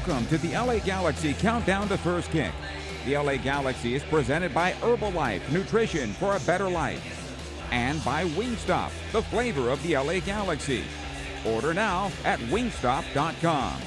Welcome to the LA Galaxy Countdown to First Kick. The LA Galaxy is presented by Herbalife, nutrition for a better life. And by Wingstop, the flavor of the LA Galaxy. Order now at wingstop.com.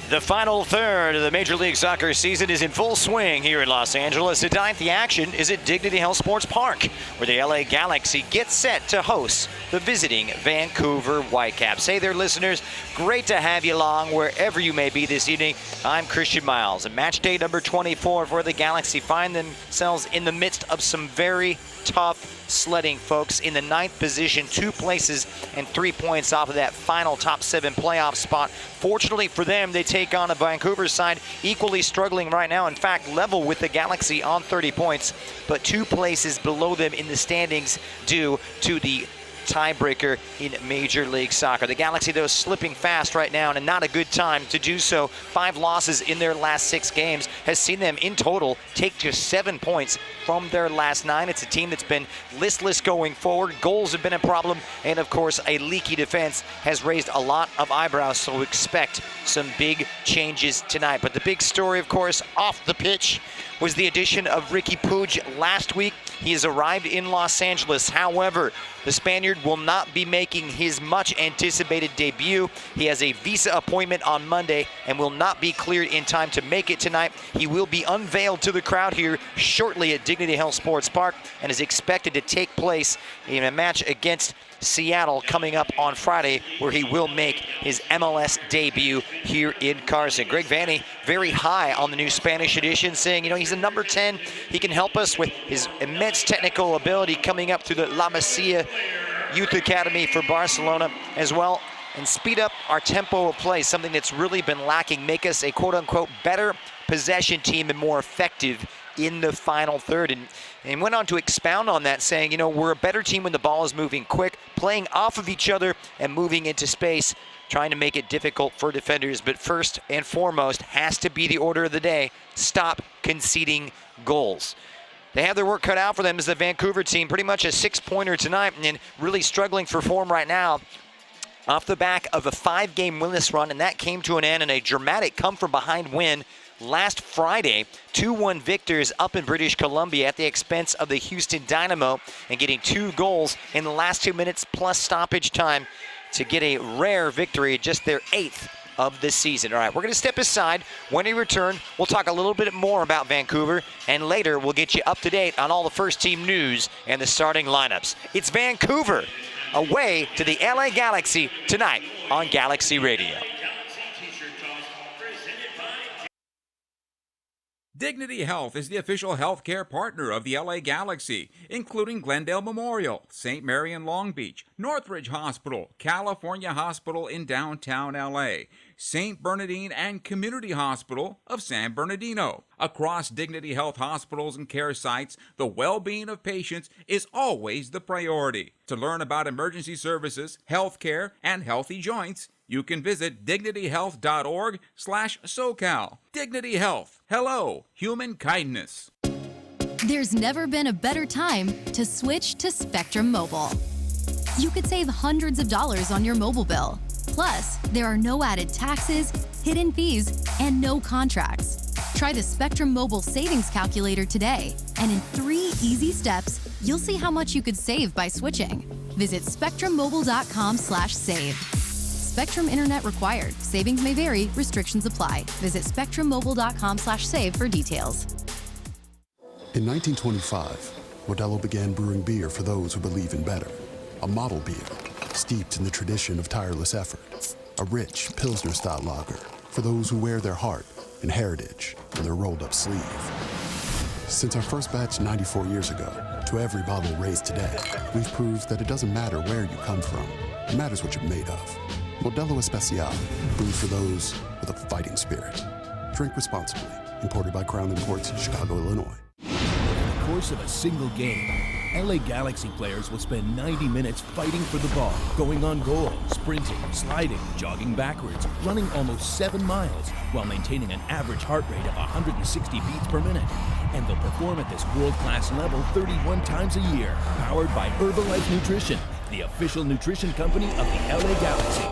The final third of the Major League Soccer season is in full swing here in Los Angeles. Tonight, the action is at Dignity Health Sports Park, where the LA Galaxy gets set to host the visiting Vancouver Whitecaps. Hey there, listeners. Great to have you along wherever you may be this evening. I'm Christian Miles, and match day number 24 for the Galaxy find themselves in the midst of some very tough sledding, folks. In the 9th position, 2 places and 3 points off of that final top 7 playoff spot. Fortunately for them, they take on a Vancouver side equally struggling right now. In fact, level with the Galaxy on 30 points, but 2 places below them in the standings due to the tiebreaker in Major League Soccer. The Galaxy, though, slipping fast right now, and not a good time to do so. 5 losses in their last 6 games has seen them in total take just 7 points from their last 9. It's a team that's been listless going forward. Goals have been a problem, and of course, a leaky defense has raised a lot of eyebrows, so expect some big changes tonight. But the big story, of course, off the pitch was the addition of Riqui Puig last week. He has arrived in Los Angeles. However, the Spaniard will not be making his much-anticipated debut. He has a visa appointment on Monday and will not be cleared in time to make it tonight. He will be unveiled to the crowd here shortly at Dignity Health Sports Park and is expected to take place in a match against Seattle coming up on Friday, where he will make his MLS debut here in Carson. Greg Vanney very high on the new Spanish edition, saying, he's a number 10. He can help us with his immense technical ability coming up through the La Masia Youth Academy for Barcelona as well, and speed up our tempo of play, something that's really been lacking, make us a quote-unquote better possession team and more effective in the final third. And went on to expound on that, saying, we're a better team when the ball is moving quick, playing off of each other and moving into space, trying to make it difficult for defenders. But first and foremost has to be the order of the day: stop conceding goals. They have their work cut out for them as the Vancouver team, pretty much a 6-pointer tonight and really struggling for form right now, off the back of a 5-game winless run, and that came to an end in a dramatic come-from-behind win last Friday. 2-1 victors up in British Columbia at the expense of the Houston Dynamo, and getting 2 goals in the last 2 minutes plus stoppage time to get a rare victory, just their 8th of the season. All right, we're going to step aside. When we return, we'll talk a little bit more about Vancouver, and later we'll get you up to date on all the first team news and the starting lineups. It's Vancouver away to the LA Galaxy tonight on Galaxy Radio. Dignity Health is the official healthcare partner of the LA Galaxy, including Glendale Memorial, St. Mary in Long Beach, Northridge Hospital, California Hospital in downtown LA, St. Bernardine and Community Hospital of San Bernardino. Across Dignity Health hospitals and care sites, the well-being of patients is always the priority. To learn about emergency services, healthcare, and healthy joints, you can visit dignityhealth.org/SoCal. Dignity Health. Hello, human kindness. There's never been a better time to switch to Spectrum Mobile. You could save hundreds of dollars on your mobile bill. Plus, there are no added taxes, hidden fees, and no contracts. Try the Spectrum Mobile Savings Calculator today, and in 3 easy steps, you'll see how much you could save by switching. Visit spectrummobile.com/save. Spectrum Internet required. Savings may vary. Restrictions apply. Visit spectrummobile.com/save for details. In 1925, Modelo began brewing beer for those who believe in better. A model beer, steeped in the tradition of tireless effort. A rich Pilsner-style lager for those who wear their heart and heritage in their rolled-up sleeve. Since our first batch 94 years ago, to every bottle raised today, we've proved that it doesn't matter where you come from. It matters what you're made of. Modelo Especial, brewed for those with a fighting spirit. Drink responsibly. Imported by Crown Imports, Chicago, Illinois. Over the course of a single game, LA Galaxy players will spend 90 minutes fighting for the ball, going on goal, sprinting, sliding, jogging backwards, running almost 7 miles, while maintaining an average heart rate of 160 beats per minute. And they'll perform at this world-class level 31 times a year, powered by Herbalife Nutrition, the official nutrition company of the LA Galaxy.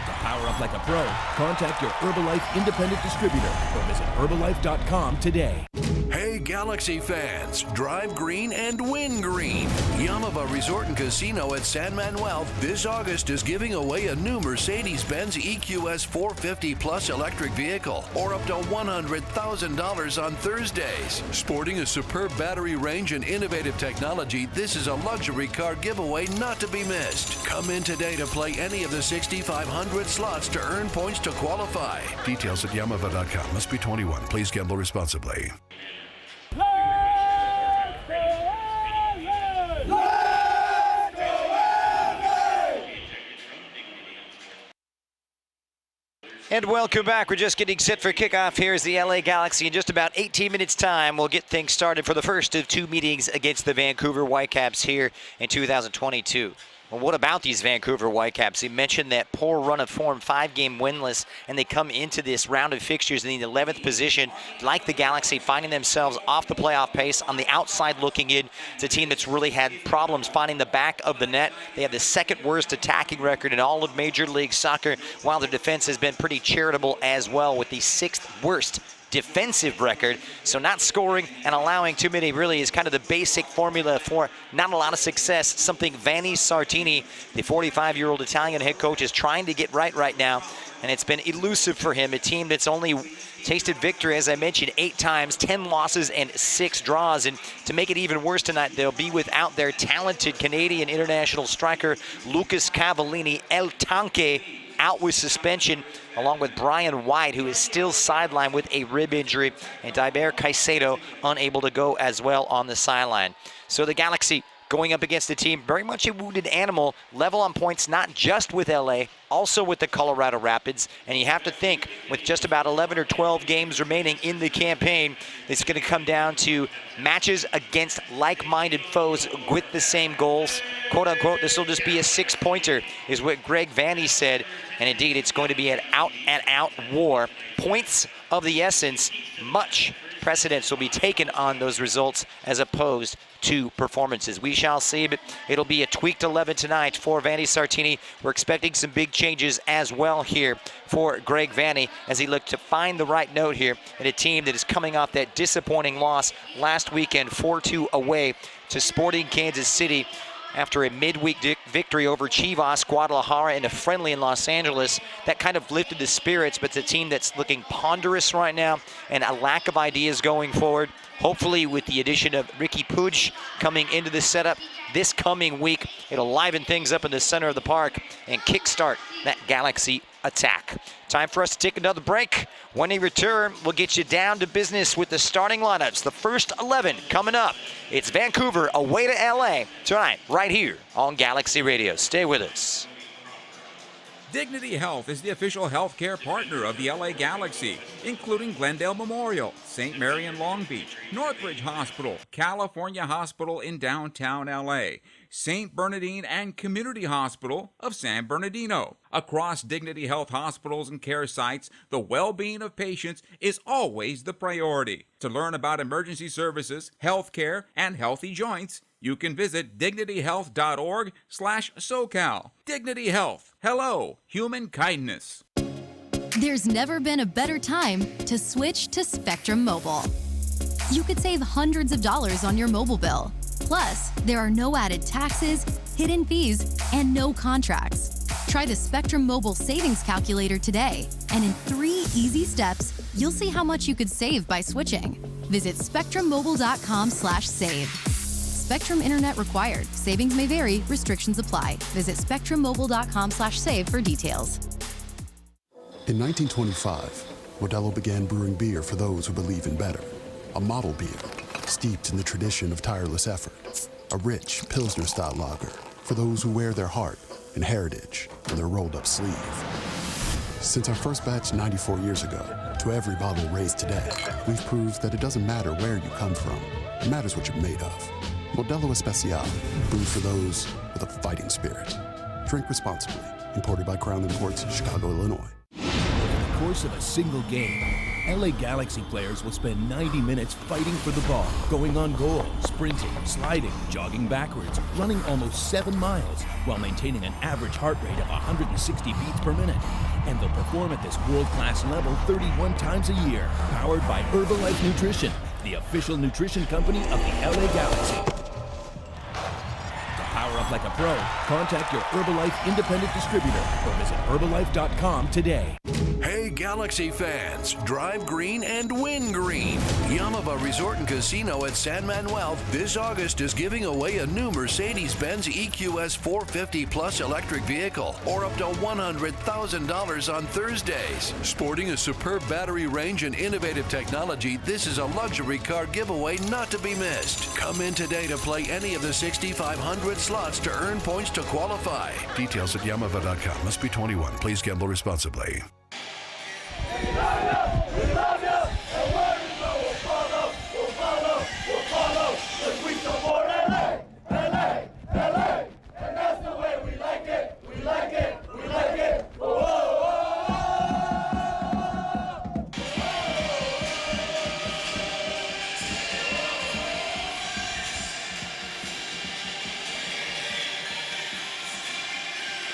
To power up like a pro, contact your Herbalife independent distributor or visit Herbalife.com today. Hey Galaxy fans, drive green and win green. Yamava Resort and Casino at San Manuel this August is giving away a new Mercedes-Benz EQS 450 Plus electric vehicle or up to $100,000 on Thursdays. Sporting a superb battery range and innovative technology, this is a luxury car giveaway not to be missed. Come in today to play any of the 6,500 slots to earn points to qualify. Details at Yamava.com. Must be 21. Please gamble responsibly. And welcome back. We're just getting set for kickoff. Here's the LA Galaxy. In just about 18 minutes time, we'll get things started for the first of two meetings against the Vancouver Whitecaps here in 2022. Well, what about these Vancouver Whitecaps? He mentioned that poor run of form, 5-game winless, and they come into this round of fixtures in the 11th position, like the Galaxy, finding themselves off the playoff pace on the outside looking in. It's a team that's really had problems finding the back of the net. They have the second worst attacking record in all of Major League Soccer, while their defense has been pretty charitable as well, with the 6th worst defensive record. So not scoring and allowing too many really is kind of the basic formula for not a lot of success, something Vanni Sartini, the 45-year-old Italian head coach, is trying to get right now, and it's been elusive for him. A team that's only tasted victory, as I mentioned, 8 times, 10 losses and 6 draws. And to make it even worse tonight, they'll be without their talented Canadian international striker Lucas Cavallini, El Tanque, out with suspension, along with Brian White, who is still sidelined with a rib injury, and Diber Caicedo unable to go as well on the sideline. So the Galaxy going up against a team very much a wounded animal, level on points not just with LA, also with the Colorado Rapids. And you have to think, with just about 11 or 12 games remaining in the campaign, it's going to come down to matches against like-minded foes with the same goals. Quote unquote, this will just be a 6-pointer, is what Greg Vanni said. And indeed, it's going to be an out-and-out war. Points of the essence, much precedence will be taken on those results as opposed to performances. We shall see, but it'll be a tweaked 11 tonight for Vanni Sartini. We're expecting some big changes as well here for Greg Vanni as he looked to find the right note here in a team that is coming off that disappointing loss last weekend, 4-2 away to Sporting Kansas City, after a midweek victory over Chivas Guadalajara in a friendly in Los Angeles. That kind of lifted the spirits, but it's a team that's looking ponderous right now and a lack of ideas going forward. Hopefully with the addition of Ricky Puig coming into the setup this coming week, it'll liven things up in the center of the park and kickstart that Galaxy attack. Time for us to take another break. When we return, we'll get you down to business with the starting lineups. The first 11 coming up. It's Vancouver away to LA tonight, right here on Galaxy Radio. Stay with us. Dignity Health is the official healthcare partner of the LA Galaxy, including Glendale Memorial, St. Mary in Long Beach, Northridge Hospital, California Hospital in downtown LA, St. Bernardine and Community Hospital of San Bernardino. Across Dignity Health hospitals and care sites, the well-being of patients is always the priority. To learn about emergency services, healthcare, and healthy joints, you can visit dignityhealth.org/SoCal. Dignity Health. Hello, human kindness. There's never been a better time to switch to Spectrum Mobile. You could save hundreds of dollars on your mobile bill. Plus, there are no added taxes, hidden fees, and no contracts. Try the Spectrum Mobile Savings Calculator today, and in 3 easy steps, you'll see how much you could save by switching. Visit spectrummobile.com/save. Spectrum Internet required. Savings may vary. Restrictions apply. Visit spectrummobile.com/save for details. In 1925, Modelo began brewing beer for those who believe in better. A model beer, steeped in the tradition of tireless effort. A rich Pilsner-style lager for those who wear their heart and heritage in their rolled-up sleeve. Since our first batch 94 years ago, to every bottle raised today, we've proved that it doesn't matter where you come from. It matters what you're made of. Modelo Especial, brewed for those with a fighting spirit. Drink responsibly. Imported by Crown Imports, Chicago, Illinois. Over the course course of a single game, LA Galaxy players will spend 90 minutes fighting for the ball, going on goal, sprinting, sliding, jogging backwards, running almost 7 miles, while maintaining an average heart rate of 160 beats per minute. And they'll perform at this world-class level 31 times a year, powered by Herbalife Nutrition, the official nutrition company of the LA Galaxy. Power up like a pro. Contact your Herbalife independent distributor or visit Herbalife.com today. Hey Galaxy fans, drive green and win green. Yamava Resort and Casino at San Manuel this August is giving away a new Mercedes-Benz EQS 450 Plus electric vehicle or up to $100,000 on Thursdays. Sporting a superb battery range and innovative technology, this is a luxury car giveaway not to be missed. Come in today to play any of the 6,500 slots to earn points to qualify. Details at Yamava.com. Must be 21. Please gamble responsibly. We love you, and where you go, we'll follow, 'cause we support LA, and that's the way we like it, whoa.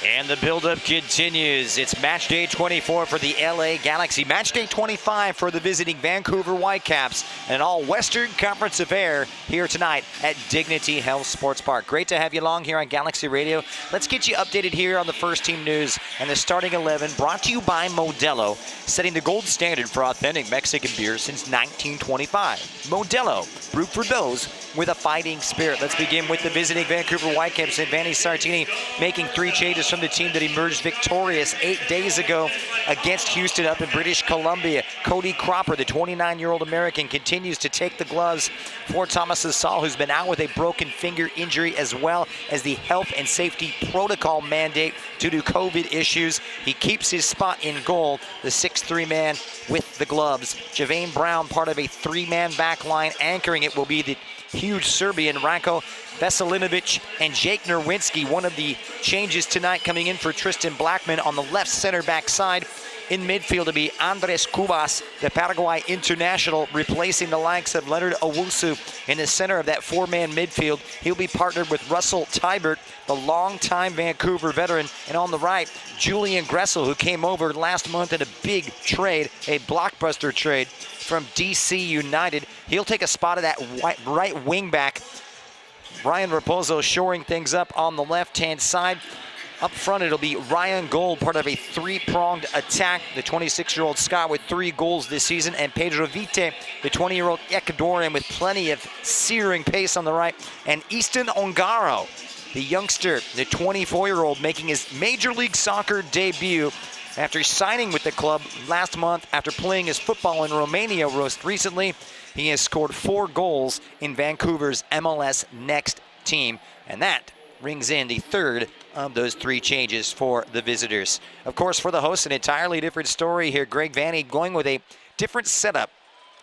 And the build-up continues. It's match day 24 for the LA Galaxy, match day 25 for the visiting Vancouver Whitecaps, and an all-Western Conference affair here tonight at Dignity Health Sports Park. Great to have you along here on Galaxy Radio. Let's get you updated here on the first team news and the starting 11, brought to you by Modelo, setting the gold standard for authentic Mexican beer since 1925. Modelo, brewed for those with a fighting spirit. Let's begin with the visiting Vancouver Whitecaps and Vanni Sartini making 3 changes from the team that emerged victorious 8 days ago against Houston up in British Columbia. Cody Cropper, the 29-year-old American, continues to take the gloves for Thomas Asal, who's been out with a broken finger injury, as well as the health and safety protocol mandate due to COVID issues. He keeps his spot in goal, the 6'3" man with the gloves. Javane Brown, part of a 3-man back line. Anchoring it will be the huge Serbian Ranko Veselinovic and Jake Nerwinski. One of the changes tonight coming in for Tristan Blackman on the left center back side. In midfield to be Andres Cubas, the Paraguay international, replacing the likes of Leonard Owusu in the center of that 4-man midfield. He'll be partnered with Russell Tybert, the longtime Vancouver veteran. And on the right, Julian Gressel, who came over last month in a big trade, a blockbuster trade from DC United. He'll take a spot of that right wing back. Ryan Raposo shoring things up on the left-hand side. Up front, it'll be Ryan Gold, part of a 3-pronged attack. The 26-year-old Scot with 3 goals this season, and Pedro Vite, the 20-year-old Ecuadorian with plenty of searing pace on the right, and Easton Ongaro, the youngster, the 24-year-old, making his Major League Soccer debut after signing with the club last month after playing his football in Romania most recently. He has scored 4 goals in Vancouver's MLS Next team, and that rings in the third of those 3 changes for the visitors. Of course, for the hosts, an entirely different story here. Greg Vanni going with a different setup,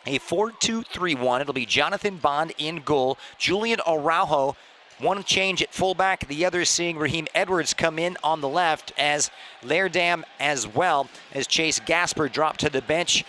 a 4-2-3-1. It'll be Jonathan Bond in goal, Julian Araujo, one change at fullback, the other seeing Raheem Edwards come in on the left, as Lairdam as well as Chase Gasper dropped to the bench.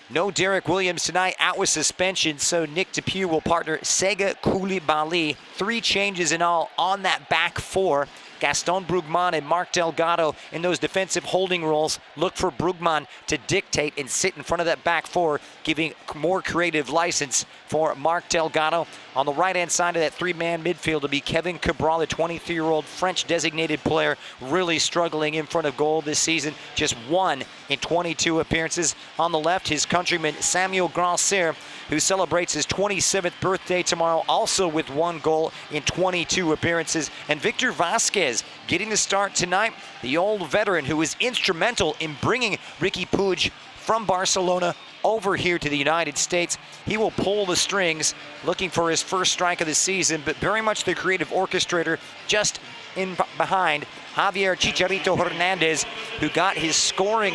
No Derek Williams tonight, out with suspension, so Nick DePuy will partner Sega Koulibaly. 3 changes in all on that back 4. Gaston Brugman and Mark Delgado in those defensive holding roles. Look for Brugman to dictate and sit in front of that back 4, giving more creative license for Mark Delgado. On the right-hand side of that 3-man midfield will be Kevin Cabral, the 23-year-old French designated player, really struggling in front of goal this season. Just 1 in 22 appearances. On the left, his countryman Samuel Grandser, who celebrates his 27th birthday tomorrow, also with 1 goal in 22 appearances. And Victor Vasquez getting the start tonight, the old veteran who was instrumental in bringing Ricky Puig from Barcelona over here to the United States. He will pull the strings, looking for his first strike of the season, but very much the creative orchestrator, just in behind Javier Chicharito Hernandez, who got his scoring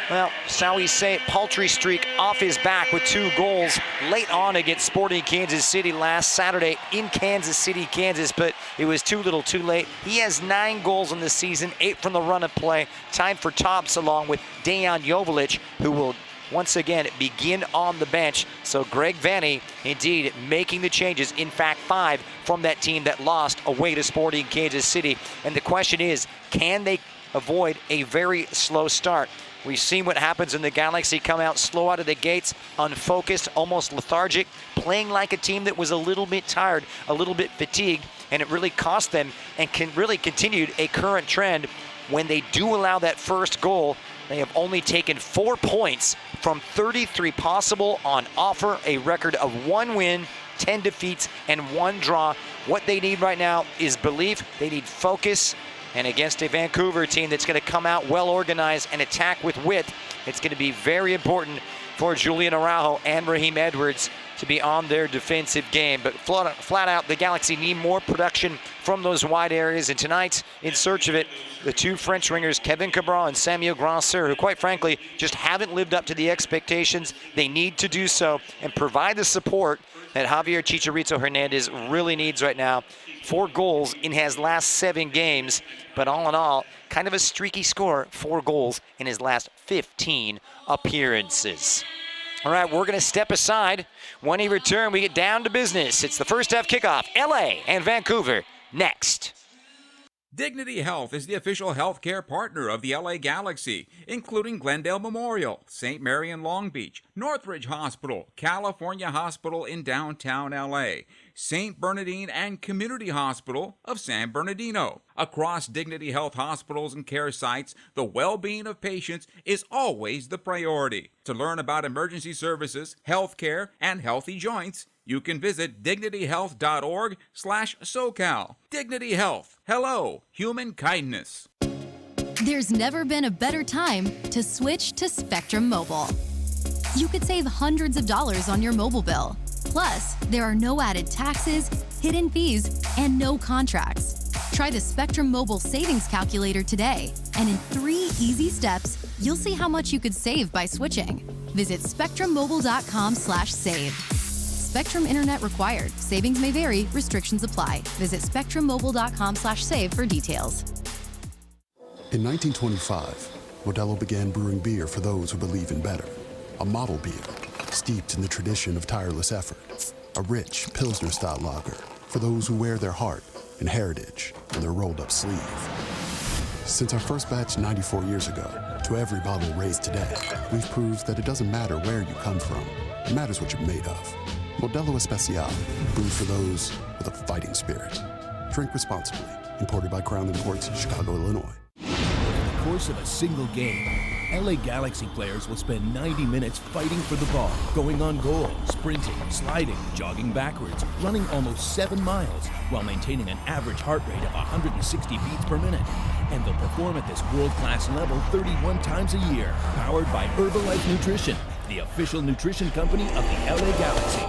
well, shall we say, paltry streak off his back with 2 goals late on against Sporting Kansas City last Saturday in Kansas City, Kansas, but it was too little too late. He has 9 goals in the season, 8 from the run of play, tied for tops along with Dejan Joveljic, who will once again begin on the bench. So Greg Vanney indeed making the changes, in fact 5 from that team that lost away to Sporting Kansas City. And the question is, can they avoid a very slow start? We've seen what happens when the Galaxy come out slow out of the gates, unfocused, almost lethargic, playing like a team that was a little bit tired, a little bit fatigued, and it really cost them and really continued a current trend. When they do allow that first goal, they have only taken 4 points from 33 possible on offer, a record of 1 win, 10 defeats, and 1 draw. What they need right now is belief. They need focus. And against a Vancouver team that's going to come out well organized and attack with wit, it's going to be very important for Julian Araujo and Raheem Edwards to be on their defensive game. But flat out, the Galaxy need more production from those wide areas. And tonight, in search of it, the 2 French wingers, Kevin Cabral and Samuel Grasseur, who quite frankly just haven't lived up to the expectations. They need to do so and provide the support that Javier Chicharito Hernandez really needs right now. 4 goals in his last 7 games, but all in all, kind of a streaky score, 4 goals in his last 15 appearances. All right, we're going to step aside. When he returns, we get down to business. It's the first half kickoff. LA and Vancouver next. Dignity Health is the official healthcare partner of the LA Galaxy, including Glendale Memorial, St. Mary in Long Beach, Northridge Hospital, California Hospital in downtown LA, St. Bernardine and Community Hospital of San Bernardino. Across Dignity Health hospitals and care sites, the well-being of patients is always the priority. To learn about emergency services, healthcare, and healthy joints, you can visit dignityhealth.org/SoCal. Dignity Health. Hello, human kindness. There's never been a better time to switch to Spectrum Mobile. You could save hundreds of dollars on your mobile bill. Plus, there are no added taxes, hidden fees, and no contracts. Try the Spectrum Mobile Savings Calculator today, and in 3 easy steps, you'll see how much you could save by switching. Visit spectrummobile.com/save. Spectrum Internet required. Savings may vary. Restrictions apply. Visit spectrummobile.com/save for details. In 1925, Modelo began brewing beer for those who believe in better. A model beer, steeped in the tradition of tireless effort. A rich Pilsner-style lager for those who wear their heart and heritage on their rolled-up sleeve. Since our first batch 94 years ago, to every bottle raised today, we've proved that it doesn't matter where you come from. It matters what you're made of. Modelo Especial, brewed for those with a fighting spirit. Drink responsibly. Imported by Crown Imports, Chicago, Illinois. Over the course of a single game, LA Galaxy players will spend 90 minutes fighting for the ball, going on goal, sprinting, sliding, jogging backwards, running almost 7 miles, while maintaining an average heart rate of 160 beats per minute. And they'll perform at this world-class level 31 times a year, powered by Herbalife Nutrition, the official nutrition company of the LA Galaxy.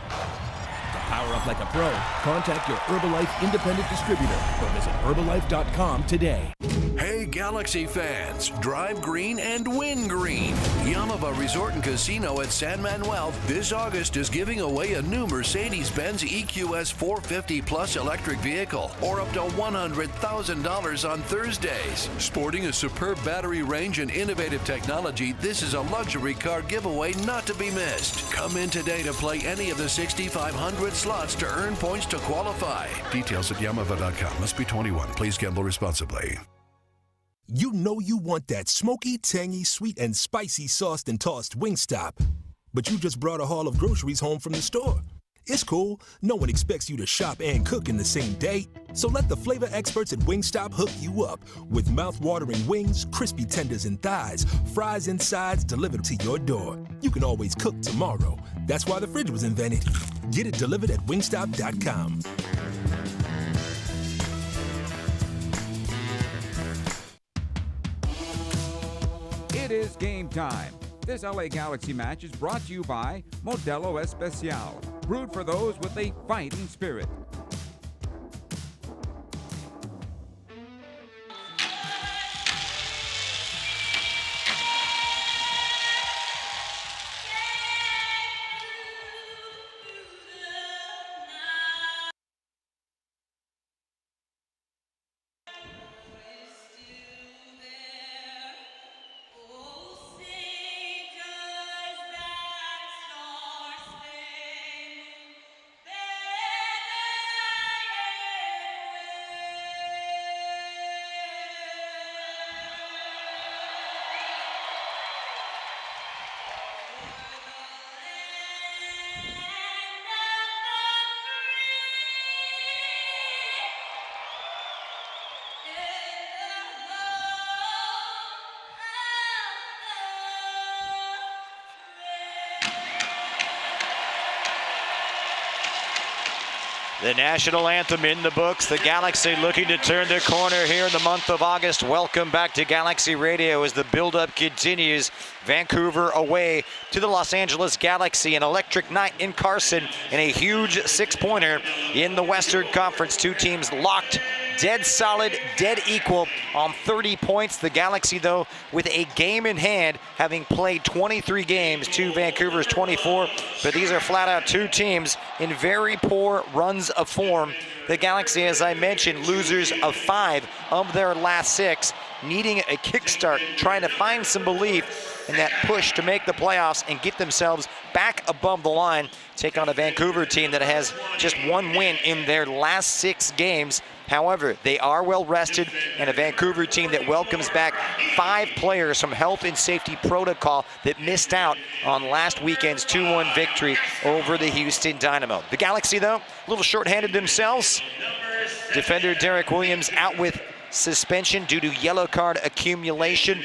To power up like a pro, contact your Herbalife independent distributor or visit Herbalife.com today. Hey Galaxy fans, drive green and win green. Yamava Resort and Casino at San Manuel this August is giving away a new Mercedes-Benz EQS 450 Plus electric vehicle, or up to $100,000 on Thursdays. Sporting a superb battery range and innovative technology, this is a luxury car giveaway not to be missed. Come in today to play any of the 6,500 slots to earn points to qualify. Details at Yamava.com. Must be 21. Please gamble responsibly. You know you want that smoky, tangy, sweet, and spicy sauced and tossed Wingstop. But you just brought a haul of groceries home from the store. It's cool. No one expects you to shop and cook in the same day. So let the flavor experts at Wingstop hook you up with mouth-watering wings, crispy tenders and thighs, fries and sides delivered to your door. You can always cook tomorrow. That's why the fridge was invented. Get it delivered at wingstop.com. It is game time. This LA Galaxy match is brought to you by Modelo Especial, brewed for those with a fighting spirit. The national anthem in the books. The Galaxy looking to turn the corner here in the month of August. Welcome back to Galaxy Radio as the build-up continues. Vancouver away to the Los Angeles Galaxy. An electric night in Carson and a huge six-pointer in the Western Conference. Two teams locked, dead solid, dead equal on 30 points. The Galaxy, though, with a game in hand, having played 23 games to Vancouver's 24. But these are flat-out two teams in very poor runs of form. The Galaxy, as I mentioned, losers of 5 of their last 6, needing a kickstart, trying to find some belief in that push to make the playoffs and get themselves back above the line. Take on a Vancouver team that has just 1 win in their last 6 games. However, they are well rested, and a Vancouver team that welcomes back 5 players from health and safety protocol that missed out on last weekend's 2-1 victory over the Houston Dynamo. The Galaxy, though, a little shorthanded themselves. Defender Derek Williams out with suspension due to yellow card accumulation.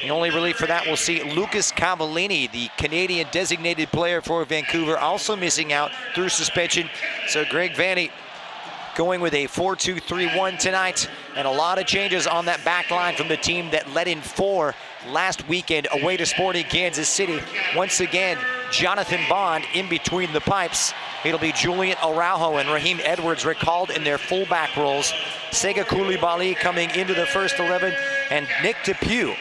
The only relief for that, we'll see Lucas Cavallini, the Canadian designated player for Vancouver, also missing out through suspension. So Greg Vanney going with a 4-2-3-1 tonight, and a lot of changes on that back line from the team that let in 4 last weekend away to Sporting Kansas City. Once again, Jonathan Bond in between the pipes. It'll be Julian Araujo and Raheem Edwards recalled in their fullback roles. Sega Coulibaly coming into the first 11, and Nick DePuy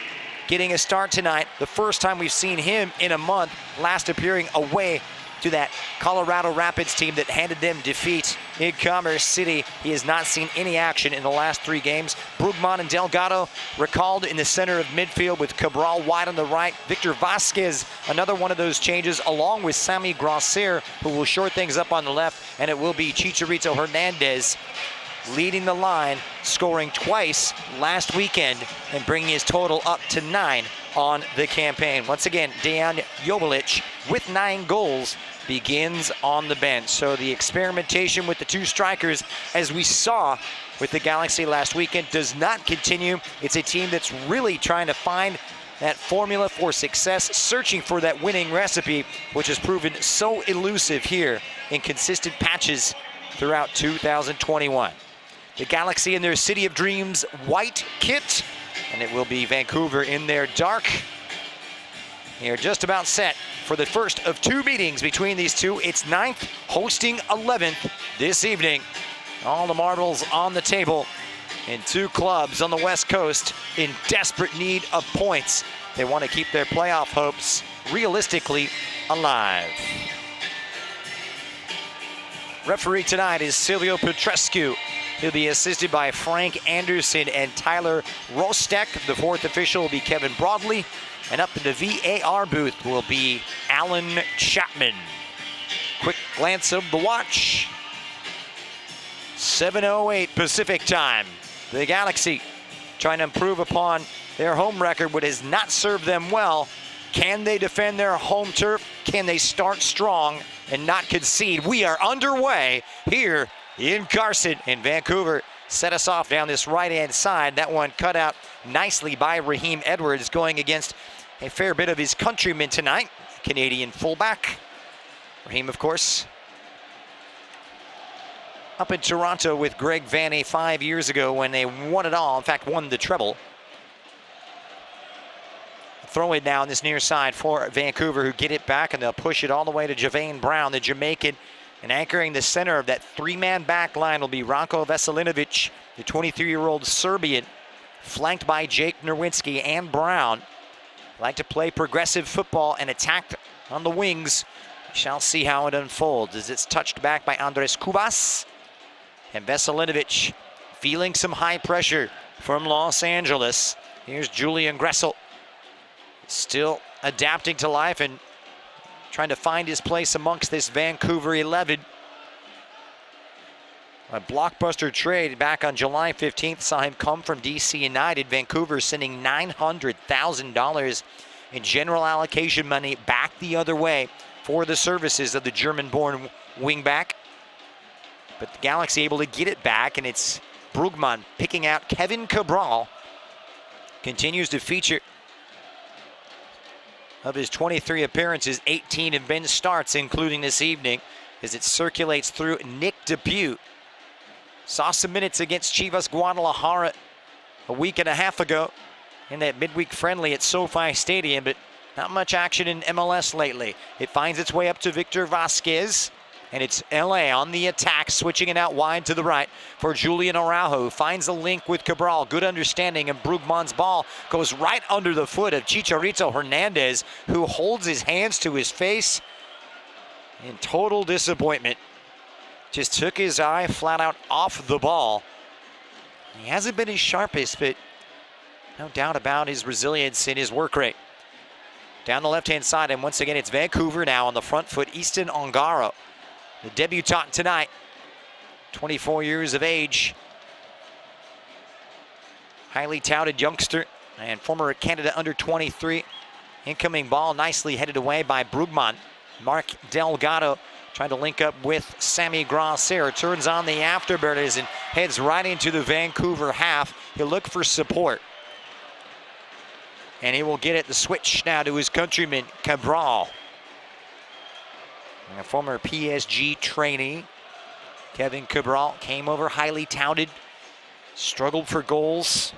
getting a start tonight. The first time we've seen him in a month, last appearing away to that Colorado Rapids team that handed them defeat in Commerce City. He has not seen any action in the last 3 games. Brugman and Delgado recalled in the center of midfield with Cabral wide on the right. Victor Vasquez, another one of those changes, along with Sammy Grosser, who will shore things up on the left, and it will be Chicharito Hernandez leading the line, scoring twice last weekend and bringing his total up to 9 on the campaign. Once again, Dejan Joveljic with 9 goals begins on the bench. So the experimentation with the 2 strikers, as we saw with the Galaxy last weekend, does not continue. It's a team that's really trying to find that formula for success, searching for that winning recipe, which has proven so elusive here in consistent patches throughout 2021. The Galaxy in their City of Dreams white kit, and it will be Vancouver in their dark. They're just about set for the first of 2 meetings between these two. It's 9th hosting 11th this evening. All the marbles on the table, and 2 clubs on the West Coast in desperate need of points. They want to keep their playoff hopes realistically alive. Referee tonight is Silvio Petrescu. He'll be assisted by Frank Anderson and Tyler Rostek. The 4th official will be Kevin Broadley. And up in the VAR booth will be Alan Chapman. Quick glance of the watch. 7:08 Pacific time. The Galaxy trying to improve upon their home record, but has not served them well. Can they defend their home turf? Can they start strong and not concede? We are underway here in Carson, and Vancouver set us off down this right-hand side. That one cut out nicely by Raheem Edwards, going against a fair bit of his countrymen tonight. Canadian fullback. Raheem, of course, up in Toronto with Greg Vanney 5 years ago when they won it all. In fact, won the treble. Throw it now on this near side for Vancouver, who get it back, and they'll push it all the way to Javain Brown, the Jamaican. And anchoring the center of that 3-man back line will be Ranko Veselinovic, the 23-year-old Serbian, flanked by Jake Nerwinski and Brown. Like to play progressive football and attack on the wings. We shall see how it unfolds as it's touched back by Andres Cubas. And Veselinovic feeling some high pressure from Los Angeles. Here's Julian Gressel, still adapting to life and trying to find his place amongst this Vancouver 11. A blockbuster trade back on July 15th saw him come from DC United. Vancouver sending $900,000 in general allocation money back the other way for the services of the German-born wingback. But the Galaxy able to get it back, and it's Brugman picking out Kevin Cabral. Continues to feature. Of his 23 appearances, 18 have been starts, including this evening. as it circulates through Nick Dupuis. Saw some minutes against Chivas Guadalajara a week and a half ago in that midweek friendly at SoFi Stadium, but not much action in MLS lately. It finds its way up to Victor Vasquez, and it's LA on the attack, switching it out wide to the right for Julian Araujo. Finds a link with Cabral. Good understanding, and Brugman's ball goes right under the foot of Chicharito Hernandez, who holds his hands to his face in total disappointment. Just took his eye flat out off the ball. He hasn't been his sharpest, but no doubt about his resilience and his work rate. Down the left-hand side, and once again, it's Vancouver now on the front foot. Easton Ongaro, the debutant tonight, 24 years of age. Highly touted youngster and former Canada under-23. Incoming ball nicely headed away by Brugman. Mark Delgado trying to link up with Sammy Grosser. Turns on the afterburners and heads right into the Vancouver half. He'll look for support. And he will get it, the switch now to his countryman, Cabral. A former PSG trainee, Kevin Cabral, came over highly touted, struggled for goals.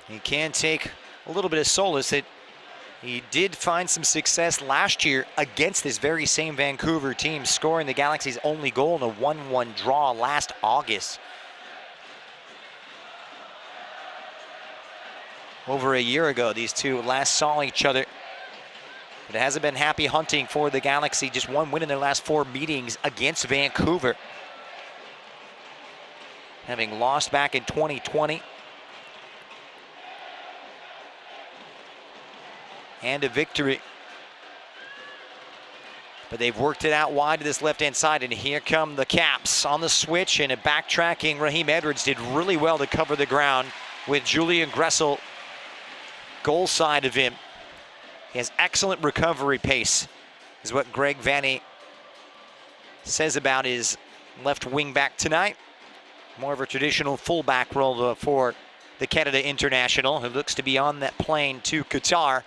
He can take a little bit of solace that he did find some success last year against this very same Vancouver team, scoring the Galaxy's only goal in a 1-1 draw last August. Over a year ago, these two last saw each other. But it hasn't been happy hunting for the Galaxy. Just one win in their last 4 meetings against Vancouver, having lost back in 2020. And a victory. But they've worked it out wide to this left-hand side, and here come the Caps on the switch, and a backtracking Raheem Edwards did really well to cover the ground with Julian Gressel goal side of him. He has excellent recovery pace, is what Greg Vanney says about his left wing back tonight. More of a traditional fullback role for the Canada international, who looks to be on that plane to Qatar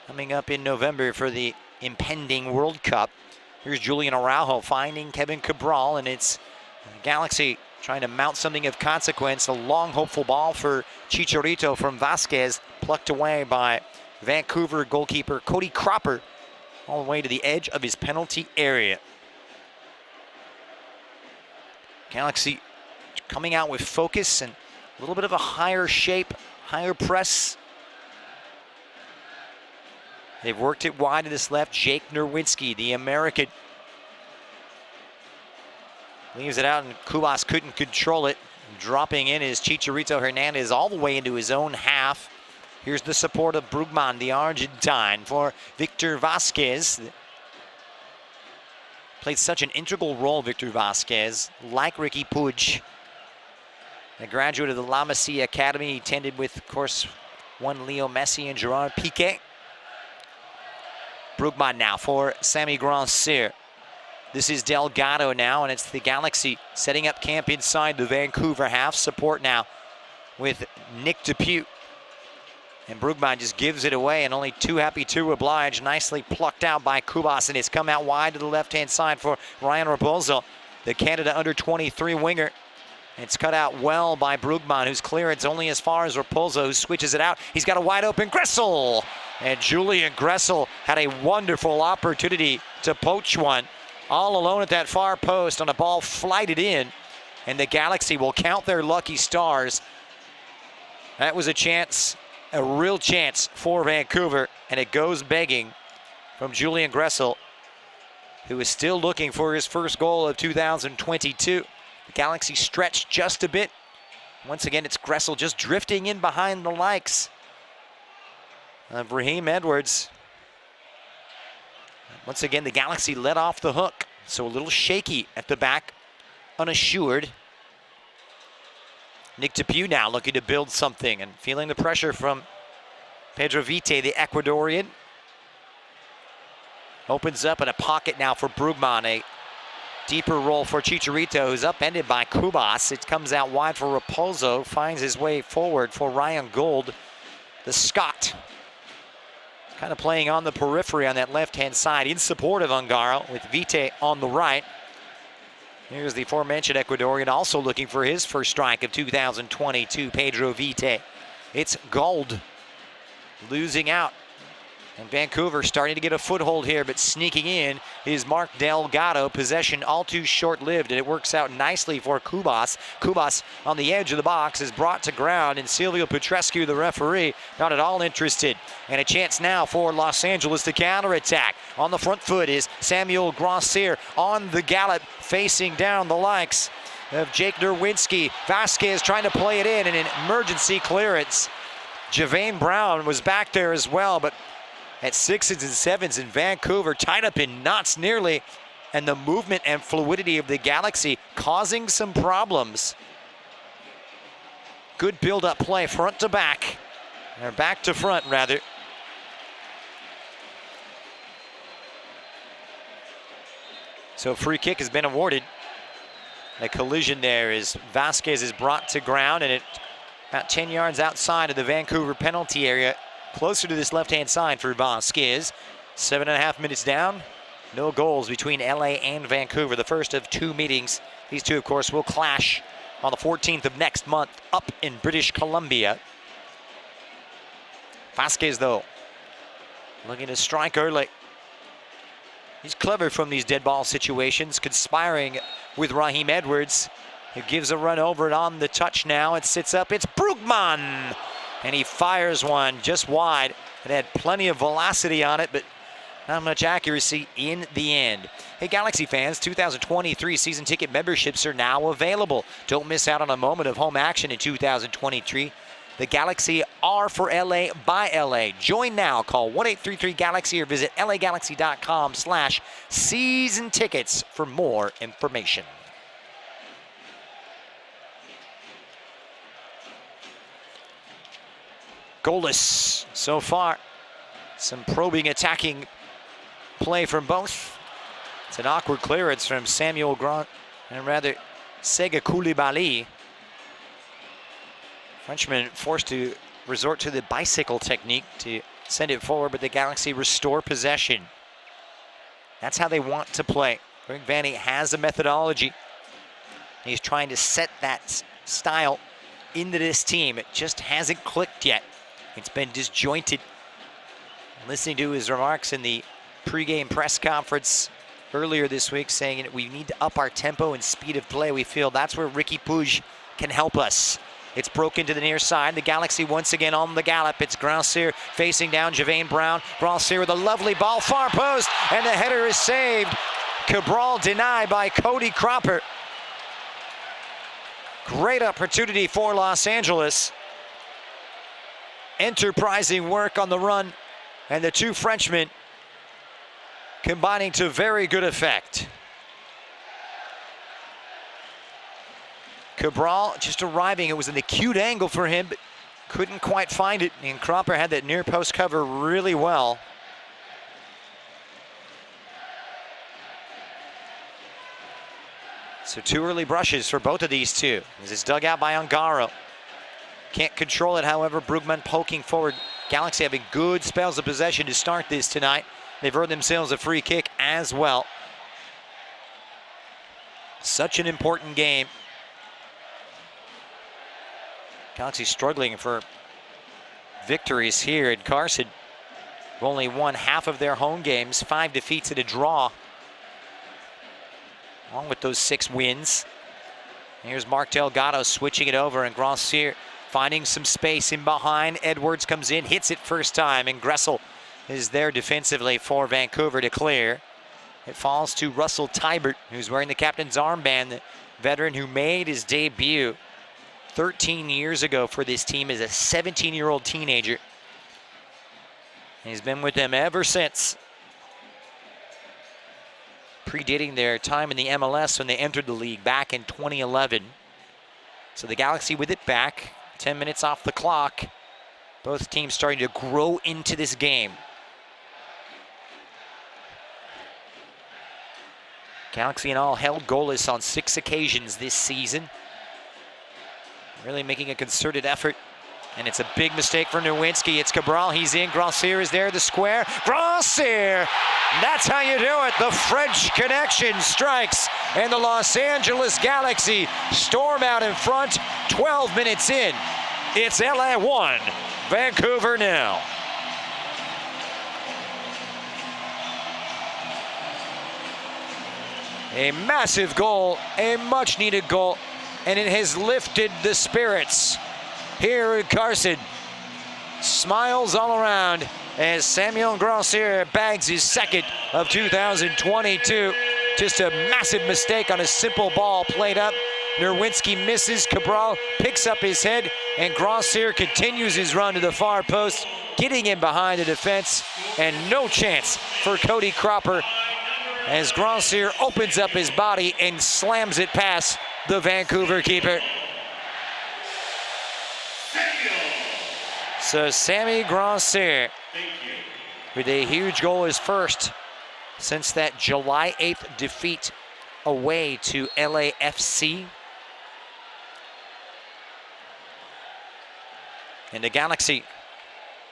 coming up in November for the impending World Cup. Here's Julian Araujo finding Kevin Cabral, and it's Galaxy trying to mount something of consequence. A long, hopeful ball for Chicharito from Vasquez, plucked away by Vancouver goalkeeper Cody Cropper, all the way to the edge of his penalty area. Galaxy coming out with focus and a little bit of a higher shape, higher press. They've worked it wide to this left. Jake Nerwinski, the American, leaves it out, and Kubas couldn't control it. Dropping in is Chicharito Hernandez all the way into his own half. Here's the support of Brugman, the Argentine, for Victor Vasquez. Played such an integral role, Victor Vasquez, like Ricky Puig. A graduate of the La Masia Academy. He attended with, of course, one Leo Messi and Gerard Piqué. Brugman now for Sammy Grosser. This is Delgado now, and it's the Galaxy setting up camp inside the Vancouver half. Support now with Nick Dupuis. And Brugman just gives it away, and only too happy to oblige. Nicely plucked out by Kubas, and it's come out wide to the left-hand side for Ryan Raposo, the Canada under-23 winger. It's cut out well by Brugman, whose clearance only as far as Raposo, who switches it out. He's got a wide-open Gressel, and Julian Gressel had a wonderful opportunity to poach one. All alone at that far post on a ball flighted in, and the Galaxy will count their lucky stars. That was a chance, a real chance for Vancouver, and it goes begging from Julian Gressel, who is still looking for his first goal of 2022. The Galaxy stretched just a bit. Once again, it's Gressel just drifting in behind the likes of Raheem Edwards. Once again, the Galaxy let off the hook, so a little shaky at the back, unassured. Nick Dupuis now looking to build something and feeling the pressure from Pedro Vite, the Ecuadorian. Opens up in a pocket now for Brugman, a deeper roll for Chicharito, who's upended by Kubas. It comes out wide for Raposo, finds his way forward for Ryan Gold, the Scot. kind of playing on the periphery on that left-hand side in support of Ungaro with Vite on the right. Here's the aforementioned Ecuadorian also looking for his first strike of 2022, Pedro Vite. It's Gold losing out. And Vancouver starting to get a foothold here, but sneaking in is Mark Delgado. Possession all too short-lived, and it works out nicely for Cubas. Cubas on the edge of the box is brought to ground, and Silvio Petrescu, the referee, not at all interested. And a chance now for Los Angeles to counterattack. On the front foot is Samuel Grossier on the gallop, facing down the likes of Jake Derwinski. Vasquez trying to play it in, and an emergency clearance. Javane Brown was back there as well, but at 6s and 7s in Vancouver, tied up in knots nearly, and the movement and fluidity of the Galaxy causing some problems. Good build-up play, front to back, or back to front rather. So free kick has been awarded. A collision there as Vasquez is brought to ground, and it about 10 yards outside of the Vancouver penalty area. Closer to this left-hand side for Vasquez. 7.5 minutes down. No goals between LA and Vancouver. The first of two meetings. These two, of course, will clash on the 14th of next month up in British Columbia. Vasquez, though, looking to strike early. He's clever from these dead ball situations, conspiring with Raheem Edwards, who gives a run over it on the touch now. It sits up. It's Brugman. And he fires one just wide. It had plenty of velocity on it, but not much accuracy in the end. Hey, Galaxy fans, 2023 season ticket memberships are now available. Don't miss out on a moment of home action in 2023. The Galaxy are for LA by LA. Join now. Call 1-833-GALAXY or visit lagalaxy.com/season tickets for more information. Goalless so far. Some probing, attacking play from both. It's an awkward clearance from Samuel Grant, and rather Sega Koulibaly. Frenchman forced to resort to the bicycle technique to send it forward, but the Galaxy restore possession. That's how they want to play. Greg Vanney has a methodology. He's trying to set that style into this team. It just hasn't clicked yet. It's been disjointed. Listening to his remarks in the pregame press conference earlier this week, saying we need to up our tempo and speed of play. We feel that's where Ricky Puig can help us. It's broken to the near side. The Galaxy once again on the gallop. It's Grossier facing down Javane Brown. Grossier with a lovely ball, far post, and the header is saved. Cabral denied by Cody Cropper. Great opportunity for Los Angeles. Enterprising work on the run, and the two Frenchmen combining to very good effect. Cabral just arriving. It was an acute angle for him, but couldn't quite find it, and Cropper had that near post cover really well. So two early brushes for both of these two. As it's dug out by Ungaro. Can't control it, however. Brugman poking forward. Galaxy having good spells of possession to start this tonight. They've earned themselves a free kick as well. Such an important game. Galaxy struggling for victories here in Carson. They've only won half of their home games, 5 defeats and a draw. Along with those 6 wins. Here's Mark Delgado switching it over, and Grossier finding some space in behind. Edwards comes in, hits it first time, and Gressel is there defensively for Vancouver to clear. It falls to Russell Tybert, who's wearing the captain's armband, the veteran who made his debut 13 years ago for this team as a 17-year-old teenager. He's been with them ever since, predating their time in the MLS when they entered the league back in 2011. So the Galaxy with it back, 10 minutes off the clock. Both teams starting to grow into this game. Galaxy in all held goalless on 6 occasions this season. Really making a concerted effort And it's a big mistake for Nowinski. It's Cabral, he's in, Grancier is there, the square. Grancier! That's how you do it. The French connection strikes, and the Los Angeles Galaxy storm out in front 12 minutes in. It's LA 1, Vancouver 0. A massive goal, a much-needed goal, and it has lifted the spirits here in Carson. Smiles all around as Samuel Grancier bags his second of 2022. Just a massive mistake on a simple ball played up. Nerwinski misses, Cabral picks up his head, and Grancier continues his run to the far post, getting in behind the defense, and no chance for Cody Cropper as Grancier opens up his body and slams it past the Vancouver keeper. So Sammy Grancier with a huge goal, his first since that July 8th defeat away to LAFC. And the Galaxy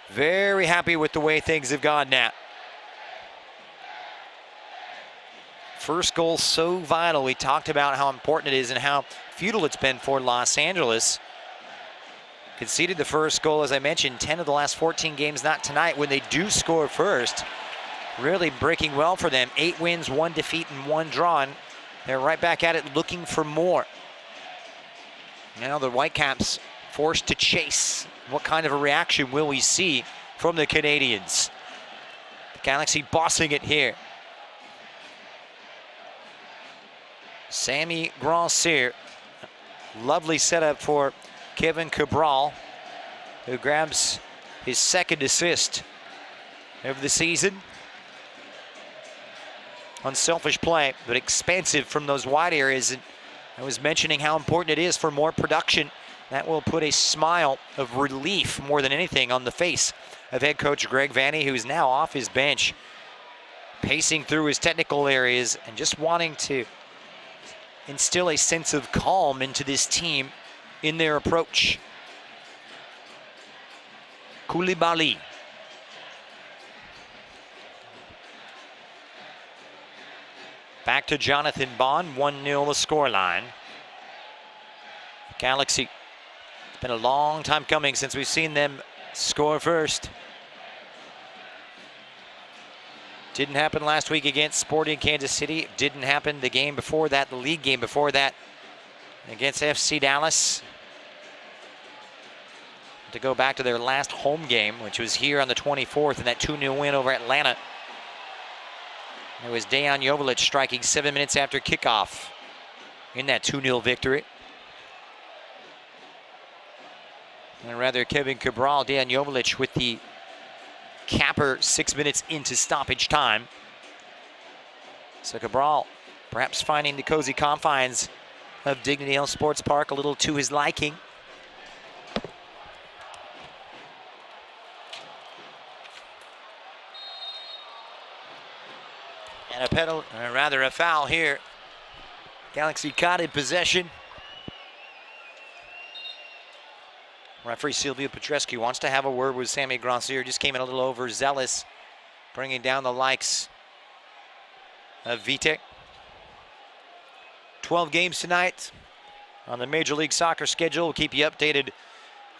very happy with the way things have gone now. First goal so vital. We talked about how important it is and how futile it's been for Los Angeles. Conceded the first goal, as I mentioned, 10 of the last 14 games, not tonight. When they do score first, really breaking well for them. 8 wins, 1 defeat, and 1 draw. And they're right back at it looking for more. Now the Whitecaps forced to chase. What kind of a reaction will we see from the Canadians? The Galaxy bossing it here. Sammy Grancier, lovely setup for Kevin Cabral, who grabs his second assist of the season. Unselfish play, but expansive from those wide areas. And I was mentioning how important it is for more production. That will put a smile of relief more than anything on the face of head coach Greg Vanney, who's now off his bench, pacing through his technical areas and just wanting to instill a sense of calm into this team in their approach. Koulibaly. Back to Jonathan Bond, 1-0 the scoreline. Galaxy, it's been a long time coming since we've seen them score first. Didn't happen last week against Sporting Kansas City. Didn't happen the game before that, the league game before that, against FC Dallas. To go back to their last home game, which was here on the 24th, in that 2-0 win over Atlanta. It was Dejan Joveljic striking 7 minutes after kickoff in that 2-0 victory. And rather, Kevin Cabral, Dejan Joveljic with the capper 6 minutes into stoppage time. So Cabral perhaps finding the cozy confines of Dignity Health Sports Park a little to his liking. And a foul here. Galaxy caught in possession. Referee Silvio Petrescu wants to have a word with Sammy Grancier. Just came in a little overzealous, bringing down the likes of Vitek. 12 games tonight on the Major League Soccer schedule. We'll keep you updated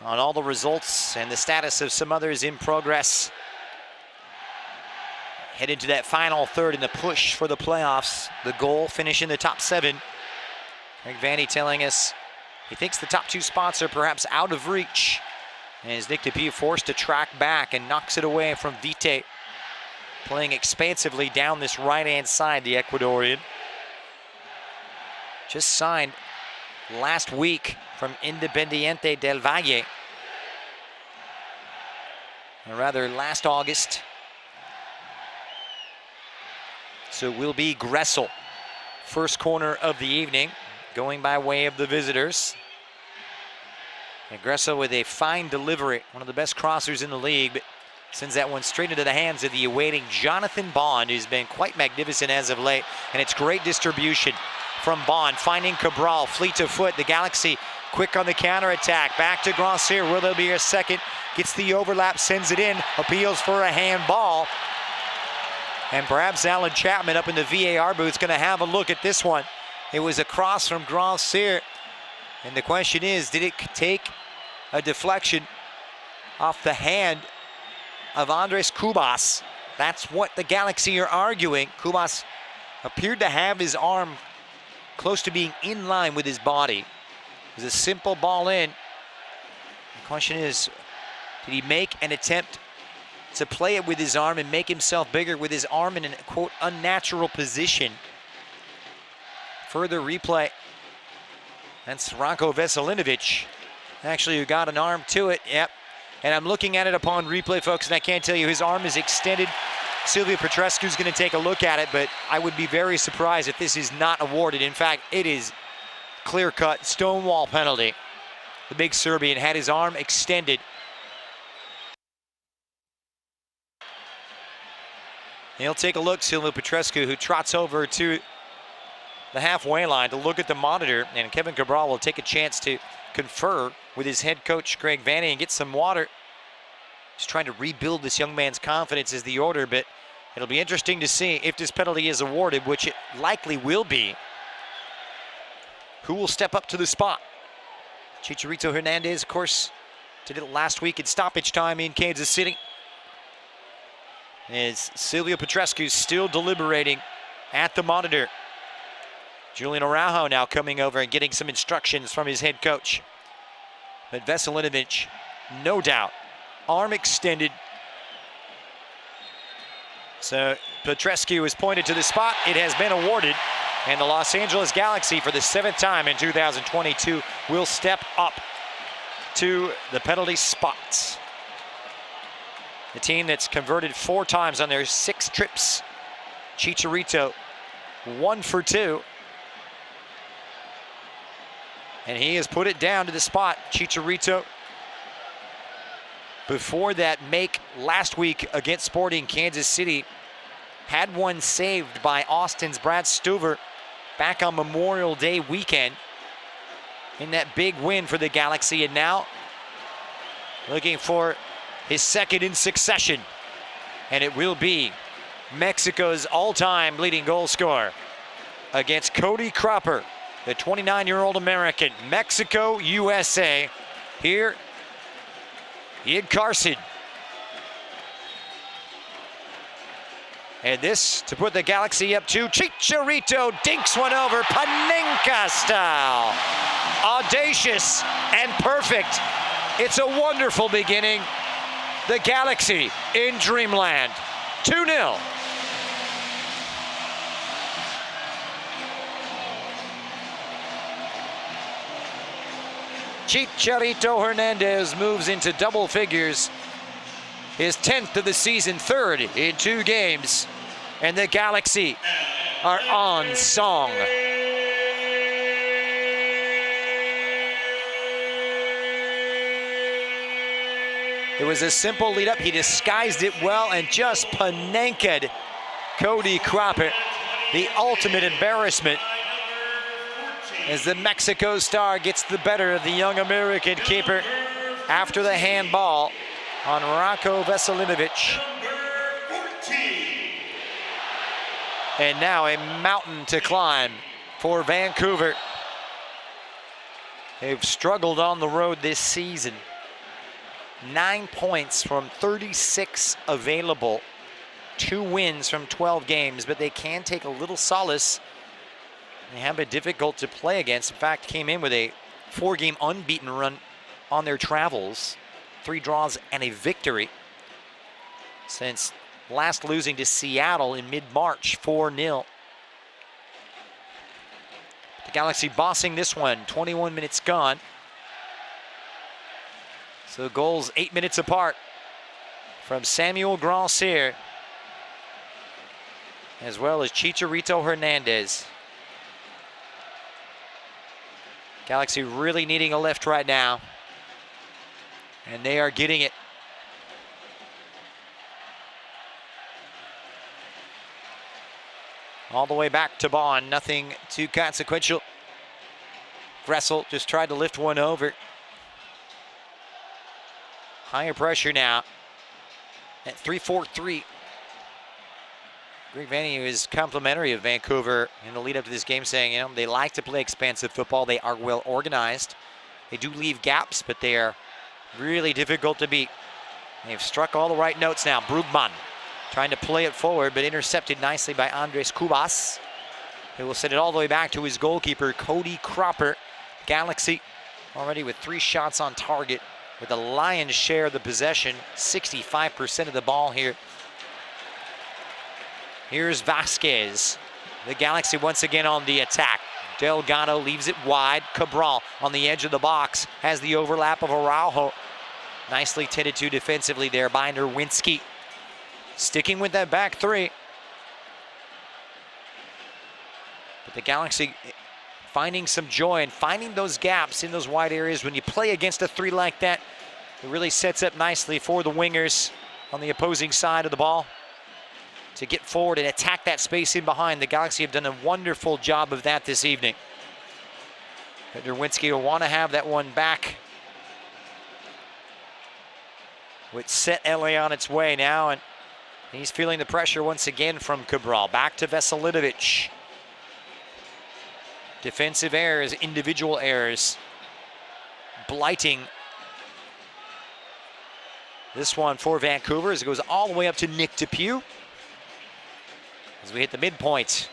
on all the results and the status of some others in progress. Head into that final third in the push for the playoffs. The goal, finish in the top 7. Greg Vanney telling us he thinks the top 2 spots are perhaps out of reach. And as Nick DePue forced to track back and knocks it away from Vite. Playing expansively down this right-hand side, the Ecuadorian. Just signed last week from Independiente del Valle. Or rather, last August. So will be Gressel. First corner of the evening, going by way of the visitors. And Gressel with a fine delivery, one of the best crossers in the league, but sends that one straight into the hands of the awaiting Jonathan Bond, who's been quite magnificent as of late. And it's great distribution from Bond, finding Cabral, fleet of foot. The Galaxy quick on the counterattack. Back to Grandcir. Will there be a second? Gets the overlap, sends it in, appeals for a handball. And perhaps Alan Chapman up in the VAR booth is going to have a look at this one. It was a cross from Grandcir. And the question is, did it take a deflection off the hand of Andres Cubas? That's what the Galaxy are arguing. Cubas appeared to have his arm close to being in line with his body. It was a simple ball in. The question is, did he make an attempt to play it with his arm and make himself bigger with his arm in a, quote, unnatural position? Further replay. That's Ranko Veselinovic, actually, who got an arm to it. Yep. And I'm looking at it upon replay, folks, and I can't tell you, his arm is extended. Silvio Petrescu's going to take a look at it, but I would be very surprised if this is not awarded. In fact, it is clear-cut, stonewall penalty. The big Serbian had his arm extended. And he'll take a look, Silvio Petrescu, who trots over to the halfway line to look at the monitor, and Kevin Cabral will take a chance to confer with his head coach, Greg Vanney, and get some water. Just trying to rebuild this young man's confidence is the order, but it'll be interesting to see if this penalty is awarded, which it likely will be. Who will step up to the spot? Chicharito Hernandez, of course, did it last week in stoppage time in Kansas City. As Silvio Petrescu still deliberating at the monitor. Julian Araujo now coming over and getting some instructions from his head coach. But Veselinovic, no doubt, arm extended. So Petrescu has pointed to the spot. It has been awarded. And the Los Angeles Galaxy, for the 7th time in 2022, will step up to the penalty spots. The team that's converted 4 times on their 6 trips. Chicharito, 1 for 2. And he has put it down to the spot. Chicharito, before that make last week against Sporting Kansas City, had one saved by Austin's Brad Stuver back on Memorial Day weekend in that big win for the Galaxy. And now looking for his 2nd in succession. And it will be Mexico's all-time leading goal scorer against Cody Cropper, the 29-year-old American. Mexico, USA, here in Carson. And this to put the Galaxy up 2. Chicharito dinks one over, Panenka style. Audacious and perfect. It's a wonderful beginning. The Galaxy in Dreamland, 2-0. Chicharito Hernandez moves into double figures. His 10th of the season, 3rd in 2 games. And the Galaxy are on song. It was a simple lead up. He disguised it well and just Panenka'd Cody Cropper. The ultimate embarrassment as the Mexico star gets the better of the young American keeper after the handball on Ranko Veselinovic. And now a mountain to climb for Vancouver. They've struggled on the road this season. 9 points from 36 available. 2 wins from 12 games, but they can take a little solace. They have been difficult to play against. In fact, came in with a 4-game unbeaten run on their travels. 3 draws and a victory since last losing to Seattle in mid-March, 4-0. The Galaxy bossing this one, 21 minutes gone. So goals 8 minutes apart from Samuel Grandcir, as well as Chicharito Hernandez. Galaxy really needing a lift right now, and they are getting it. All the way back to Bond, nothing too consequential. Gressel just tried to lift one over. Higher pressure now at 3-4-3. Greg Vanney is complimentary of Vancouver in the lead up to this game, saying, you know, they like to play expansive football. They are well organized. They do leave gaps, but they are really difficult to beat. They've struck all the right notes now. Brugman trying to play it forward, but intercepted nicely by Andres Cubas, who will send it all the way back to his goalkeeper, Cody Cropper. Galaxy already with 3 shots on target, with the lion's share of the possession, 65% of the ball here. Here's Vasquez. The Galaxy once again on the attack. Delgado leaves it wide. Cabral on the edge of the box has the overlap of Araujo. Nicely tended to defensively there by Nerwinski. Sticking with that back 3. But the Galaxy finding some joy and finding those gaps in those wide areas. When you play against a 3 like that, it really sets up nicely for the wingers on the opposing side of the ball to get forward and attack that space in behind. The Galaxy have done a wonderful job of that this evening. But Nerwinski will want to have that one back, which set LA on its way now, and he's feeling the pressure once again from Cabral. Back to Veselinovic. Defensive errors, individual errors, blighting this one for Vancouver as it goes all the way up to Nick DePuy. As we hit the midpoint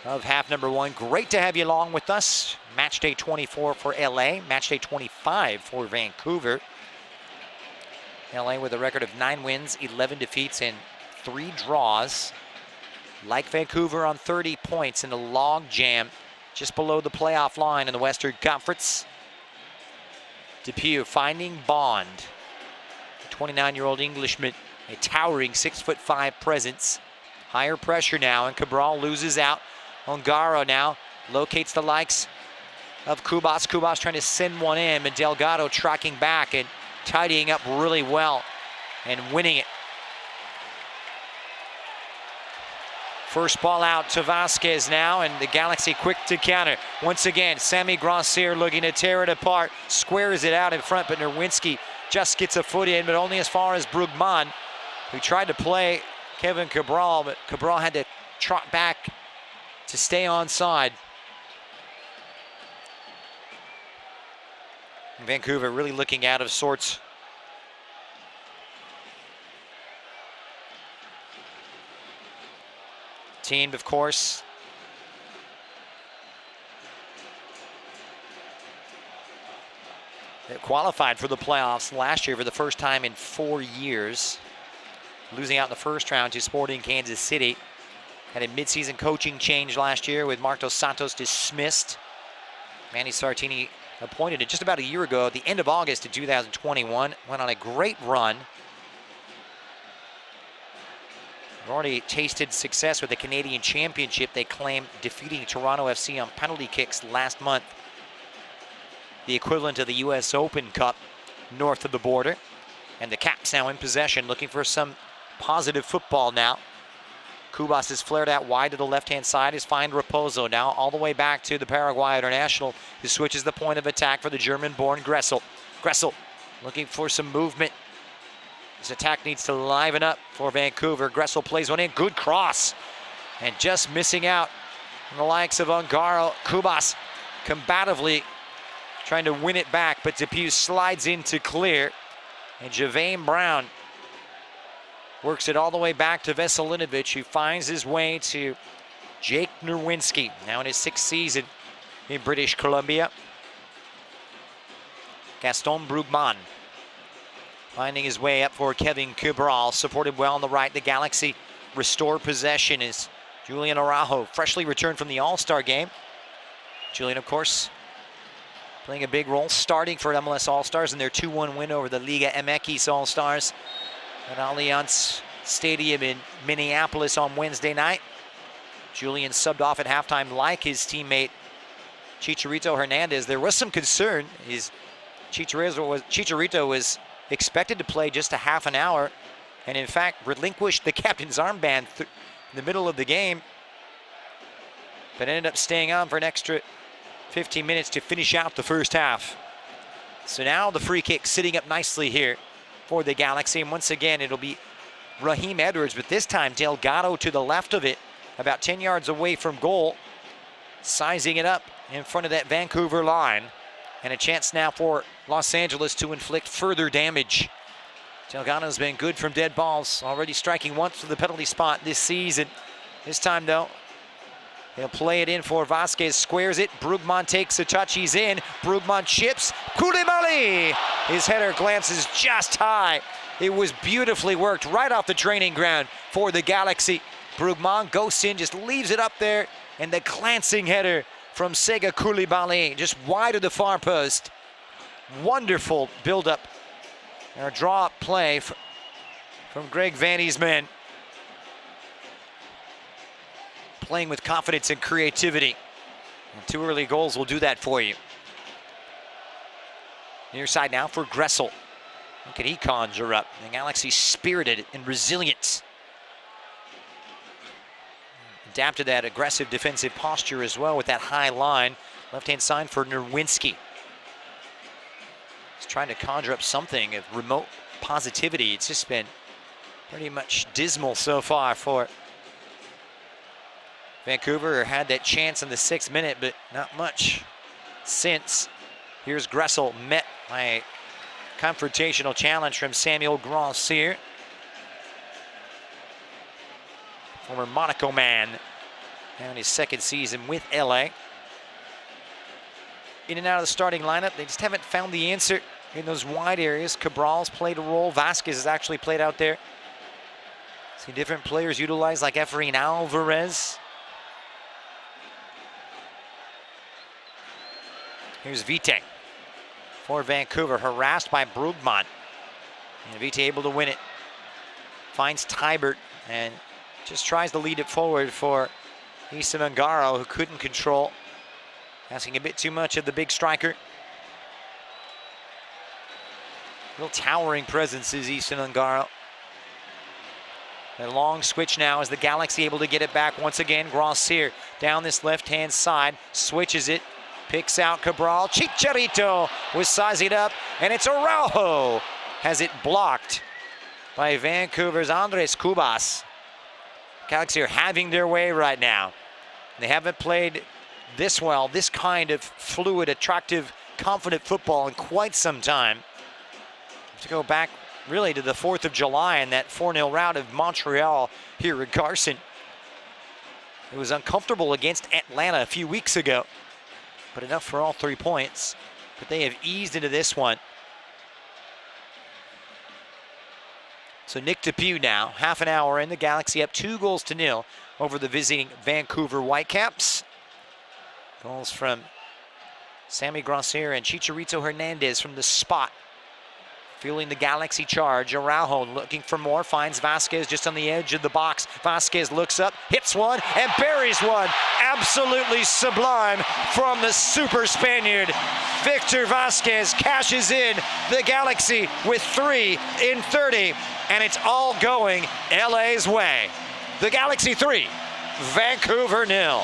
of half number 1. Great to have you along with us. Match day 24 for LA, match day 25 for Vancouver. LA with a record of 9 wins, 11 defeats, and 3 draws. Like Vancouver on 30 points in the log jam, just below the playoff line in the Western Conference. DePuy finding Bond, the 29-year-old Englishman, a towering 6'5" presence. Higher pressure now, and Cabral loses out. Ongaro now locates the likes of Cubas. Cubas trying to send one in, but Delgado tracking back and tidying up really well and winning it. First ball out to Vasquez now, and the Galaxy quick to counter. Once again, Sammy Grancier looking to tear it apart, squares it out in front, but Nerwinski just gets a foot in, but only as far as Brugman, who tried to play Kevin Cabral, but Cabral had to trot back to stay onside. Vancouver really looking out of sorts. Team, of course, that qualified for the playoffs last year for the first time in 4 years. Losing out in the first round to Sporting Kansas City. Had a midseason coaching change last year with Marc Dos Santos dismissed. Manny Sartini appointed it just about a year ago at the end of August in 2021. Went on a great run. Already tasted success with the Canadian Championship, they claim, defeating Toronto FC on penalty kicks last month. The equivalent of the US Open Cup north of the border. And the Caps now in possession, looking for some positive football now. Cubas is flared out wide to the left-hand side. Is find Raposo now all the way back to the Paraguay international, who switches the point of attack for the German-born Gressel. Gressel looking for some movement. This attack needs to liven up for Vancouver. Gressel plays one in, good cross. And just missing out on the likes of Ongaro. Cubas combatively trying to win it back, but DePuy slides in to clear. And Javane Brown works it all the way back to Veselinovic, who finds his way to Jake Nerwinski, now in his 6th season in British Columbia. Gaston Brugman finding his way up for Kevin Cabral, supported well on the right. The Galaxy restore possession as Julian Araujo, freshly returned from the All-Star game. Julian, of course, playing a big role, starting for MLS All-Stars in their 2-1 win over the Liga MX All-Stars at Allianz Stadium in Minneapolis on Wednesday night. Julian subbed off at halftime like his teammate Chicharito Hernandez. There was some concern. Chicharito was expected to play just a half an hour, and in fact relinquished the captain's armband in the middle of the game, but ended up staying on for an extra 15 minutes to finish out the first half. So now the free kick sitting up nicely here for the Galaxy. And once again, it'll be Raheem Edwards, but this time Delgado to the left of it, about 10 yards away from goal, sizing it up in front of that Vancouver line. And a chance now for Los Angeles to inflict further damage. Delgado's been good from dead balls, already striking once from the penalty spot this season. This time, though, he'll play it in for Vasquez, squares it. Brugman takes a touch, he's in. Brugman chips. Koulibaly! His header glances just high. It was beautifully worked right off the training ground for the Galaxy. Brugman goes in, just leaves it up there, and the glancing header from Sega Koulibaly, just wide of the far post. Wonderful build-up. Our draw-up play from Greg Vanny's men. Playing with confidence and creativity. And 2 early goals will do that for you. Near side now for Gressel. What can he conjure up? The Galaxy spirited and resilient. Adapted that aggressive defensive posture as well with that high line. Left-hand side for Nerwinski. He's trying to conjure up something of remote positivity. It's just been pretty much dismal so far for Vancouver. Had that chance in the 6th minute, but not much since. Here's Gressel, met by a confrontational challenge from Samuel Grancier. Former Monaco man, now in his 2nd season with LA. In and out of the starting lineup, they just haven't found the answer in those wide areas. Cabral's played a role. Vasquez has actually played out there. See different players utilized, like Efrain Alvarez. Here's Vite for Vancouver, harassed by Brugman. And Vite able to win it. Finds Tybert and just tries to lead it forward for Easton Ungaro, who couldn't control. Asking a bit too much of the big striker. Real towering presence is Easton Ungaro. A long switch now as the Galaxy able to get it back once again. Grancier down this left-hand side, switches it, picks out Cabral. Chicharito was sizing it up, and it's Araujo. Has it blocked by Vancouver's Andres Cubas. Galaxy are having their way right now. They haven't played this well, this kind of fluid, attractive, confident football in quite some time. To go back really to the 4th of July and that 4-0 rout of Montreal here at Carson. It was uncomfortable against Atlanta a few weeks ago, but enough for all 3 points. But they have eased into this one. So Nick DePuy now, half an hour in, the Galaxy up 2-0 over the visiting Vancouver Whitecaps. Goals from Sammy Grancier and Chicharito Hernandez from the spot. Feeling the Galaxy charge. Araujo looking for more, finds Vasquez just on the edge of the box. Vasquez looks up, hits one, and buries one. Absolutely sublime from the super Spaniard. Victor Vasquez cashes in the Galaxy with 3 in 30, and it's all going LA's way. The Galaxy 3, Vancouver 0.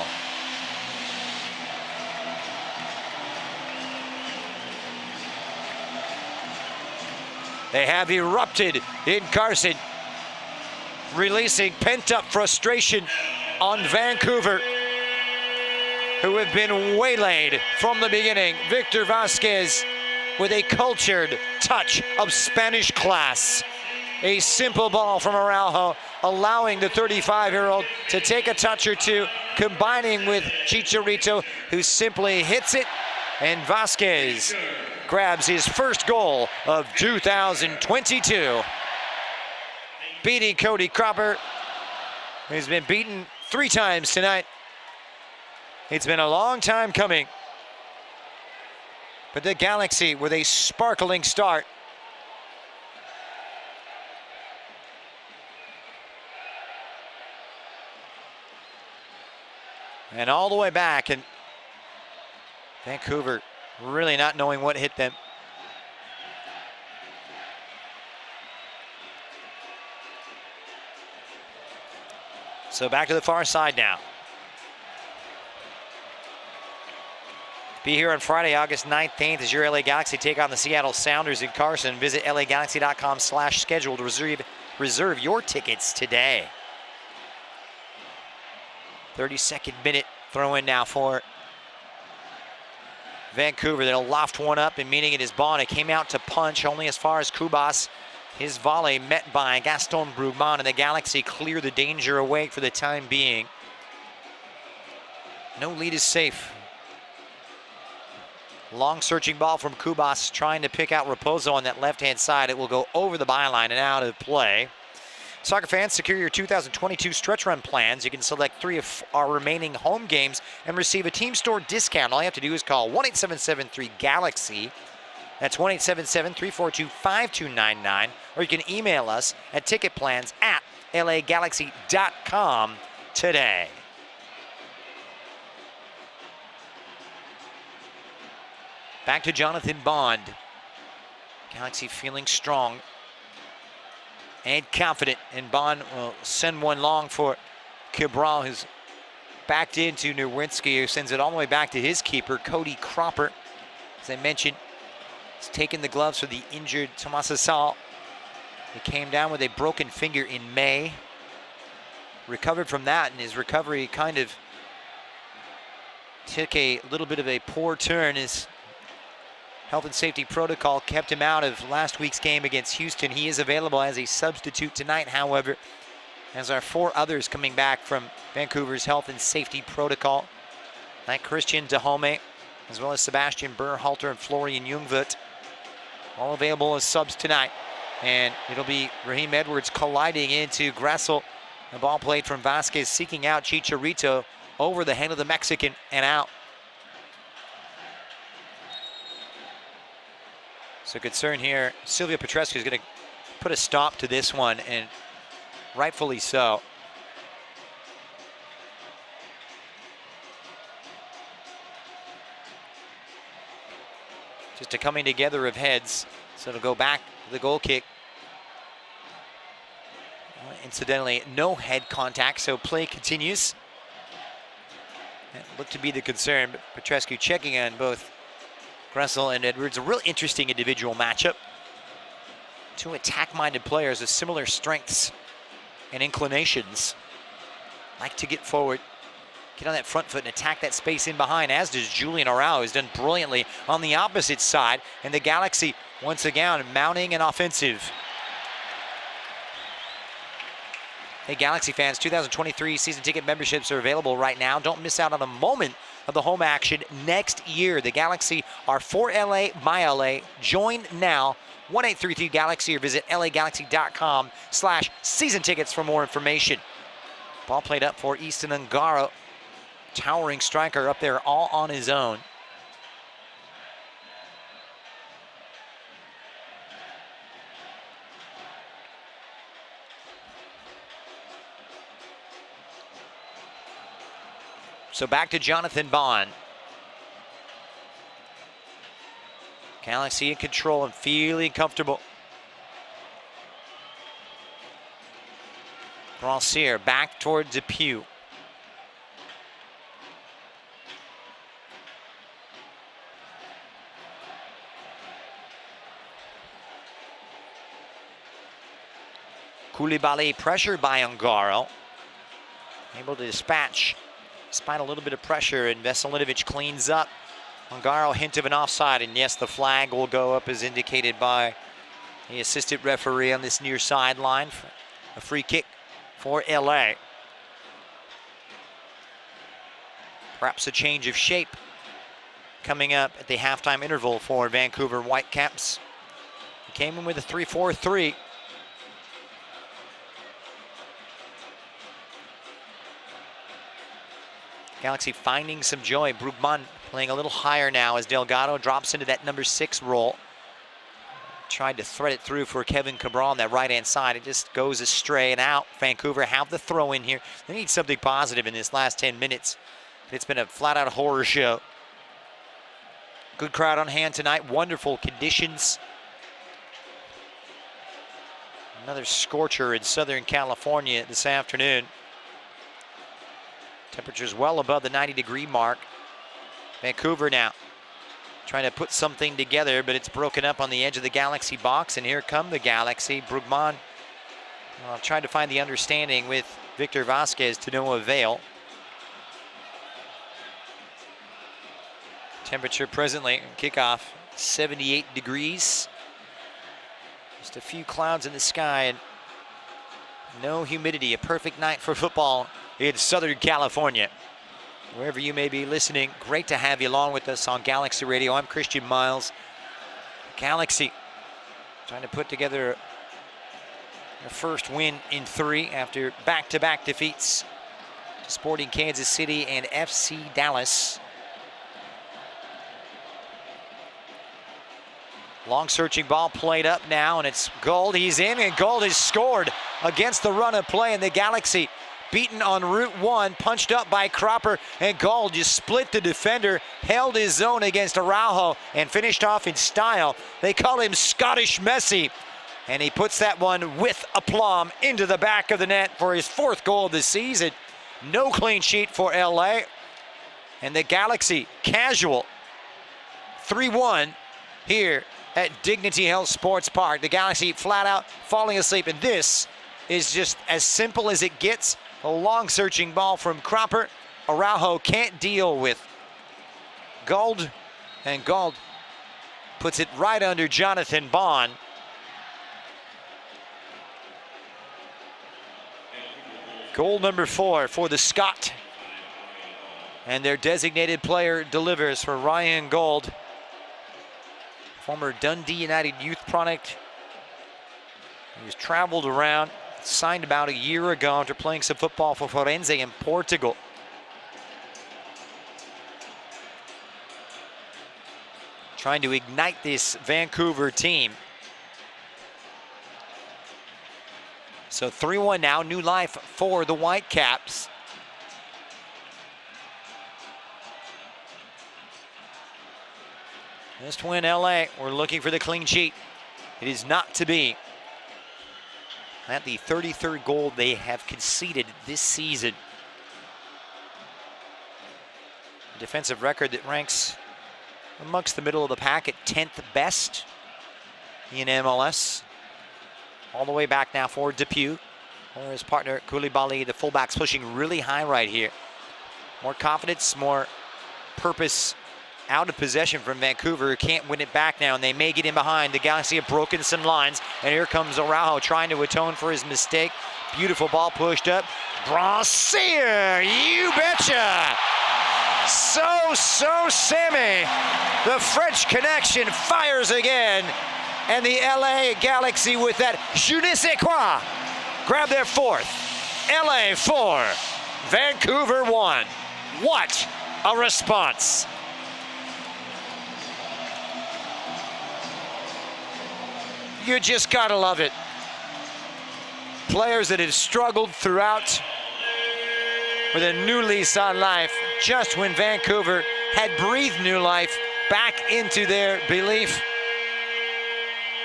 They have erupted in Carson, releasing pent-up frustration on Vancouver, who have been waylaid from the beginning. Victor Vasquez with a cultured touch of Spanish class. A simple ball from Araujo, allowing the 35-year-old to take a touch or two, combining with Chicharito, who simply hits it, and Vasquez grabs his first goal of 2022. Beating Cody Cropper, who's been beaten 3 times tonight. It's been a long time coming. But the Galaxy with a sparkling start. And all the way back, and Vancouver really not knowing what hit them. So back to the far side now. Be here on Friday, August 9th, 10th as your LA Galaxy take on the Seattle Sounders in Carson. Visit lagalaxy.com/schedule to reserve your tickets today. 32nd minute throw in now for Vancouver. They'll loft one up, and meaning it is Bond. It came out to punch only as far as Kubas. His volley met by Gaston Brugman, and the Galaxy clear the danger away for the time being. No lead is safe. Long searching ball from Kubas, trying to pick out Raposo on that left-hand side. It will go over the byline and out of play. Soccer fans, secure your 2022 stretch run plans. You can select 3 of our remaining home games and receive a team store discount. All you have to do is call 1-877-3-GALAXY. That's 1-877-342-5299. Or you can email us at ticketplans@lagalaxy.com today. Back to Jonathan Bond. Galaxy feeling strong and confident, and Bond will send one long for Cabral, who's backed into Nowinski, who sends it all the way back to his keeper, Cody Cropper. As I mentioned, he's taken the gloves for the injured Tomas Asal. He came down with a broken finger in May. Recovered from that, and his recovery kind of took a little bit of a poor turn. His health and safety protocol kept him out of last week's game against Houston. He is available as a substitute tonight, however, as are 4 others coming back from Vancouver's health and safety protocol, like Christian Dahome, as well as Sebastian Berhalter and Florian Jungwirth, all available as subs tonight. And it'll be Raheem Edwards colliding into Gressel. The ball played from Vasquez, seeking out Chicharito over the head of the Mexican and out. So concern here, Silvio Petrescu is going to put a stop to this one, and rightfully so. Just a coming together of heads. So it'll go back to the goal kick. Incidentally, no head contact, so play continues. That looked to be the concern, but Petrescu checking on both Gressel and Edwards. A real interesting individual matchup. 2 attack-minded players with similar strengths and inclinations. Like to get forward, get on that front foot and attack that space in behind, as does Julian Arau, who's done brilliantly on the opposite side. And the Galaxy, once again, mounting an offensive. Hey, Galaxy fans, 2023 season ticket memberships are available right now. Don't miss out on a moment of the home action next year. The Galaxy are for LA, by LA. Join now, 1-833-GALAXY, or visit lagalaxy.com/season tickets for more information. Ball played up for Easton Ungaro. Towering striker up there all on his own. So back to Jonathan Bond. Galaxy in control and feeling comfortable. Brassier back towards Depew. Koulibaly pressured by Ungaro. Able to dispatch despite a little bit of pressure, and Veselinovic cleans up. Ungaro, hint of an offside, and yes, the flag will go up as indicated by the assistant referee on this near sideline. A free kick for LA. Perhaps a change of shape coming up at the halftime interval for Vancouver Whitecaps. He came in with a 3-4-3. Galaxy finding some joy. Brugman playing a little higher now as Delgado drops into that number 6 role. Tried to thread it through for Kevin Cabral on that right-hand side. It just goes astray and out. Vancouver have the throw in here. They need something positive in this last 10 minutes. It's been a flat-out horror show. Good crowd on hand tonight. Wonderful conditions. Another scorcher in Southern California this afternoon. Temperatures well above the 90-degree mark. Vancouver now trying to put something together, but it's broken up on the edge of the Galaxy box, and here come the Galaxy. Brugman trying to find the understanding with Victor Vasquez to no avail. Temperature presently, kickoff, 78 degrees. Just a few clouds in the sky and no humidity. A perfect night for football in Southern California. Wherever you may be listening, great to have you along with us on Galaxy Radio. I'm Christian Miles. Galaxy trying to put together their first win in 3 after back-to-back defeats to Sporting Kansas City and FC Dallas. Long searching ball played up now, and it's Gold. He's in, and Gold has scored against the run of play, and the Galaxy beaten on Route 1, punched up by Cropper, and Gold just split the defender, held his zone against Araujo, and finished off in style. They call him Scottish Messi, and he puts that one with aplomb into the back of the net for his 4th goal of the season. No clean sheet for LA, and the Galaxy casual 3-1 here at Dignity Health Sports Park. The Galaxy flat out falling asleep, and this is just as simple as it gets. A long searching ball from Cropper. Araujo can't deal with Gold, and Gold puts it right under Jonathan Bond. Goal number 4 for the Scot, and their designated player delivers for Ryan Gold, former Dundee United youth product. He was traveled around, signed about a year ago after playing some football for Forense in Portugal. Trying to ignite this Vancouver team. So 3-1 now, new life for the Whitecaps. Just win LA, we're looking for the clean sheet. It is not to be. At the 33rd goal they have conceded this season. A defensive record that ranks amongst the middle of the pack at 10th best in MLS. All the way back now for Depew, or his partner Koulibaly. The fullback's pushing really high right here. More confidence, more purpose out of possession from Vancouver, who can't win it back now, and they may get in behind. The Galaxy have broken some lines, and here comes Araujo trying to atone for his mistake. Beautiful ball pushed up. Brassier, you betcha! So Sammy. The French connection fires again, and the LA Galaxy with that je ne sais quoi grab their 4th. LA 4, Vancouver 1. What a response. You just gotta love it. Players that had struggled throughout with a new lease on life, just when Vancouver had breathed new life back into their belief.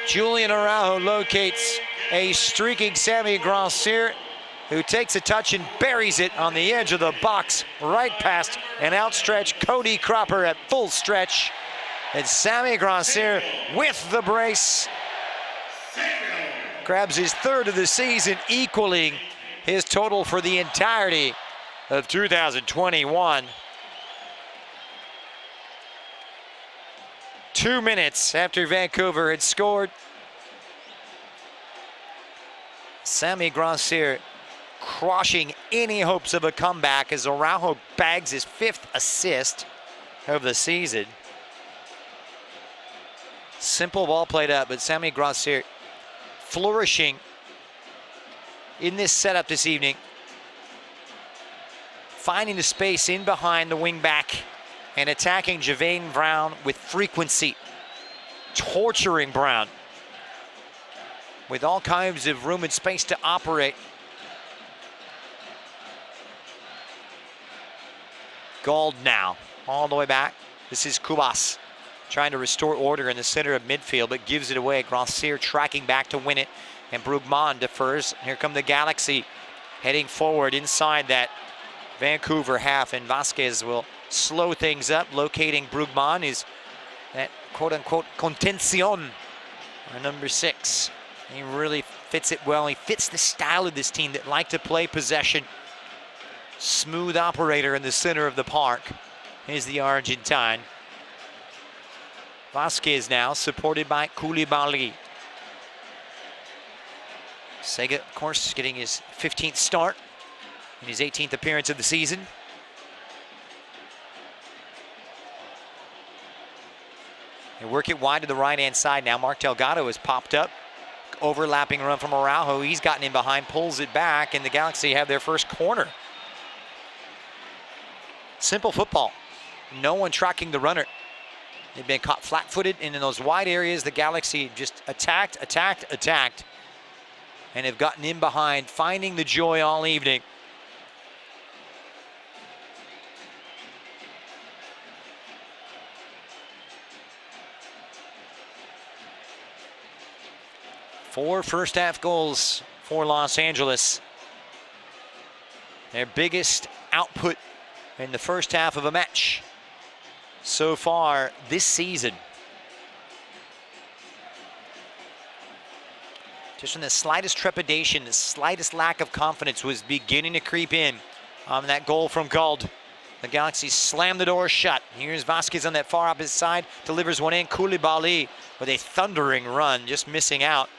Julian Araujo locates a streaking Sammy Grancier, who takes a touch and buries it on the edge of the box, right past an outstretched Cody Cropper at full stretch. And Sammy Grancier with the brace grabs his 3rd of the season, equaling his total for the entirety of 2021. 2 minutes after Vancouver had scored, Sammy Grancier crushing any hopes of a comeback as Araujo bags his 5th assist of the season. Simple ball played up, but Sammy Grancier flourishing in this setup this evening, finding the space in behind the wing back and attacking Javane Brown with frequency, torturing Brown with all kinds of room and space to operate. Gold now, all the way back. This is Kubas trying to restore order in the center of midfield, but gives it away. Grancier tracking back to win it, and Brugman defers. Here come the Galaxy heading forward inside that Vancouver half, and Vasquez will slow things up, locating Brugman. He's that quote-unquote contención, our number 6. He really fits it well. He fits the style of this team that like to play possession. Smooth operator in the center of the park is the Argentine. Vasquez now supported by Koulibaly. Sega, of course, getting his 15th start in his 18th appearance of the season. They work it wide to the right-hand side now. Mark Delgado has popped up. Overlapping run from Araujo. He's gotten in behind, pulls it back, and the Galaxy have their first corner. Simple football. No one tracking the runner. They've been caught flat-footed, and in those wide areas, the Galaxy just attacked, and have gotten in behind, finding the joy all evening. Four first-half goals for Los Angeles. Their biggest output in the first half of a match so far this season. Just when the slightest trepidation, the slightest lack of confidence was beginning to creep in on that goal from Gauld. The Galaxy slammed the door shut. Here's Vasquez on that far opposite side, delivers one in. Koulibaly with a thundering run, just missing out.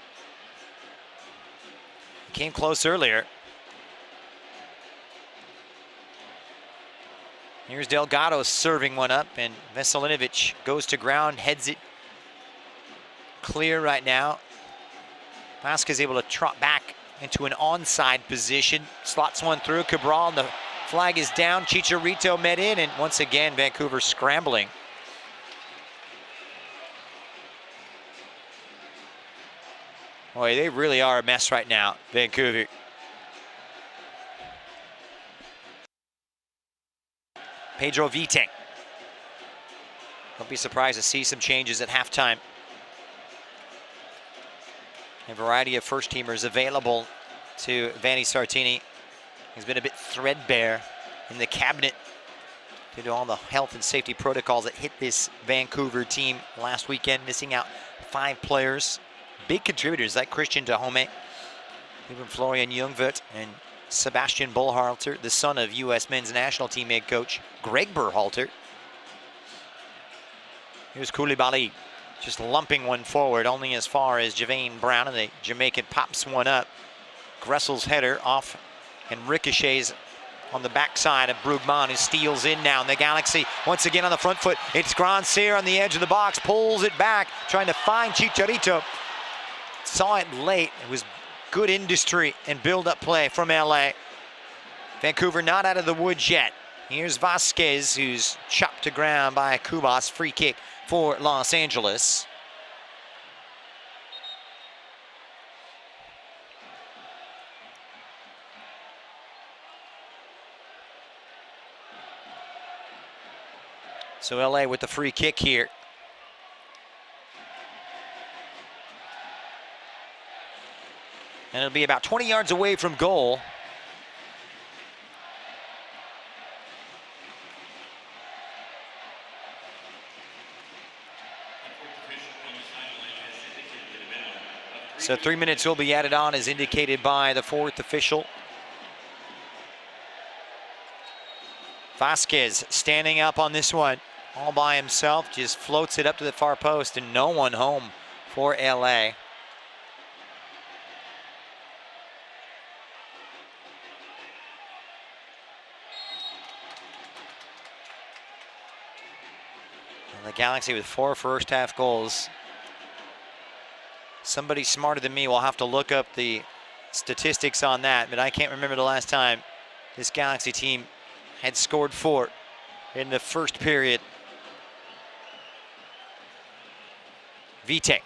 Came close earlier. Here's Delgado serving one up, and Veselinovic goes to ground, heads it clear right now. Vasquez able to trot back into an onside position, slots one through. Cabral, and the flag is down. Chicharito met in, and once again, Vancouver scrambling. Boy, they really are a mess right now, Vancouver. Pedro Vite. Don't be surprised to see some changes at halftime. A variety of first-teamers available to Vanni Sartini. He's been a bit threadbare in the cabinet due to all the health and safety protocols that hit this Vancouver team last weekend, missing out 5 players. Big contributors like Christian Dahome, even Florian Ljungwirth, and Sebastian Bullhalter, the son of U.S. men's national team head coach Greg Berhalter. Here's Koulibaly, just lumping one forward, only as far as Javane Brown, and the Jamaican pops one up. Gressel's header off and ricochets on the backside of Brugman, who steals in now. And the Galaxy once again on the front foot. It's Grandsir on the edge of the box, pulls it back, trying to find Chicharito. Saw it late. It was good industry and build-up play from LA. Vancouver not out of the woods yet. Here's Vasquez, who's chopped to ground by Kubas. Free kick for Los Angeles. So LA with the free kick here. And it'll be about 20 yards away from goal. So 3 minutes will be added on as indicated by the 4th official. Vasquez standing up on this one all by himself, just floats it up to the far post, and no one home for LA. The Galaxy with 4 first-half goals. Somebody smarter than me will have to look up the statistics on that, but I can't remember the last time this Galaxy team had scored 4 in the first period. Vite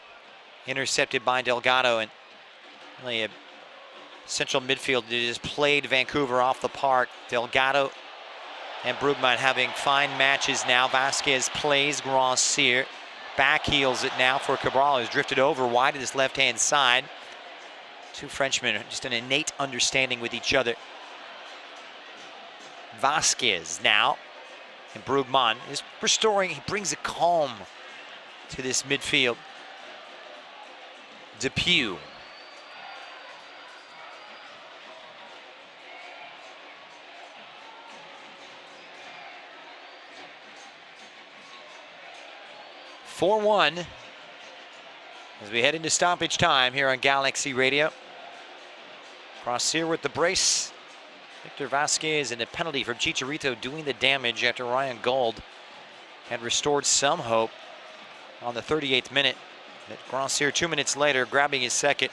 intercepted by Delgado, and really a central midfield that just played Vancouver off the park. Delgado and Brugman having fine matches now. Vasquez plays Grandsir. Back heels it now for Cabral, who's drifted over wide to this left-hand side. 2 Frenchmen, just an innate understanding with each other. Vasquez now, and Brugman is restoring. He brings a calm to this midfield. Depew. (4-1) as we head into stoppage time here on Galaxy Radio. Cross here with the brace. Victor Vasquez and a penalty from Chicharito doing the damage after Ryan Gold had restored some hope on the 38th minute. But Gracier 2 minutes later grabbing his second.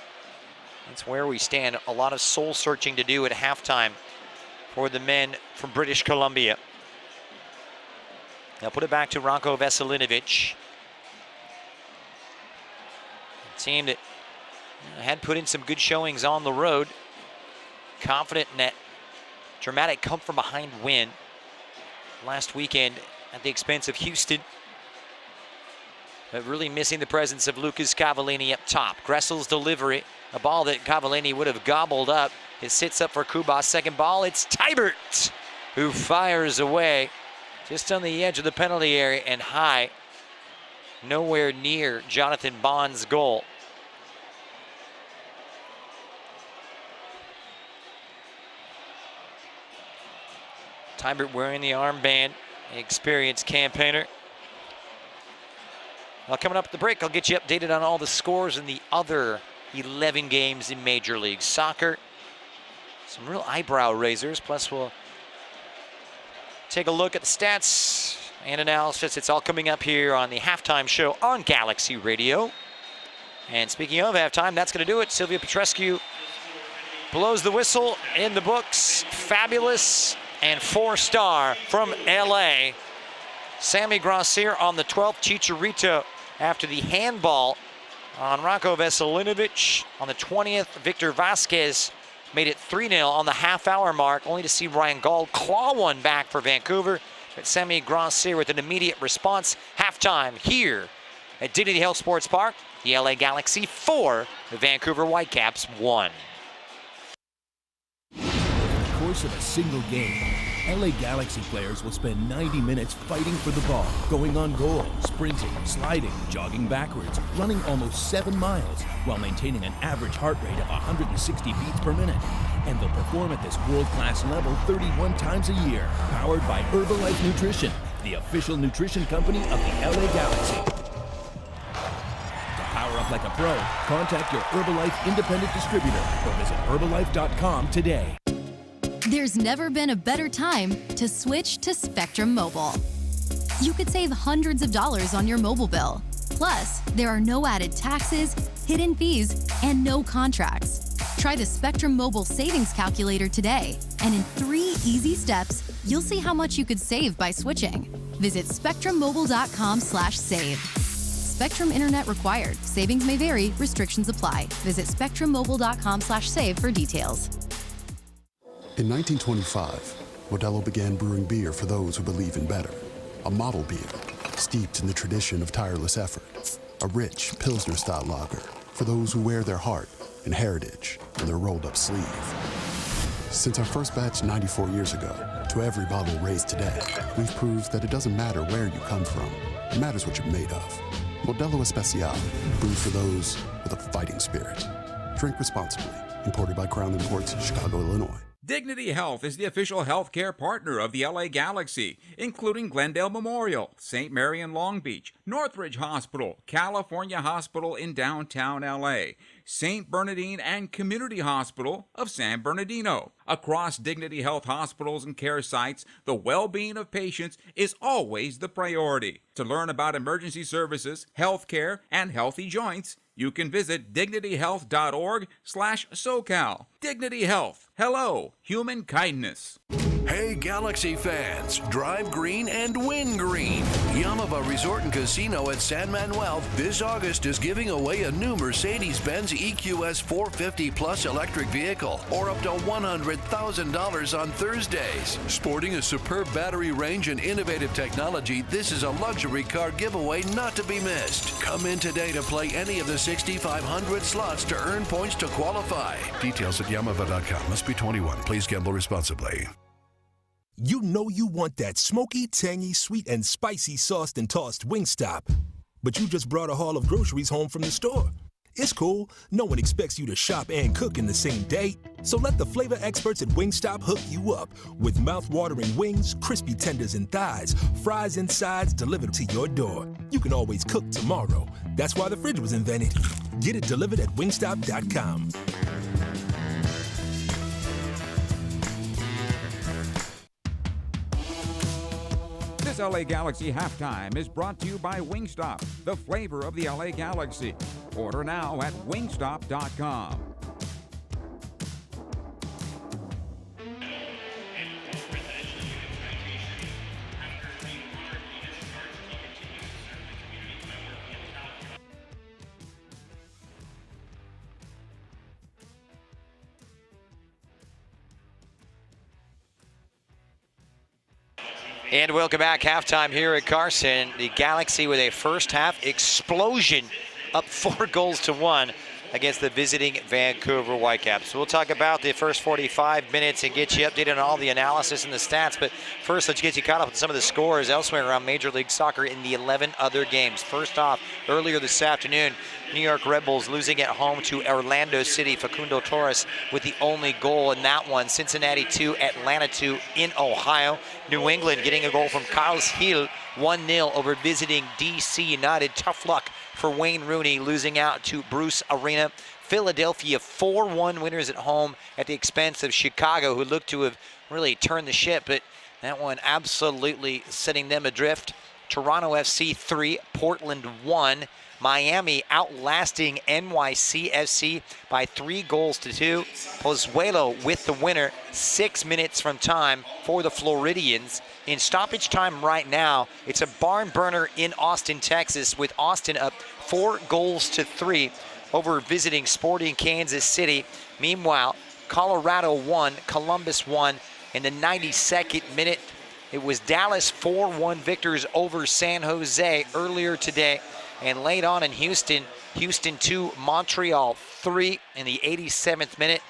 That's where we stand. A lot of soul searching to do at halftime for the men from British Columbia. Now put it back to Ranko Veselinovic. A team that had put in some good showings on the road. Confident in that dramatic come from behind win last weekend at the expense of Houston. But really missing the presence of Lucas Cavallini up top. Gressel's delivery, a ball that Cavallini would have gobbled up. It sits up for Kubas. Second ball, it's Tybert who fires away just on the edge of the penalty area and high. Nowhere near Jonathan Bond's goal. Tybert wearing the armband, an experienced campaigner. Well, coming up at the break, I'll get you updated on all the scores in the other 11 games in Major League Soccer. Some real eyebrow raisers, plus we'll take a look at the stats and analysis. It's all coming up here on the halftime show on Galaxy Radio. And speaking of halftime, that's going to do it. Sylvia Petrescu blows the whistle in the books. Fabulous and 4-star from LA. Sammy Gracier on the 12th. Chicharito after the handball on Ranko Veselinovic. On the 20th, Victor Vasquez made it 3-0 on the half-hour mark, only to see Ryan Gauld claw one back for Vancouver. But Sammy Gracier with an immediate response. Halftime here at Dignity Health Sports Park. The LA Galaxy 4, the Vancouver Whitecaps 1. Over the course of a single game, LA Galaxy players will spend 90 minutes fighting for the ball, going on goal, sprinting, sliding, jogging backwards, running almost 7 miles, while maintaining an average heart rate of 160 beats per minute. And they'll perform at this world-class level 31 times a year, powered by Herbalife Nutrition, the official nutrition company of the LA Galaxy. To power up like a pro, contact your Herbalife independent distributor or visit Herbalife.com today. There's never been a better time to switch to Spectrum Mobile. You could save hundreds of dollars on your mobile bill. Plus, there are no added taxes, hidden fees, and no contracts. Try the Spectrum Mobile Savings Calculator today, and in 3 easy steps, you'll see how much you could save by switching. Visit spectrummobile.com/save. Spectrum Internet required. Savings may vary. Restrictions apply. Visit spectrummobile.com/save for details. In 1925, Modelo began brewing beer for those who believe in better. A model beer, steeped in the tradition of tireless effort. A rich Pilsner-style lager for those who wear their heart and heritage in their rolled-up sleeve. Since our first batch 94 years ago, to every bottle raised today, we've proved that it doesn't matter where you come from. It matters what you're made of. Modelo Especial, brewed for those with a fighting spirit. Drink responsibly. Imported by Crown Imports, Chicago, Illinois. Dignity Health is the official healthcare partner of the LA Galaxy, including Glendale Memorial, St. Mary in Long Beach, Northridge Hospital, California Hospital in downtown LA, St. Bernardine and Community Hospital of San Bernardino. Across Dignity Health hospitals and care sites, the well-being of patients is always the priority. To learn about emergency services, healthcare, and healthy joints, you can visit dignityhealth.org/SoCal. Dignity Health. Hello, human kindness. Hey Galaxy fans, drive green and win green. Yamava Resort and Casino at San Manuel this August is giving away a new Mercedes-Benz EQS 450 Plus electric vehicle or up to $100,000 on Thursdays. Sporting a superb battery range and innovative technology, this is a luxury car giveaway not to be missed. Come in today to play any of the 6,500 slots to earn points to qualify. Details at yamava.com. Must be 21. Please gamble responsibly. You know you want that smoky, tangy, sweet, and spicy sauced and tossed Wingstop but you just brought a haul of groceries home from the store. It's cool. No one expects you to shop and cook in the same day. So let the flavor experts at Wingstop hook you up with mouth-watering wings, crispy tenders and thighs, fries and sides delivered to your door. You can always cook tomorrow. That's why the fridge was invented. Get it delivered at wingstop.com. This LA Galaxy halftime is brought to you by Wingstop, the flavor of the LA Galaxy. Order now at wingstop.com. And welcome back. Halftime here at Carson. The Galaxy with a first half explosion, up 4-1 against the visiting Vancouver Whitecaps. We'll talk about the first 45 minutes and get you updated on all the analysis and the stats. But first, let's get you caught up with some of the scores elsewhere around Major League Soccer in the 11 other games. First off, earlier this afternoon, New York Red Bulls losing at home to Orlando City. Facundo Torres with the only goal in that one. Cincinnati 2, Atlanta 2 in Ohio. New England getting a goal from Carlos Gil, 1-0 over visiting DC United. Tough luck for Wayne Rooney losing out to Bruce Arena. Philadelphia 4-1 winners at home at the expense of Chicago, who looked to have really turned the ship, but that one absolutely setting them adrift. Toronto FC 3, Portland 1. Miami outlasting NYCFC by 3-2. Pozuelo with the winner 6 minutes from time for the Floridians. In stoppage time right now, it's a barn burner in Austin, Texas, with Austin up 4-3 over visiting Sporting Kansas City. Meanwhile, Colorado 1, Columbus 1 in the 92nd minute. It was Dallas 4-1 victors over San Jose earlier today. And late on in Houston, Houston 2, Montreal 3 in the 87th minute.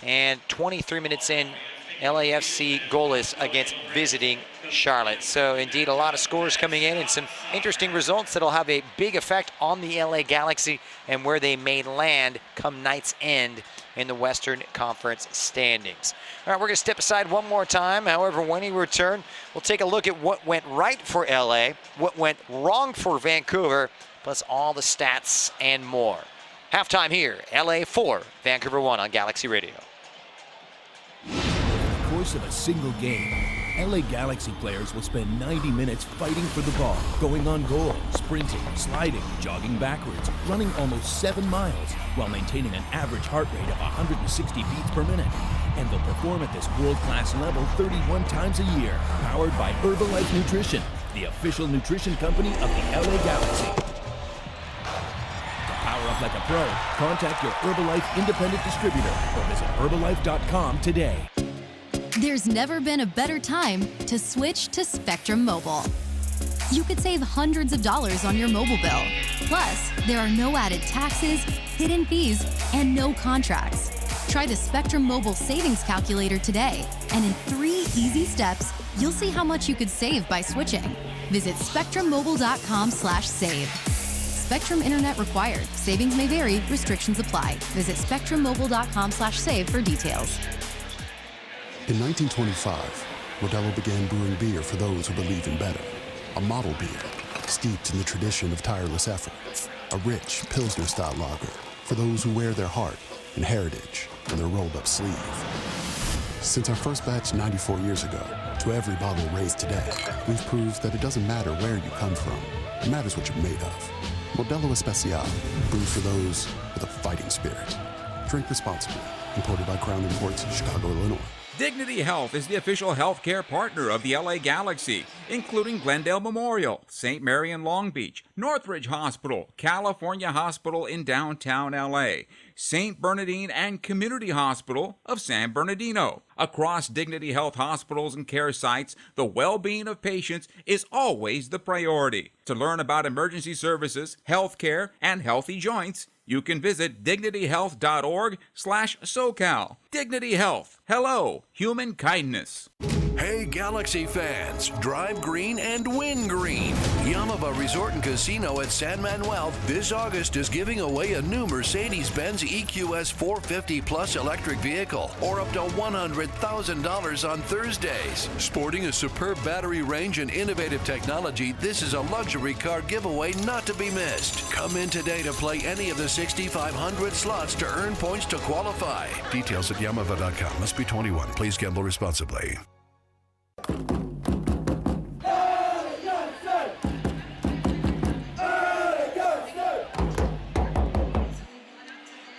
And 23 minutes in, LAFC goalless against visiting Charlotte. So indeed a lot of scores coming in and some interesting results that'll have a big effect on the LA Galaxy and where they may land come night's end in the Western Conference standings. All right, we're going to step aside one more time. However, when we return, we'll take a look at what went right for LA, what went wrong for Vancouver, plus all the stats and more. Halftime here, LA 4, Vancouver 1 on Galaxy Radio. Over the course of a single game, LA Galaxy players will spend 90 minutes fighting for the ball, going on goal, sprinting, sliding, jogging backwards, running almost 7 miles, while maintaining an average heart rate of 160 beats per minute. And they'll perform at this world-class level 31 times a year, powered by Herbalife Nutrition, the official nutrition company of the LA Galaxy. To power up like a pro, contact your Herbalife independent distributor or visit Herbalife.com today. There's never been a better time to switch to Spectrum Mobile. You could save hundreds of dollars on your mobile bill. Plus, there are no added taxes, hidden fees, and no contracts. Try the Spectrum Mobile Savings Calculator today, and in 3 easy steps, you'll see how much you could save by switching. Visit spectrummobile.com/save. Spectrum Internet required. Savings may vary. Restrictions apply. Visit spectrummobile.com/save for details. In 1925, Modelo began brewing beer for those who believe in better. A model beer, steeped in the tradition of tireless effort. A rich Pilsner-style lager for those who wear their heart and heritage on their rolled-up sleeve. Since our first batch 94 years ago, to every bottle raised today, we've proved that it doesn't matter where you come from. It matters what you're made of. Modelo Especial, brewed for those with a fighting spirit. Drink responsibly. Imported by Crown Imports, Chicago, Illinois. Dignity Health is the official healthcare partner of the LA Galaxy, including Glendale Memorial, St. Mary in Long Beach, Northridge Hospital, California Hospital in downtown LA, St. Bernardine and Community Hospital of San Bernardino. Across Dignity Health hospitals and care sites, the well-being of patients is always the priority. To learn about emergency services, healthcare, and healthy joints, you can visit dignityhealth.org/SoCal. Dignity Health. Hello, human kindness. Hey Galaxy fans, drive green and win green. Yamava Resort and Casino at San Manuel this August is giving away a new Mercedes-Benz EQS 450 Plus electric vehicle or up to $100,000 on Thursdays. Sporting a superb battery range and innovative technology, this is a luxury car giveaway not to be missed. Come in today to play any of the 6,500 slots to earn points to qualify. Details at yamava.com. Must be 21. Please gamble responsibly.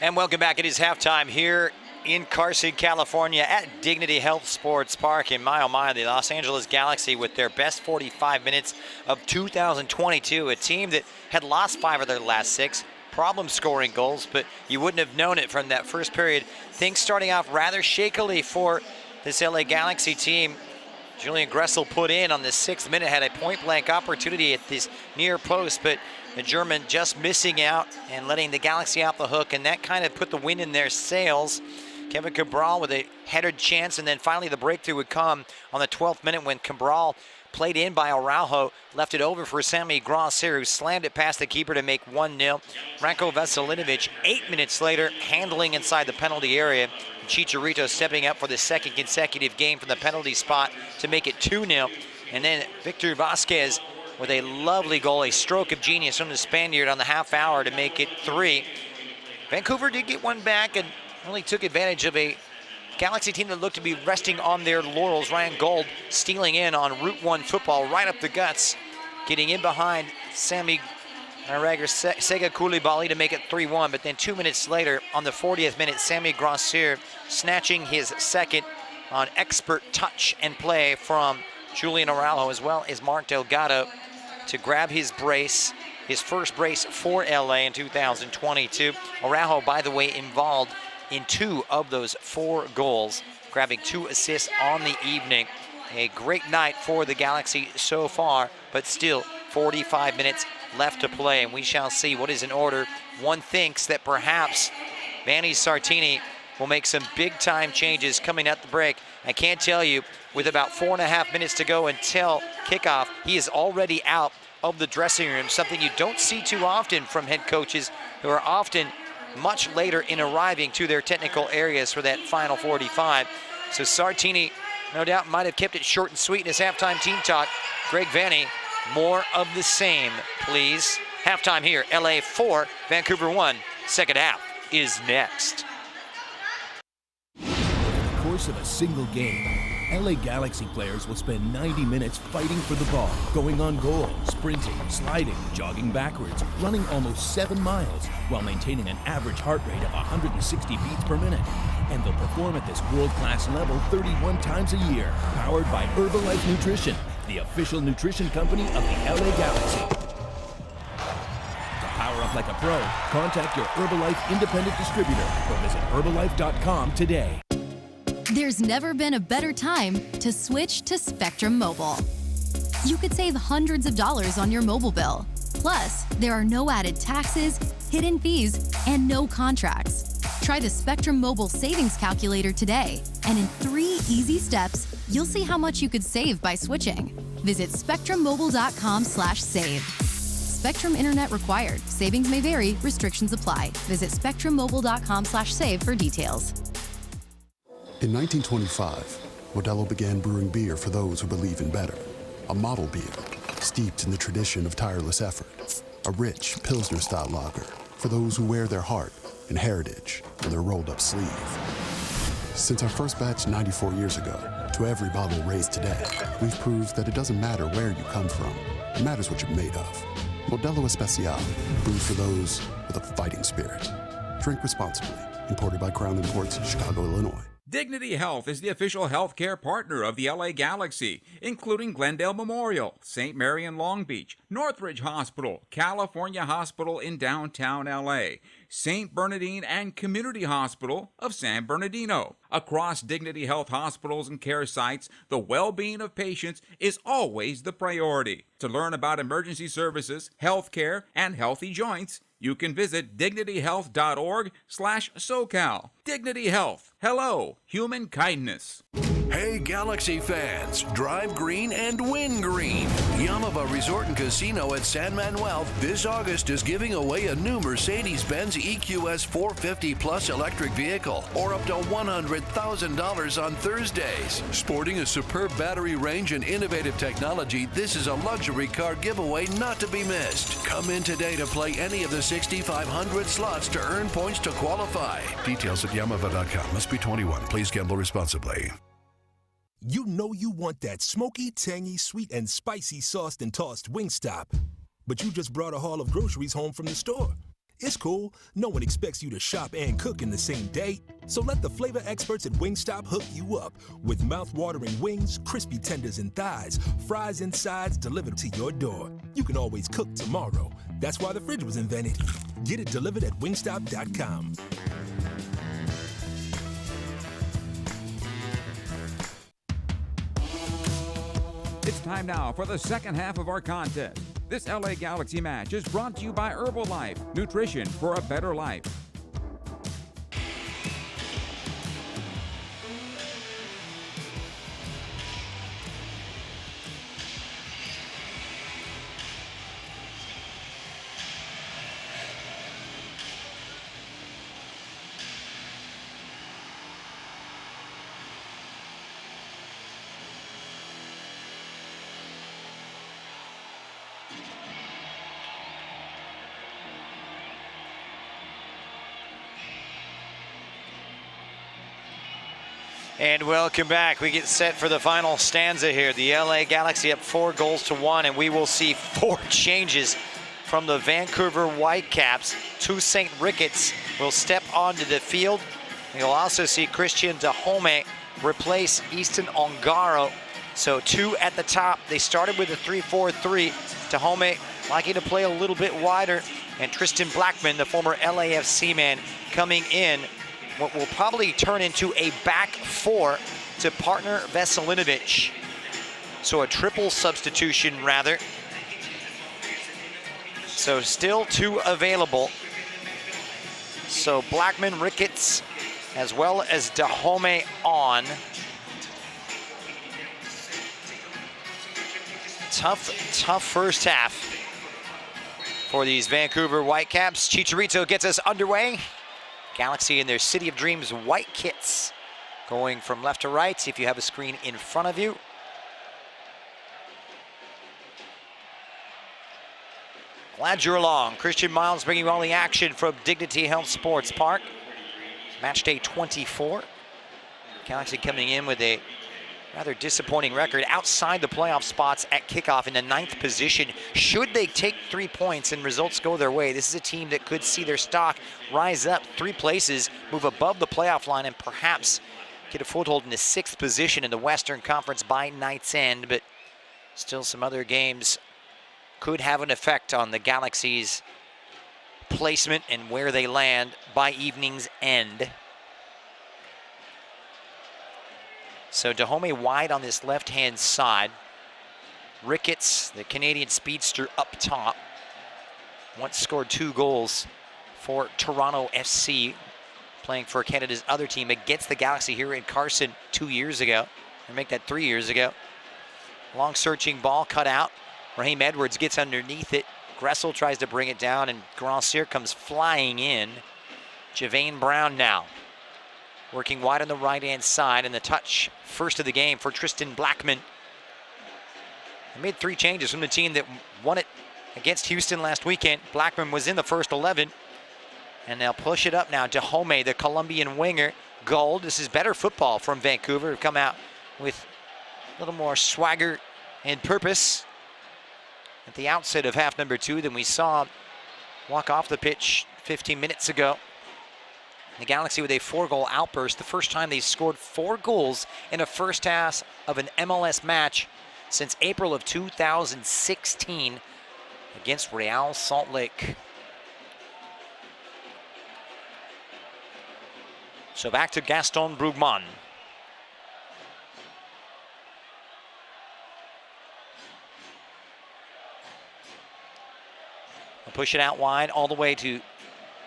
And welcome back. It is halftime here in Carson, California at Dignity Health Sports Park. And my, oh my, the Los Angeles Galaxy with their best 45 minutes of 2022. A team that had lost 5 of their last 6. Problem scoring goals, but you wouldn't have known it from that first period. Things starting off rather shakily for this LA Galaxy team. Julian Gressel put in on the 6th minute, had a point-blank opportunity at this near post, but the German just missing out and letting the Galaxy out the hook, and that kind of put the wind in their sails. Kevin Cabral with a headed chance, and then finally the breakthrough would come on the 12th minute when Cabral, played in by Araujo, left it over for Sammy Grosser, who slammed it past the keeper to make 1-0. Ranko Veselinovic, 8 minutes later, handling inside the penalty area. Chicharito stepping up for the second consecutive game from the penalty spot to make it 2-0. And then Victor Vasquez with a lovely goal, a stroke of genius from the Spaniard on the half hour to make it 3. Vancouver did get one back and really took advantage of a Galaxy team that looked to be resting on their laurels. Ryan Gold stealing in on Route 1 football right up the guts, getting in behind Sega Koulibaly to make it 3-1. But then 2 minutes later, on the 40th minute, Sammy Grosser snatching his second on expert touch and play from Julian Araujo, as well as Mark Delgado, to grab his brace, his first brace for LA in 2022. Araujo, by the way, involved in 2 of those 4 goals, grabbing 2 assists on the evening. A great night for the Galaxy so far, but still 45 minutes left to play, and we shall see what is in order. One thinks that perhaps Vanni Sartini will make some big-time changes coming at the break. I can't tell you, with about 4.5 minutes to go until kickoff, he is already out of the dressing room, something you don't see too often from head coaches who are often much later in arriving to their technical areas for that final 45. So Sartini, no doubt, might have kept it short and sweet in his halftime team talk. Greg Vanni, more of the same, please. Halftime here, LA 4, Vancouver 1. Second half is next. Over the course of a single game, LA Galaxy players will spend 90 minutes fighting for the ball, going on goal, sprinting, sliding, jogging backwards, running almost 7 miles, while maintaining an average heart rate of 160 beats per minute. And they'll perform at this world-class level 31 times a year, powered by Herbalife Nutrition, the official nutrition company of the LA Galaxy. To power up like a pro, contact your Herbalife independent distributor or visit Herbalife.com today. There's never been a better time to switch to Spectrum Mobile. You could save hundreds of dollars on your mobile bill. Plus, there are no added taxes, hidden fees, and no contracts. Try the Spectrum Mobile Savings Calculator today, and in 3 easy steps, you'll see how much you could save by switching. Visit spectrummobile.com/save. Spectrum Internet required. Savings may vary. Restrictions apply. Visit spectrummobile.com/save for details. In 1925, Modelo began brewing beer for those who believe in better. A model beer, steeped in the tradition of tireless effort. A rich Pilsner-style lager for those who wear their heart and heritage on their rolled-up sleeve. Since our first batch 94 years ago, to every bottle raised today, we've proved that it doesn't matter where you come from. It matters what you're made of. Modelo Especial, brewed for those with a fighting spirit. Drink responsibly. Imported by Crown Imports, Chicago, Illinois. Dignity Health is the official healthcare partner of the LA Galaxy, including Glendale Memorial, St. Mary in Long Beach, Northridge Hospital, California Hospital in downtown LA, St. Bernardine and Community Hospital of San Bernardino. Across Dignity Health hospitals and care sites, the well-being of patients is always the priority. To learn about emergency services, healthcare, and healthy joints, you can visit dignityhealth.org/SoCal. Dignity Health. Hello, human kindness. Hey Galaxy fans, drive green and win green. Yamava Resort and Casino at San Manuel this August is giving away a new Mercedes-Benz EQS 450 Plus electric vehicle or up to $100,000 on Thursdays. Sporting a superb battery range and innovative technology, this is a luxury car giveaway not to be missed. Come in today to play any of the 6,500 slots to earn points to qualify. Details at yamava.com. Must be 21. Please gamble responsibly. You know you want that smoky, tangy, sweet, and spicy sauced and tossed Wingstop. But you just brought a haul of groceries home from the store. It's cool. No one expects you to shop and cook in the same day. So let the flavor experts at Wingstop hook you up with mouth-watering wings, crispy tenders and thighs, fries and sides delivered to your door. You can always cook tomorrow. That's why the fridge was invented. Get it delivered at wingstop.com. It's time now for the second half of our contest. This LA Galaxy match is brought to you by Herbalife, nutrition for a better life. And welcome back. We get set for the final stanza here. The LA Galaxy up 4-1, and we will see 4 changes from the Vancouver Whitecaps. Toussaint Ricketts will step onto the field. You'll also see Christian Dahome replace Easton Ongaro. So 2 at the top. They started with a 3-4-3. Dahome liking to play a little bit wider. And Tristan Blackman, the former LAFC man, coming in what will probably turn into a back 4 to partner Veselinovic. So a triple substitution, rather. So still 2 available. So Blackman, Ricketts, as well as Dahome on. Tough first half for these Vancouver Whitecaps. Chicharito gets us underway. Galaxy in their City of Dreams white kits. Going from left to right, see if you have a screen in front of you. Glad you're along. Christian Miles bringing you all the action from Dignity Health Sports Park. Match day 24. Galaxy coming in with a rather disappointing record outside the playoff spots at kickoff in the 9th position. Should they take 3 points and results go their way, this is a team that could see their stock rise up 3 places, move above the playoff line, and perhaps get a foothold in the 6th position in the Western Conference by night's end. But still some other games could have an effect on the Galaxy's placement and where they land by evening's end. So Dahome wide on this left-hand side. Ricketts, the Canadian speedster, up top. Once scored 2 goals for Toronto FC, playing for Canada's other team against the Galaxy here in Carson 2 years ago. Or make that 3 years ago. Long searching ball cut out. Raheem Edwards gets underneath it. Gressel tries to bring it down, and Grandsier comes flying in. Javane Brown now working wide on the right-hand side, and the touch first of the game for Tristan Blackman. They made 3 changes from the team that won it against Houston last weekend. Blackman was in the first 11, and they'll push it up now. Dahome, the Colombian winger. Gold. This is better football from Vancouver. Who've come out with a little more swagger and purpose at the outset of half number 2 than we saw walk off the pitch 15 minutes ago. The Galaxy with a 4-goal outburst, the first time they've scored 4 goals in a first half of an MLS match since April of 2016 against Real Salt Lake. So back to Gaston Brugman. We'll push it out wide all the way to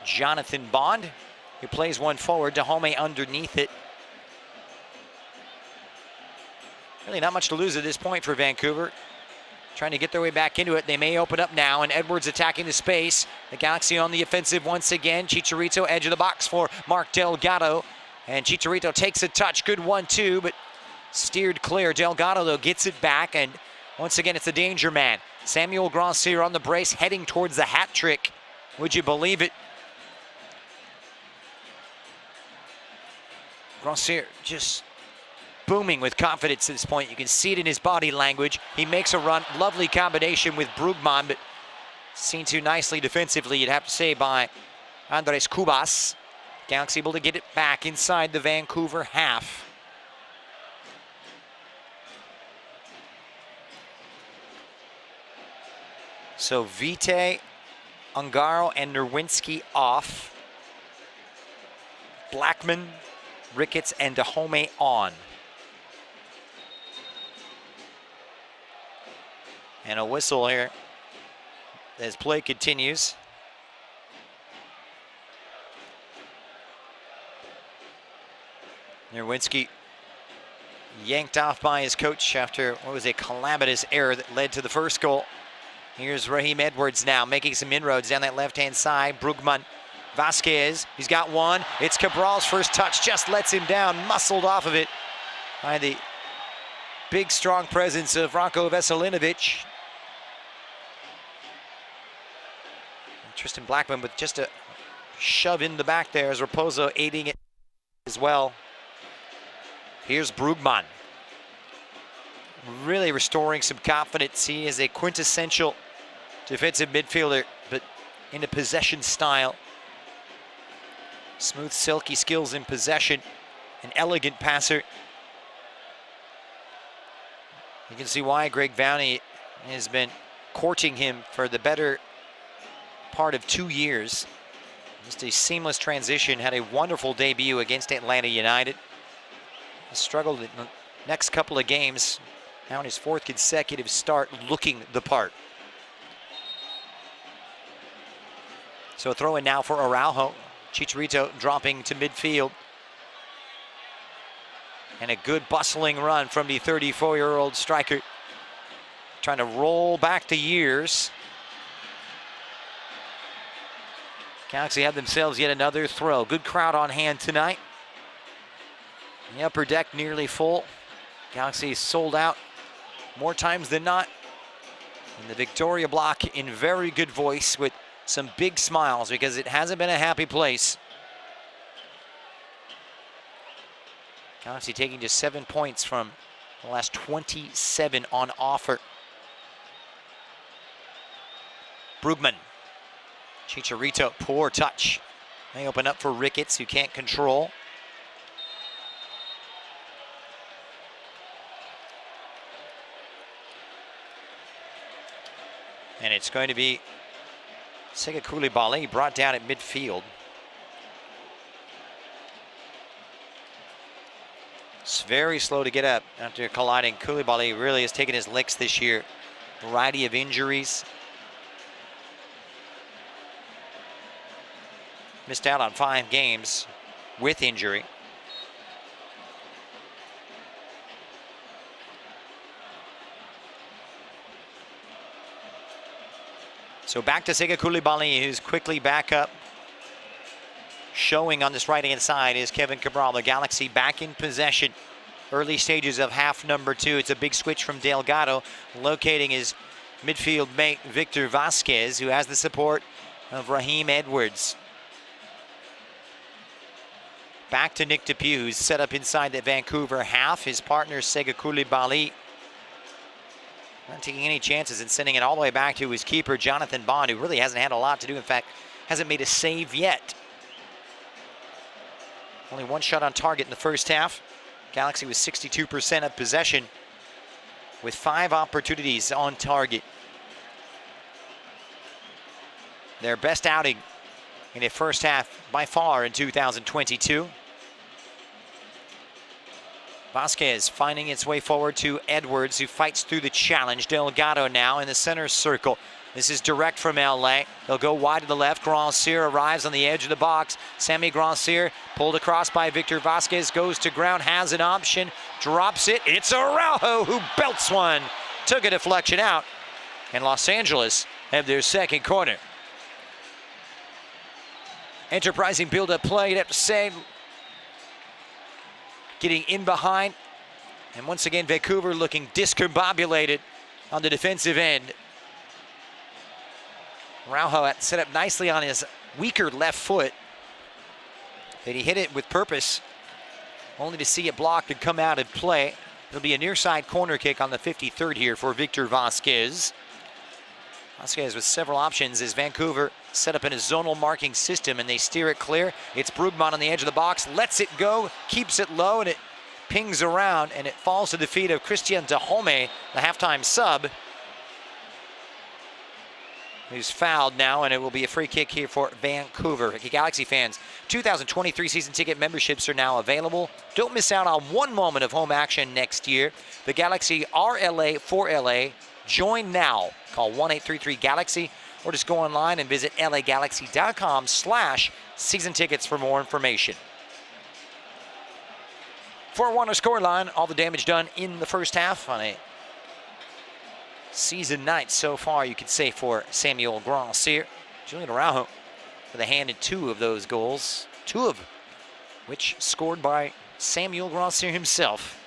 Jonathan Bond, who plays one forward. Dahome underneath it. Really not much to lose at this point for Vancouver. Trying to get their way back into it. They may open up now, and Edwards attacking the space. The Galaxy on the offensive once again. Chicharito, edge of the box for Mark Delgado. And Chicharito takes a touch. Good 1-2, but steered clear. Delgado, though, gets it back, and once again, it's the danger man. Samuel Grancier on the brace, heading towards the hat trick. Would you believe it? Grancier just booming with confidence at this point. You can see it in his body language. He makes a run. Lovely combination with Brugman, but seen too nicely defensively, you'd have to say, by Andres Cubas. Galaxy able to get it back inside the Vancouver half. So Vite, Ungaro, and Nerwinski off. Blackman, Ricketts, and Dahome on. And a whistle here as play continues. Nerwinski yanked off by his coach after what was a calamitous error that led to the first goal. Here's Raheem Edwards now making some inroads down that left-hand side. Brugman, Vasquez, he's got one. It's Cabral's first touch, just lets him down, muscled off of it by the big, strong presence of Ranko Veselinovic. Tristan Blackman with just a shove in the back there as Raposo aiding it as well. Here's Brugman. Really restoring some confidence. He is a quintessential defensive midfielder, but in a possession style. Smooth, silky skills in possession. An elegant passer. You can see why Greg Vanney has been courting him for the better part of 2 years. Just a seamless transition. Had a wonderful debut against Atlanta United. He struggled in the next couple of games. Now in his 4th consecutive start, looking the part. So a throw in now for Araujo. Chicharito dropping to midfield. And a good bustling run from the 34-year-old striker. Trying to roll back the years. Galaxy had themselves yet another throw. Good crowd on hand tonight. The upper deck nearly full. Galaxy sold out more times than not. And the Victoria block in very good voice with some big smiles because it hasn't been a happy place. Galaxy taking just 7 points from the last 27 on offer. Brugman. Chicharito, poor touch. They open up for Ricketts, who can't control. And it's going to be Sega Koulibaly brought down at midfield. It's very slow to get up after colliding. Koulibaly really has taken his licks this year. Variety of injuries. Missed out on 5 games with injury. So back to Sega Koulibaly, who's quickly back up. Showing on this right-hand side is Kevin Cabral. The Galaxy back in possession. Early stages of half number 2. It's a big switch from Delgado, locating his midfield mate Victor Vasquez, who has the support of Raheem Edwards. Back to Nick Depew, who's set up inside the Vancouver half. His partner, Sega Koulibaly, not taking any chances and sending it all the way back to his keeper, Jonathan Bond, who really hasn't had a lot to do. In fact, hasn't made a save yet. Only 1 shot on target in the first half. Galaxy was 62% of possession with 5 opportunities on target. Their best outing in the first half by far in 2022. Vasquez finding its way forward to Edwards, who fights through the challenge. Delgado now in the center circle. This is direct from LA. They'll go wide to the left. Grandcir arrives on the edge of the box. Sammy Grandcir pulled across by Victor Vasquez, goes to ground, has an option, drops it. It's Araujo who belts one. Took a deflection out. And Los Angeles have their second corner. Enterprising build-up play, you'd have to say. Getting in behind. And once again, Vancouver looking discombobulated on the defensive end. Araujo set up nicely on his weaker left foot. But he hit it with purpose, only to see it blocked and come out and play. It'll be a near side corner kick on the 53rd here for Victor Vasquez. Vasquez with several options as Vancouver set up in a zonal marking system and they steer it clear. It's Brugman on the edge of the box, lets it go, keeps it low, and it pings around, and it falls to the feet of Tristan Blackman, the halftime sub, who's fouled now, and it will be a free kick here for Vancouver. Galaxy fans, 2023 season ticket memberships are now available. Don't miss out on one moment of home action next year. The Galaxy are LA for LA. Join now. Call 1-833-GALAXY or just go online and visit lagalaxy.com/season tickets for more information. 4-1 scoreline, all the damage done in the first half on a season night so far, you could say, for Samuel Grandcir. Julian Araujo with a hand in 2 of those goals, 2 of which scored by Samuel Grandcir himself.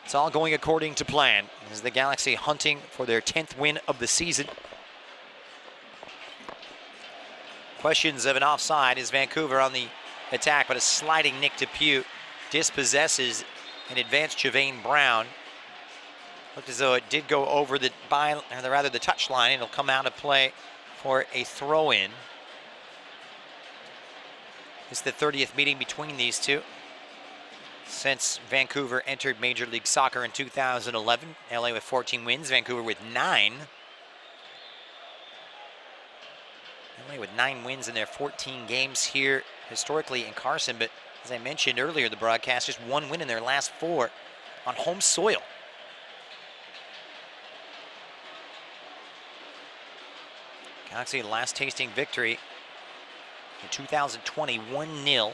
It's all going according to plan as the Galaxy hunting for their 10th win of the season. Questions of an offside as Vancouver on the attack, but a sliding Nick DePuy dispossesses an advanced Javane Brown. Looked as though it did go over the touch line. It'll come out of play for a throw-in. It's the 30th meeting between these two since Vancouver entered Major League Soccer in 2011. LA with 14 wins, Vancouver with 9. LA with 9 wins in their 14 games here historically in Carson, but as I mentioned earlier, the broadcast, just 1 win in their last 4 on home soil. Galaxy last tasting victory in 2020, 1-0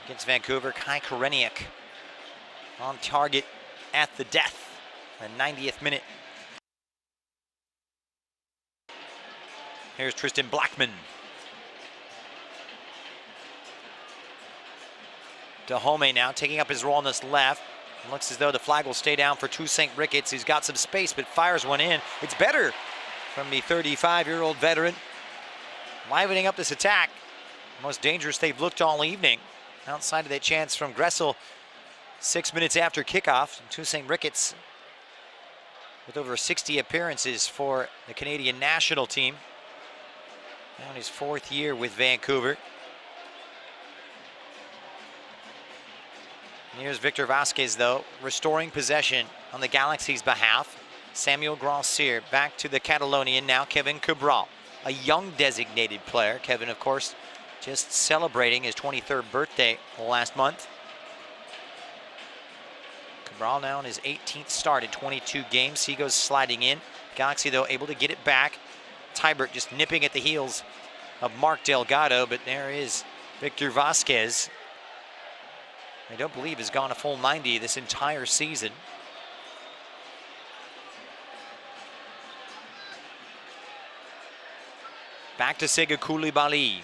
against Vancouver. Kai Koreniuk on target at the death, the 90th minute. Here's Tristan Blackman. Dahomey now taking up his role on this left. It looks as though the flag will stay down for Toussaint Ricketts. He's got some space, but fires one in. It's better from the 35-year-old veteran, livening up this attack. The most dangerous they've looked all evening. Outside of that chance from Gressel 6 minutes after kickoff. Toussaint Ricketts with over 60 appearances for the Canadian national team. Now in his 4th year with Vancouver. And here's Victor Vasquez, though, restoring possession on the Galaxy's behalf. Samuel Grandcir back to the Catalonian now, Kevin Cabral, a young designated player. Kevin, of course, just celebrating his 23rd birthday last month. Cabral now in his 18th start in 22 games. He goes sliding in. Galaxy, though, able to get it back. Tybert just nipping at the heels of Mark Delgado, but there is Victor Vasquez. I don't believe has gone a full 90 this entire season. Back to Sega Koulibaly.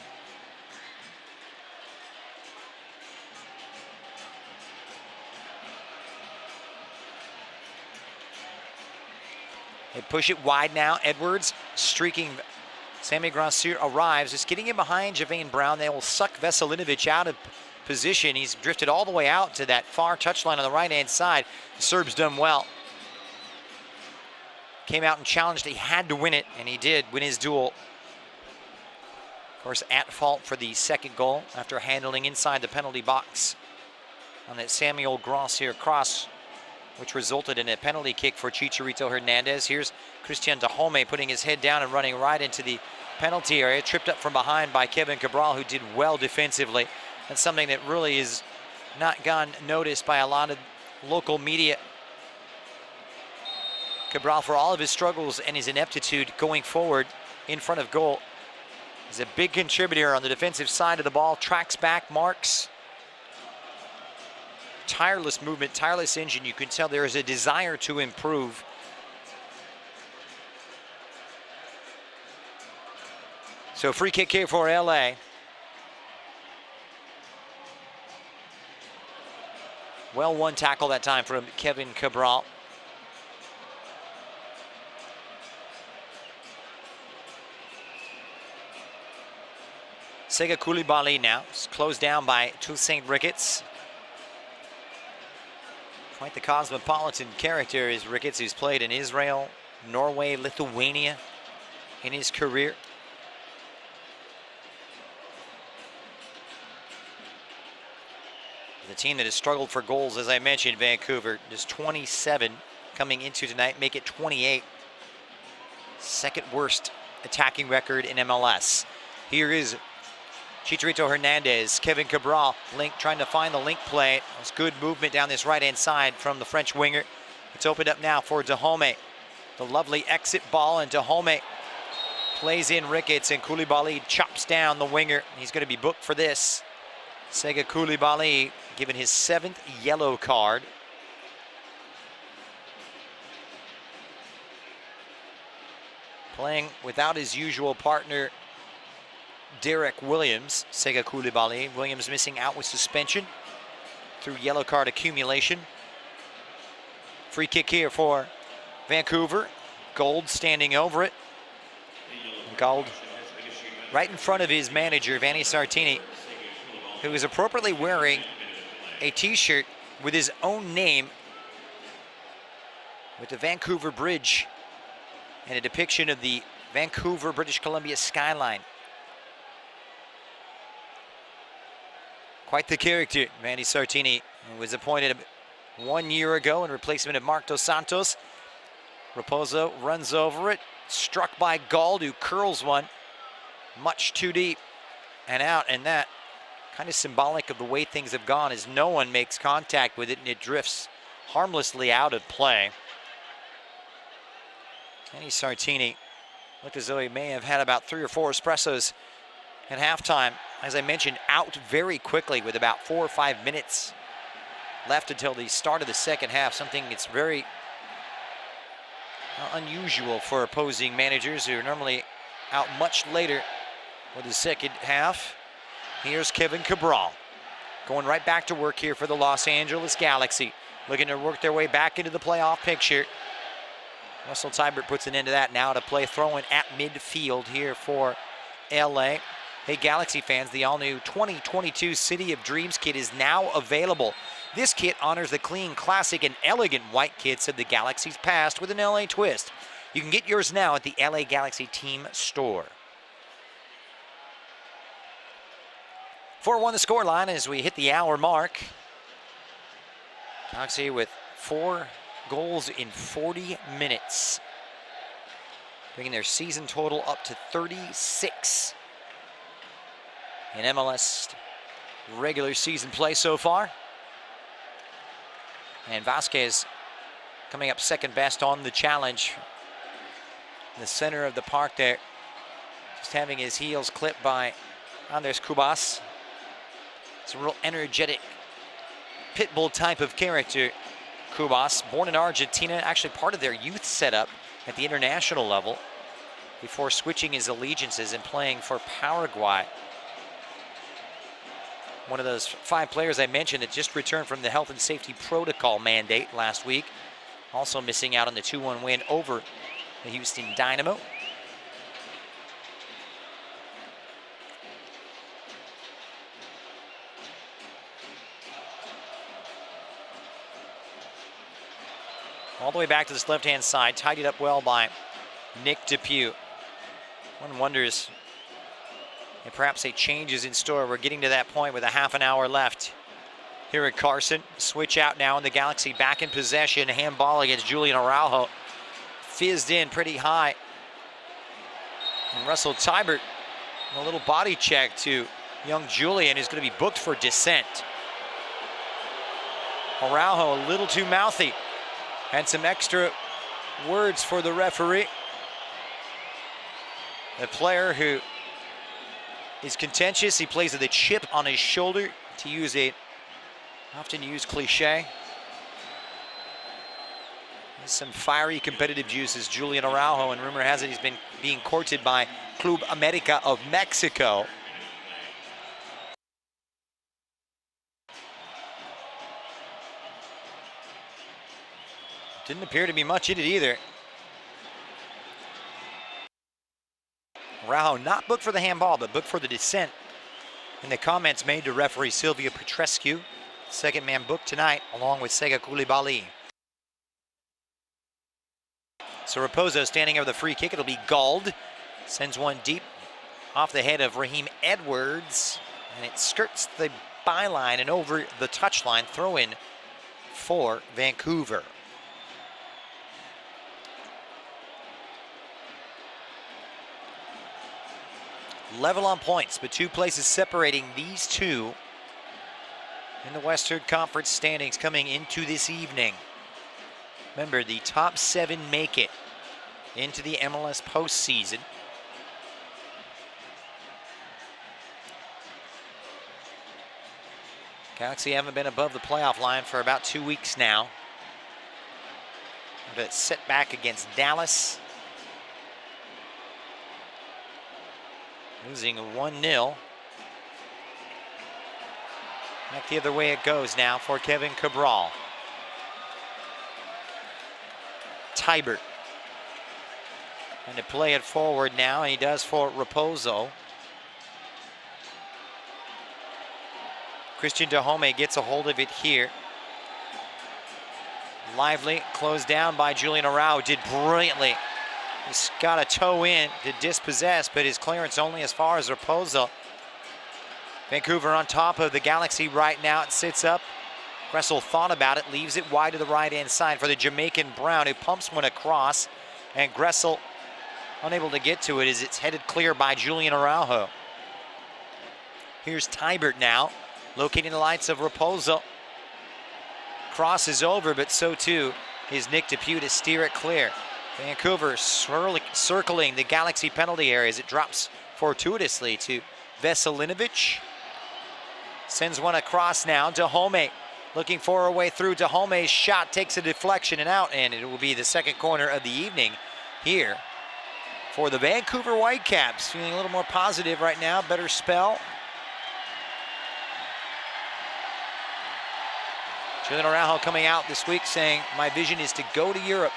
They push it wide now. Edwards streaking. Sammy Grandcir arrives, just getting in behind Javane Brown. They will suck Veselinovic out of position. He's drifted all the way out to that far touchline on the right-hand side. The Serb's done well. Came out and challenged. He had to win it, and he did win his duel. Of course, at fault for the second goal after handling inside the penalty box on that Samuel Grandcir cross, which resulted in a penalty kick for Chicharito Hernandez. Here's Christian Dahomey putting his head down and running right into the penalty area, tripped up from behind by Kevin Cabral, who did well defensively. That's something that really is not gone noticed by a lot of local media. Cabral, for all of his struggles and his ineptitude going forward in front of goal, is a big contributor on the defensive side of the ball. Tracks back, marks. Tireless movement, tireless engine. You can tell there is a desire to improve. So free kick here for LA. Well, one tackle that time from Kevin Cabral. Sega Koulibaly now. It's closed down by Toussaint Ricketts. Quite the cosmopolitan character is Ricketts, who's played in Israel, Norway, Lithuania in his career. The team that has struggled for goals, as I mentioned, Vancouver, just 27 coming into tonight, make it 28. Second worst attacking record in MLS. Here is Chicharito Hernandez, Kevin Cabral, trying to find the link play. It's good movement down this right-hand side from the French winger. It's opened up now for Dahomey. The lovely exit ball, and Dahomey plays in Ricketts, and Koulibaly chops down the winger. He's going to be booked for this. Sega Koulibaly given his 7th yellow card. Playing without his usual partner, Derek Williams. Sega Koulibaly. Williams missing out with suspension through yellow card accumulation. Free kick here for Vancouver. Gold standing over it. Gold right in front of his manager, Vanni Sartini, who is appropriately wearing a t-shirt with his own name with the Vancouver Bridge and a depiction of the Vancouver, British Columbia skyline. Quite the character, Vanni Sartini, who was appointed 1 year ago in replacement of Marc Dos Santos. Raposo runs over it, struck by Gauld, who curls one much too deep and out, and that kind of symbolic of the way things have gone as no one makes contact with it and it drifts harmlessly out of play. Vanni Sartini looked as though he may have had about 3 or 4 espressos at halftime. As I mentioned, out very quickly with about 4 or 5 minutes left until the start of the second half, something that's very unusual for opposing managers who are normally out much later for the second half. Here's Kevin Cabral going right back to work here for the Los Angeles Galaxy, looking to work their way back into the playoff picture. Russell Tybert puts an end to that now to play throw-in at midfield here for LA. Hey, Galaxy fans, the all-new 2022 City of Dreams kit is now available. This kit honors the clean, classic, and elegant white kits of the Galaxy's past with an LA twist. You can get yours now at the LA Galaxy team store. 4-1 the scoreline as we hit the hour mark. Galaxy with 4 goals in 40 minutes, bringing their season total up to 36 in MLS regular season play so far. And Vasquez coming up second best on the challenge. In the center of the park there, just having his heels clipped by Andres Cubas. It's a real energetic pit bull type of character, Cubas. Born in Argentina, actually part of their youth setup at the international level before switching his allegiances and playing for Paraguay. One of those 5 players I mentioned that just returned from the health and safety protocol mandate last week. Also missing out on the 2-1 win over the Houston Dynamo. All the way back to this left-hand side, tidied up well by Nick DePuy. One wonders if perhaps a change is in store. We're getting to that point with a half an hour left. Here at Carson, switch out now, and the Galaxy back in possession. Handball against Julian Araujo. Fizzed in pretty high. And Russell Tybert, a little body check to young Julian, who's going to be booked for dissent. Araujo a little too mouthy. Had some extra words for the referee. A player who is contentious. He plays with a chip on his shoulder, to use a often used cliche. Some fiery competitive juices, Julian Araujo, and rumor has it he's been being courted by Club America of Mexico. Didn't appear to be much in it either. Araujo not booked for the handball, but booked for the dissent. In the comments made to referee Silvia Petrescu, second man booked tonight, along with Sega Koulibaly. So Raposo standing over the free kick. It'll be Gauld. Sends one deep off the head of Raheem Edwards. And it skirts the byline and over the touchline. Throw in for Vancouver. Level on points, but 2 places separating these two in the Western Conference standings coming into this evening. Remember, the top 7 make it into the MLS postseason. Galaxy haven't been above the playoff line for about 2 weeks now. But set back against Dallas. Losing 1-0. Back the other way it goes now for Kevin Cabral. Tybert. And to play it forward now, and he does for Raposo. Christian Dahome gets a hold of it here. Lively, closed down by Julian Araujo, did brilliantly. He's got a toe in to dispossess, but his clearance only as far as Raposo. Vancouver on top of the Galaxy right now. It sits up. Gressel thought about it, leaves it wide to the right-hand side for the Jamaican Brown, who pumps one across, and Gressel unable to get to it as it's headed clear by Julian Araujo. Here's Tybert now, locating the lights of Raposo. Cross is over, but so too is Nick Depew to steer it clear. Vancouver circling the Galaxy penalty area as it drops fortuitously to Veselinovic. Sends one across now. Dahome looking for a way through. Dahome's shot takes a deflection and out, and it will be the second corner of the evening here for the Vancouver Whitecaps. Feeling a little more positive right now, better spell. Julian Araujo coming out this week saying, my vision is to go to Europe.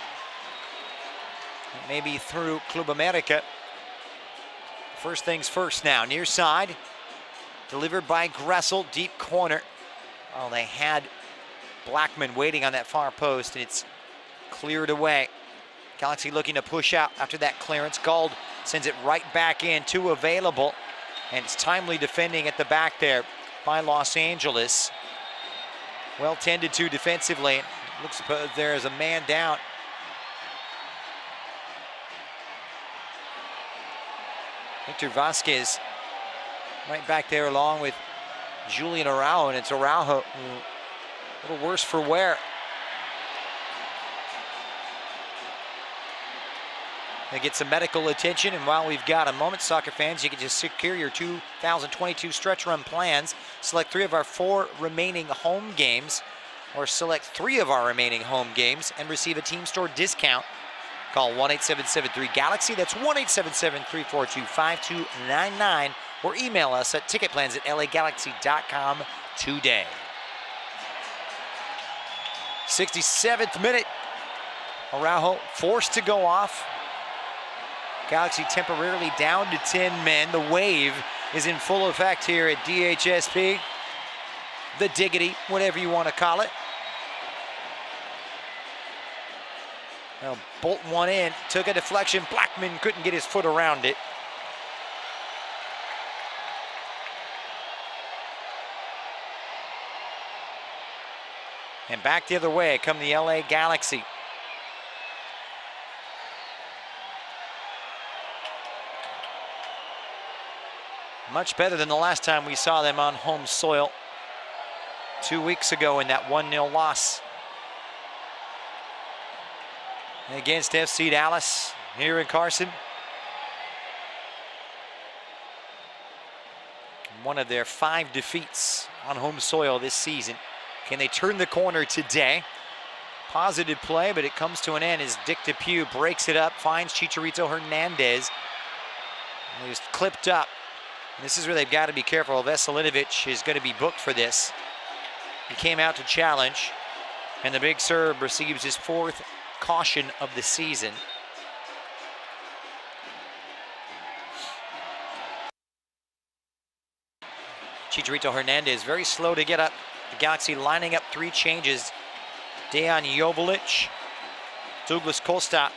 Maybe through Club America. First things first now, near side. Delivered by Gressel, deep corner. Well, they had Blackman waiting on that far post, and it's cleared away. Galaxy looking to push out after that clearance. Gauld sends it right back in, 2 available. And it's timely defending at the back there by Los Angeles. Well tended to defensively. Looks like there is a man down. Victor Vasquez right back there along with Julian Araujo, and it's Araujo a little worse for wear. They get some medical attention, and while we've got a moment, soccer fans, you can just secure your 2022 stretch run plans. Select 3 of our 4 remaining home games, or select 3 of our remaining home games and receive a team store discount. Call 1-877-3-GALAXY. That's 1-877-342-5299. Or email us at ticketplans@lagalaxy.com today. 67th minute. Araujo forced to go off. Galaxy temporarily down to 10 men. The wave is in full effect here at DHSP. The diggity, whatever you want to call it. Well, bolt one in, took a deflection. Blackman couldn't get his foot around it. And back the other way come the LA Galaxy. Much better than the last time we saw them on home soil 2 weeks ago in that 1-0 loss against FC Dallas here in Carson. One of their 5 defeats on home soil this season. Can they turn the corner today? Positive play, but it comes to an end as Dick Depew breaks it up, finds Chicharito Hernandez. He was clipped up. And this is where they've got to be careful. Veselinovic is going to be booked for this. He came out to challenge, and the big Serb receives his 4th caution of the season. Chicharito Hernandez very slow to get up. The Galaxy lining up 3 changes. Dejan Jovalic, Douglas Costa,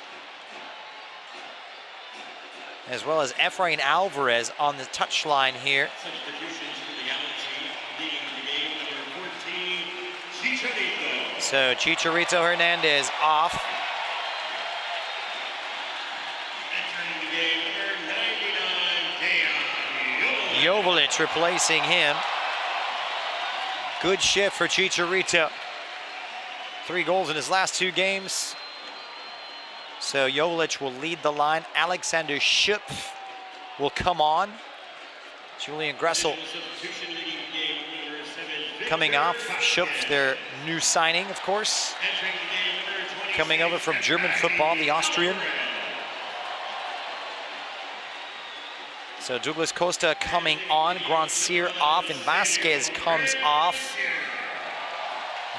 as well as Efrain Alvarez on the touchline here. So Chicharito Hernandez off. Jovalic replacing him. Good shift for Chicharito. 3 goals in his last 2 games. So Jovalic will lead the line. Alexander Schupf will come on. Julian Gressel coming off. Schupf, their new signing, of course. Coming over from German football, the Austrian. So Douglas Costa coming on, Grandsir off, and Vasquez comes off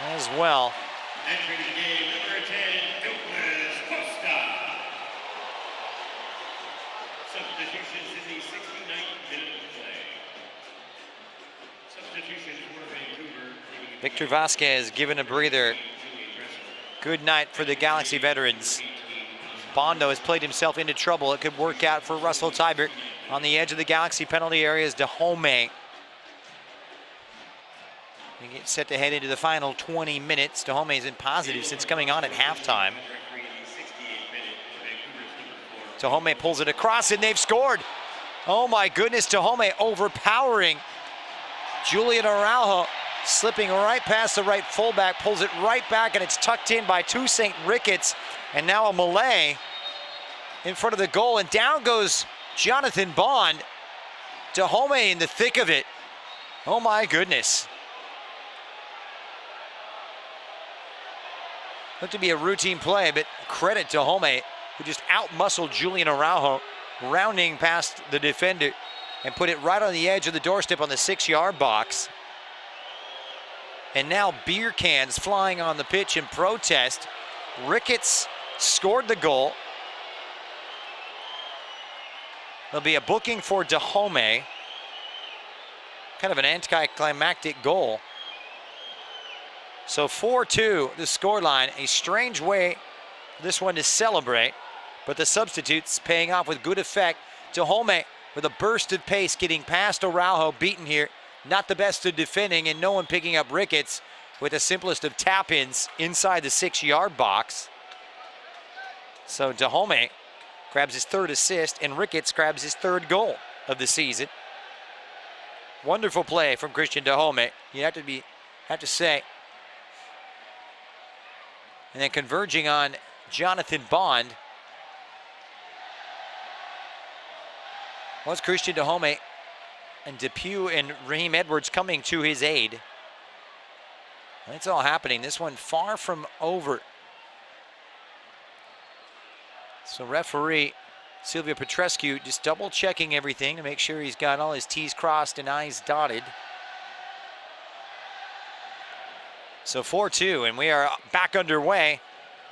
as well. Entering the game, number 10, Douglas Costa. Substitutions in the 69th minute of play. Substitutions for Vancouver. Victor Vasquez given a breather. Good night for the Galaxy veterans. Bondo has played himself into trouble. It could work out for Russell Teibert. On the edge of the Galaxy penalty area is Dahomey. We get set to head into the final 20 minutes. Dahomey's been positive since coming on at halftime. Dahomey pulls it across and they've scored. Oh my goodness, Dahomey overpowering Julian Araujo, slipping right past the right fullback, pulls it right back, and it's tucked in by Toussaint Ricketts. And now a melee in front of the goal, and down goes Jonathan Bond. Dahomey in the thick of it. Oh my goodness. Looked to be a routine play, but credit to Dahomey, who just out-muscled Julian Araujo, rounding past the defender and put it right on the edge of the doorstep on the 6-yard box. And now beer cans flying on the pitch in protest. Ricketts scored the goal. There'll be a booking for Dahomey. Kind of an anticlimactic goal. So 4-2, the scoreline. A strange way for this one to celebrate, but the substitutes paying off with good effect. Dahomey with a burst of pace, getting past Araujo, beaten here. Not the best of defending, and no one picking up Ricketts with the simplest of tap-ins inside the 6-yard box. So Dahomey grabs his 3rd assist, and Ricketts grabs his 3rd goal of the season. Wonderful play from Christian Dahomey, you have to say. And then converging on Jonathan Bond was Christian Dahomey, and Depew and Raheem Edwards coming to his aid. It's all happening. This one far from over. So referee Silvio Petrescu just double checking everything to make sure he's got all his T's crossed and I's dotted. So 4-2, and we are back underway.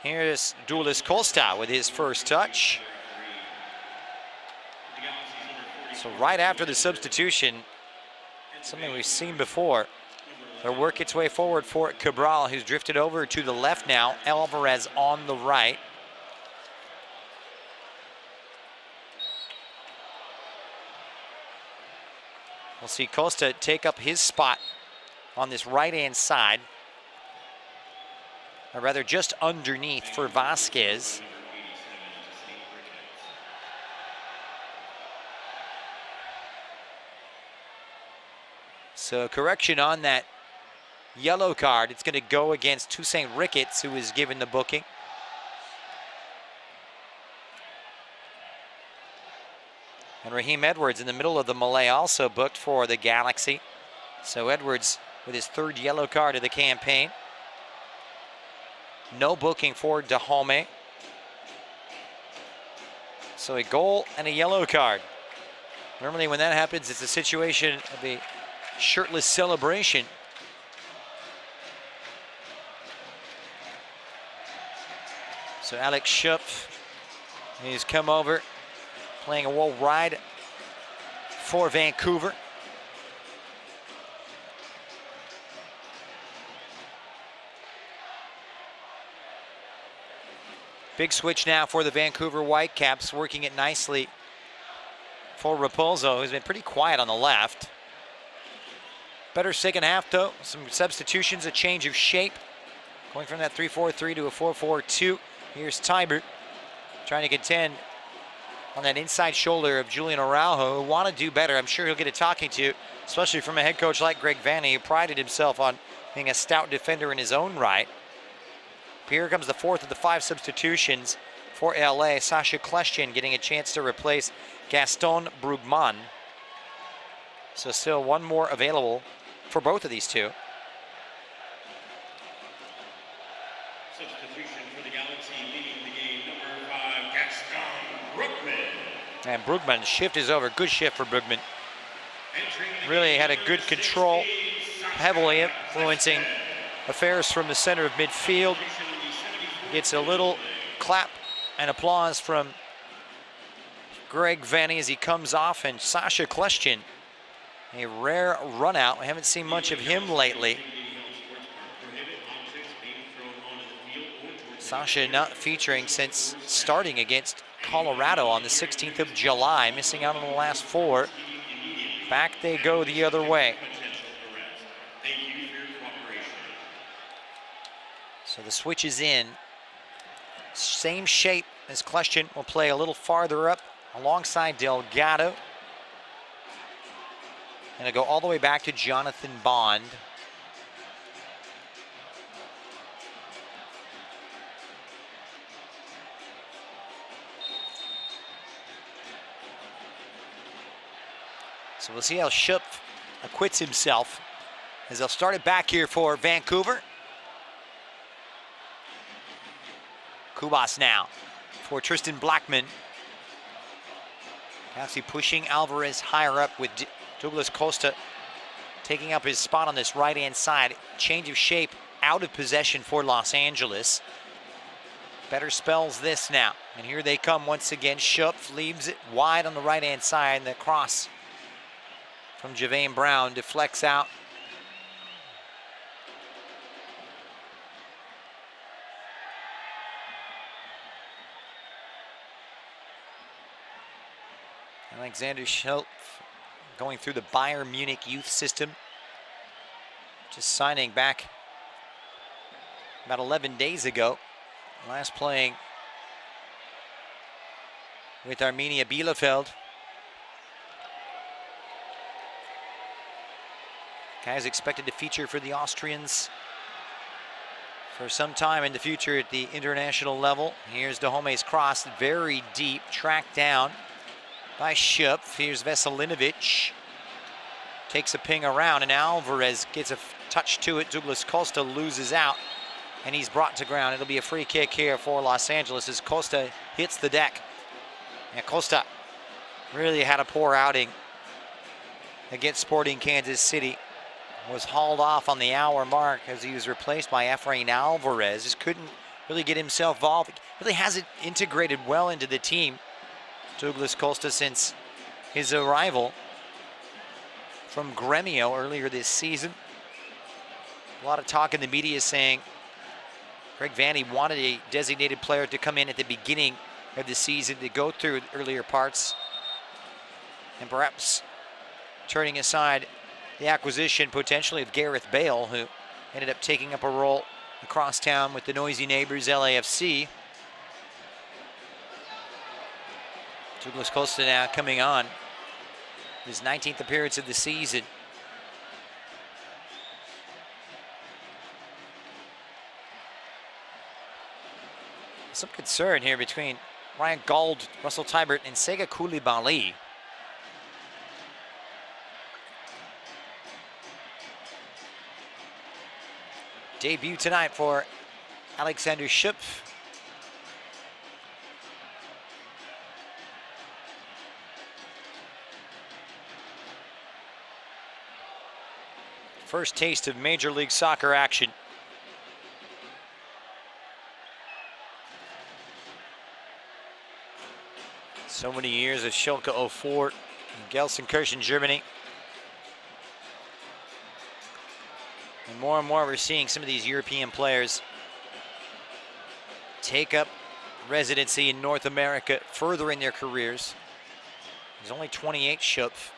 Here's Douglas Costa with his first touch. So right after the substitution, something we've seen before, they'll work its way forward for Cabral, who's drifted over to the left now. Alvarez on the right. We'll see Costa take up his spot on this right-hand side. Or rather, just underneath for Vasquez. So correction on that yellow card. It's going to go against Toussaint Ricketts, who is given the booking. And Raheem Edwards in the middle of the melee also booked for the Galaxy. So Edwards with his 3rd yellow card of the campaign. No booking for Dahomey. So a goal and a yellow card. Normally when that happens, it's a situation of a shirtless celebration. So Alex Schupf, he's come over, playing a wall ride for Vancouver. Big switch now for the Vancouver Whitecaps, working it nicely for Raposo, who's been pretty quiet on the left. Better second half though, some substitutions, a change of shape. Going from that 3-4-3 to a 4-4-2. Here's Tybert trying to contend on that inside shoulder of Julian Araujo, who want to do better. I'm sure he'll get a talking to, especially from a head coach like Greg Vanney, who prided himself on being a stout defender in his own right. Here comes the 4th of the 5 substitutions for LA. Sasha Kleshchin getting a chance to replace Gaston Brugman. So still one more available for both of these two. Substitution for the Galaxy leading the game, number 5, Gaston Brugman. And Brugman's shift is over. Good shift for Brugman. Really had a good control, heavily influencing affairs from the center of midfield. Gets a little clap and applause from Greg Vanney as he comes off, and Sasha Kleshchin, a rare run out. We haven't seen much of him lately. Sasha not featuring since starting against Colorado on the 16th of July, missing out on the last 4. Back they go the other way. So the switch is in. Same shape as Kleshchin, will play a little farther up alongside Delgado. And it'll go all the way back to Jonathan Bond. So we'll see how Schupf acquits himself as they'll start it back here for Vancouver. Kubas now for Tristan Blackman. Cassie pushing Alvarez higher up with Douglas Costa taking up his spot on this right-hand side. Change of shape, out of possession for Los Angeles. Better spells this now. And here they come once again. Schupf leaves it wide on the right-hand side, and the cross from Javane Brown deflects out. Alexander Schupf going through the Bayern Munich youth system. Just signing back about 11 days ago. Last playing with Arminia Bielefeld. Guy is expected to feature for the Austrians for some time in the future at the international level. Here's Dahomey's cross, very deep, tracked down by Schupf. Here's Veselinovic. Takes a ping around, and Alvarez gets a touch to it. Douglas Costa loses out, and he's brought to ground. It'll be a free kick here for Los Angeles as Costa hits the deck. Yeah, Costa really had a poor outing against Sporting Kansas City. Was hauled off on the hour mark as he was replaced by Efrain Alvarez. Just couldn't really get himself involved. Really hasn't integrated well into the team, Douglas Costa, since his arrival from Gremio earlier this season. A lot of talk in the media saying Greg Vanney wanted a designated player to come in at the beginning of the season to go through earlier parts, and perhaps turning aside the acquisition potentially of Gareth Bale, who ended up taking up a role across town with the noisy neighbors LAFC. Douglas Costa now coming on his 19th appearance of the season. Some concern here between Ryan Gauld, Russell Teibert, and Sega Coulibaly. Debut tonight for Alexander Schupf. First taste of Major League Soccer action. So many years of Schalke 04 in Gelsenkirchen, Germany. And more we're seeing some of these European players take up residency in North America, furthering their careers. He's only 28, Schupf.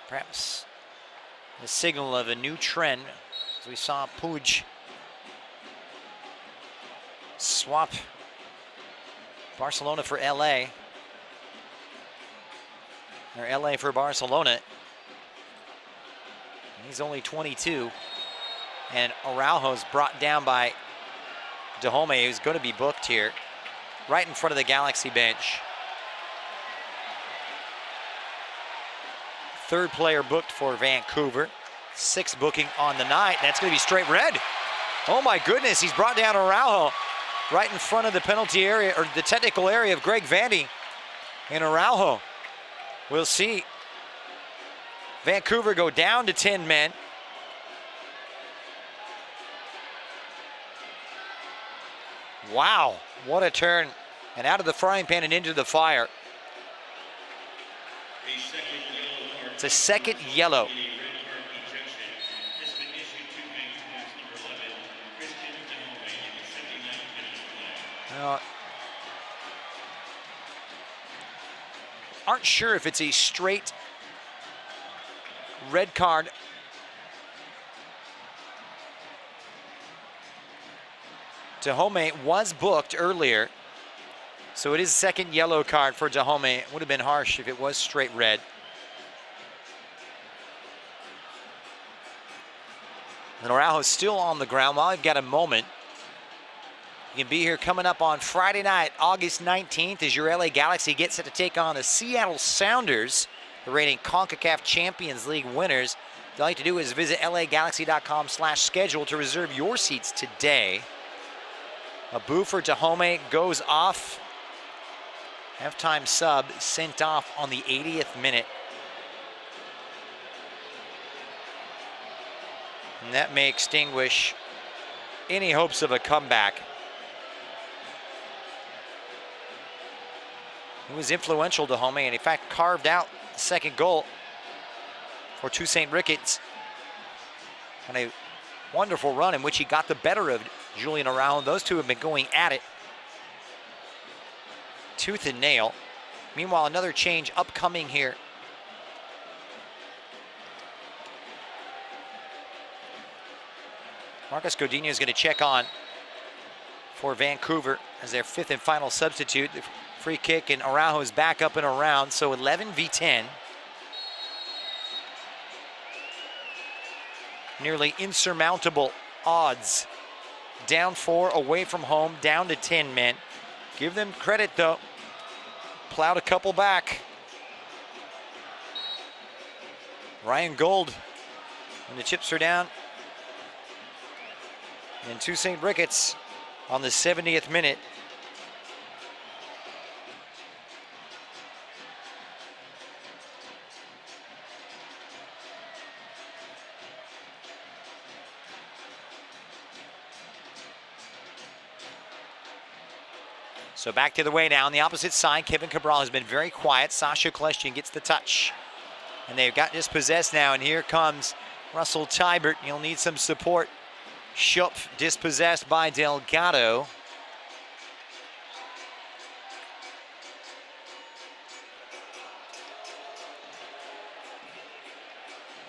Perhaps the signal of a new trend, as we saw Puig swap Barcelona for LA. Or LA for Barcelona. He's only 22. And Araujo's brought down by Dahomey, who's going to be booked here, right in front of the Galaxy bench. Third player booked for Vancouver. Sixth booking on the night. That's going to be straight red. Oh my goodness, he's brought down Araujo right in front of the penalty area, or the technical area of Greg Vandy. And Araujo, we'll see Vancouver go down to 10 men. Wow, what a turn. And out of the frying pan and into the fire. It's a second yellow. Aren't sure if it's a straight red card. Dahomey was booked earlier, so it is second yellow card for Dahomey. It would have been harsh if it was straight red. And Araujo's still on the ground while I've got a moment. You can be here coming up on Friday night, August 19th, as your LA Galaxy gets set to take on the Seattle Sounders, the reigning CONCACAF Champions League winners. All you have to do is visit lagalaxy.com/schedule to reserve your seats today. A boo for Dahomey goes off. Halftime sub sent off on the 80th minute. And that may extinguish any hopes of a comeback. He was influential, Dahomey, and in fact carved out the second goal for Toussaint Ricketts on a wonderful run in which he got the better of Julian Araujo. Those two have been going at it tooth and nail. Meanwhile, another change upcoming here. Marcus Godinho is going to check on for Vancouver as their fifth and final substitute. The free kick, and Araujo is back up and around, so 11 v 10. Nearly insurmountable odds. Down 4 away from home, down to 10 men. Give them credit though. Plowed a couple back. Ryan Gauld, when the chips are down. And Toussaint Ricketts on the 70th minute. So back the other way now on the opposite side. Kevin Cabral has been very quiet. Sasha Kleshchin gets the touch. And they've got dispossessed now, and here comes Russell Teibert. He'll need some support. Schupf dispossessed by Delgado.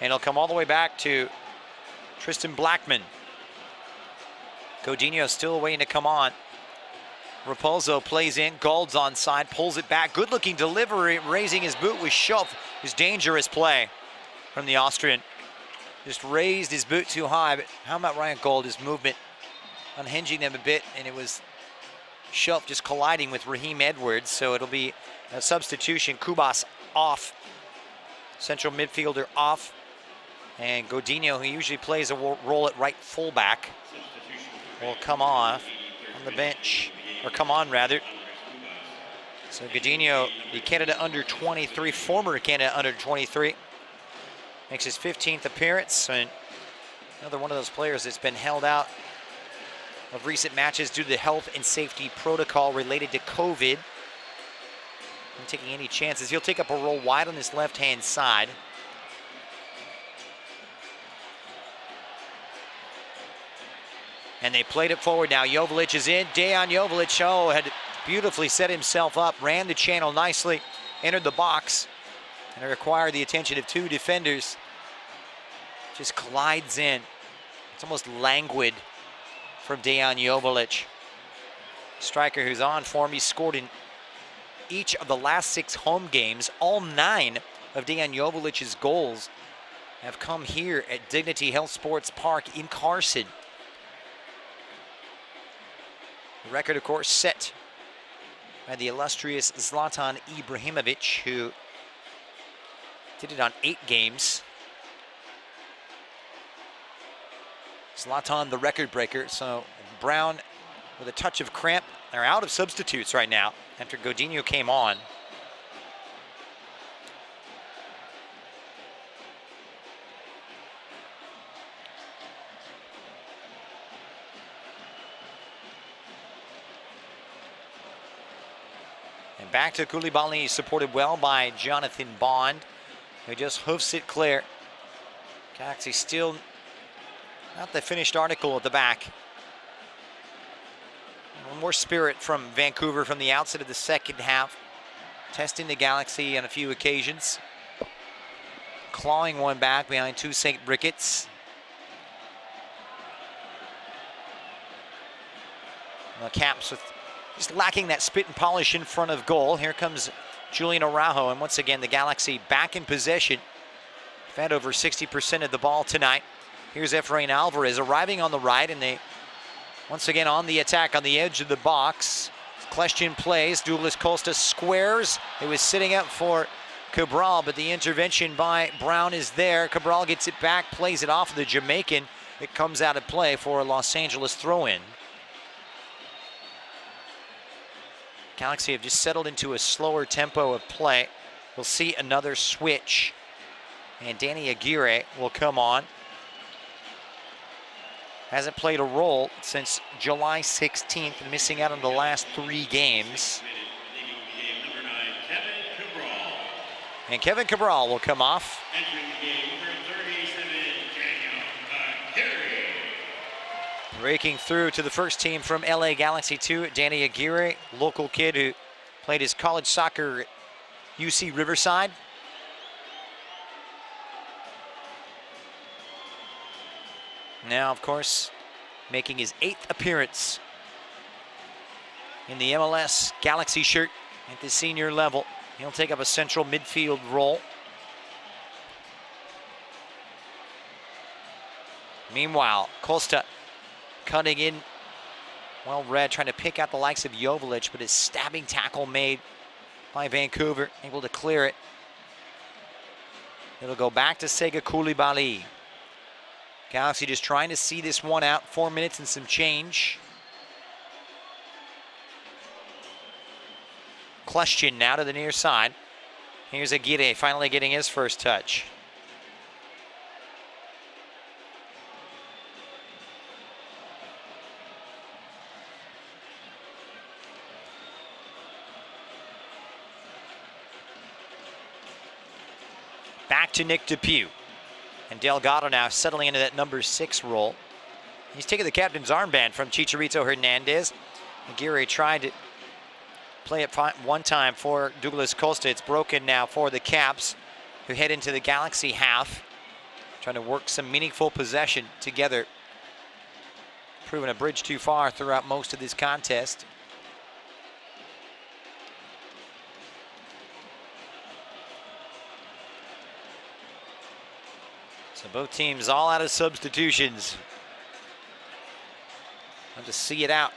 And he'll come all the way back to Tristan Blackman. Godinho still waiting to come on. Raposo plays in, Gauld's onside, pulls it back. Good looking delivery, raising his boot with Schupf. His dangerous play from the Austrian. Just raised his boot too high, but how about Ryan Gauld? His movement unhinging them a bit, and it was shelf just colliding with Raheem Edwards, so it'll be a substitution. Kubas off, central midfielder off, and Godinho, who usually plays a role at right fullback, will come off on the bench, or come on rather. So Godinho, the Canada under 23, former Canada under 23, makes his 15th appearance, and another one of those players that's been held out of recent matches due to the health and safety protocol related to COVID. Not taking any chances. He'll take up a role wide on this left-hand side. And they played it forward now. Jovalic is in. Dejan Jovalic, had beautifully set himself up, ran the channel nicely, entered the box, and it required the attention of two defenders. Just collides in. It's almost languid from Dejan Jovalic. Striker who's on form. He scored in each of the last 6 home games. All 9 of Dejan Jovalic's goals have come here at Dignity Health Sports Park in Carson. The record, of course, set by the illustrious Zlatan Ibrahimovic, who did it on 8 games. Zlatan, the record breaker. So Brown, with a touch of cramp, they're out of substitutes right now after Godinho came on. And back to Koulibaly, supported well by Jonathan Bond, who just hoofs it clear. Galaxy still not the finished article at the back. More spirit from Vancouver from the outset of the second half. Testing the Galaxy on a few occasions. Clawing one back behind two St. Brickets. The Caps with just lacking that spit and polish in front of goal. Here comes Julian Araujo, and once again the Galaxy back in possession. They've had over 60% of the ball tonight. Here's Efrain Alvarez arriving on the right, and they once again on the attack on the edge of the box. Question plays. Douglas Costa squares. It was sitting up for Cabral, but the intervention by Brown is there. Cabral gets it back, plays it off the Jamaican. It comes out of play for a Los Angeles throw-in. Galaxy have just settled into a slower tempo of play. We'll see another switch, and Danny Aguirre will come on. Hasn't played a role since July 16th, missing out on the last 3 games. And Kevin Cabral will come off. Breaking through to the first team from LA Galaxy 2, Danny Aguirre, local kid who played his college soccer at UC Riverside. Now, of course, making his 8th appearance in the MLS Galaxy shirt at the senior level. He'll take up a central midfield role. Meanwhile, Costa cutting in, well read, trying to pick out the likes of Jovalic, but his stabbing tackle made by Vancouver, able to clear it. It'll go back to Sega Koulibaly. Galaxy just trying to see this one out. 4 minutes and some change. Question now to the near side. Here's Aguirre finally getting his first touch. Back to Nick Depew. And Delgado now settling into that number 6 role. He's taking the captain's armband from Chicharito Hernandez. Aguirre tried to play it one time for Douglas Costa. It's broken now for the Caps, who head into the Galaxy half, trying to work some meaningful possession together. Proven a bridge too far throughout most of this contest. So both teams all out of substitutions. Time to see it out.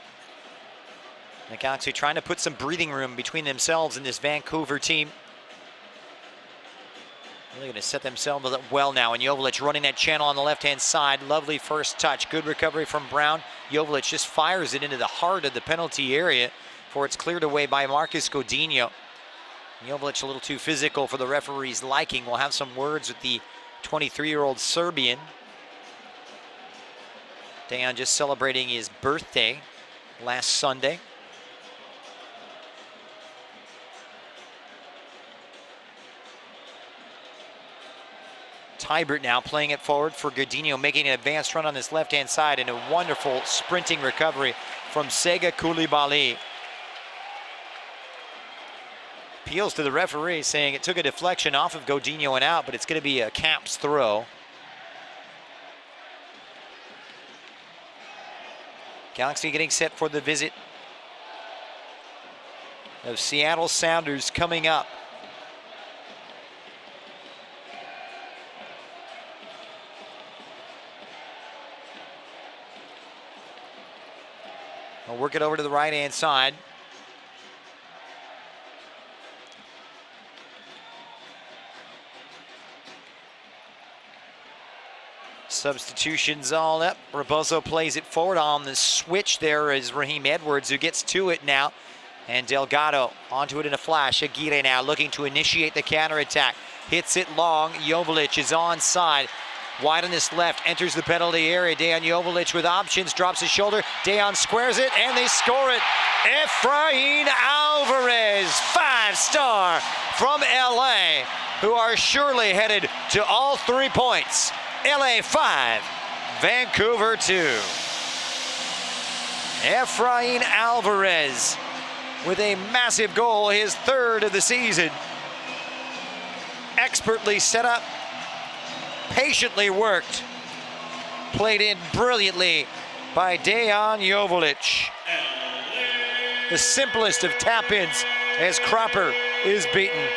The Galaxy trying to put some breathing room between themselves and this Vancouver team. Really going to set themselves up well now. And Joveljic running that channel on the left-hand side. Lovely first touch. Good recovery from Brown. Joveljic just fires it into the heart of the penalty area before it's cleared away by Marcus Godinho. Joveljic a little too physical for the referee's liking. We'll have some words with the 23-year-old Serbian. Dejan just celebrating his birthday last Sunday. Tybert now playing it forward for Godinho, making an advanced run on this left-hand side, and a wonderful sprinting recovery from Sega Coulibaly. Appeals to the referee, saying it took a deflection off of Godinho and out, but it's going to be a Caps throw. Galaxy getting set for the visit of Seattle Sounders coming up. I'll work it over to the right-hand side. Substitutions all up. Rebozo plays it forward. On the switch there is Raheem Edwards, who gets to it now. And Delgado onto it in a flash. Aguirre now looking to initiate the counterattack. Hits it long. Joveljic is onside. Wide on this left, enters the penalty area. Dejan Joveljic with options, drops his shoulder. Dejan squares it, and they score it. Efrain Alvarez, 5-star from LA, who are surely headed to all 3 points. LA 5, Vancouver 2. Efrain Alvarez with a massive goal, his 3rd of the season. Expertly set up, patiently worked, played in brilliantly by Dejan Joveljic. The simplest of tap-ins as Cropper is beaten.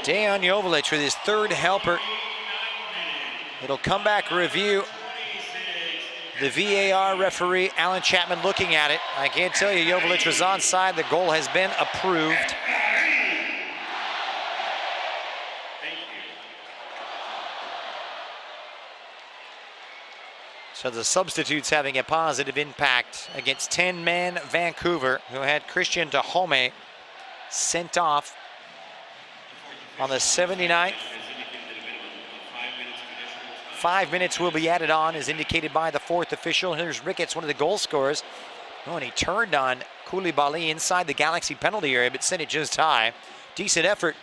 Dejan Joveljic with his 3rd helper. It'll come back review. The VAR referee, Alan Chapman, looking at it. I can't tell you, Joveljic was onside. The goal has been approved. So the substitutes having a positive impact against 10-man Vancouver, who had Christian Dahome sent off on the 79th. 5 minutes will be added on, as indicated by the 4th official. Here's Ricketts, one of the goal scorers. Oh, and he turned on Coulibaly inside the Galaxy penalty area, but sent it just high. Decent effort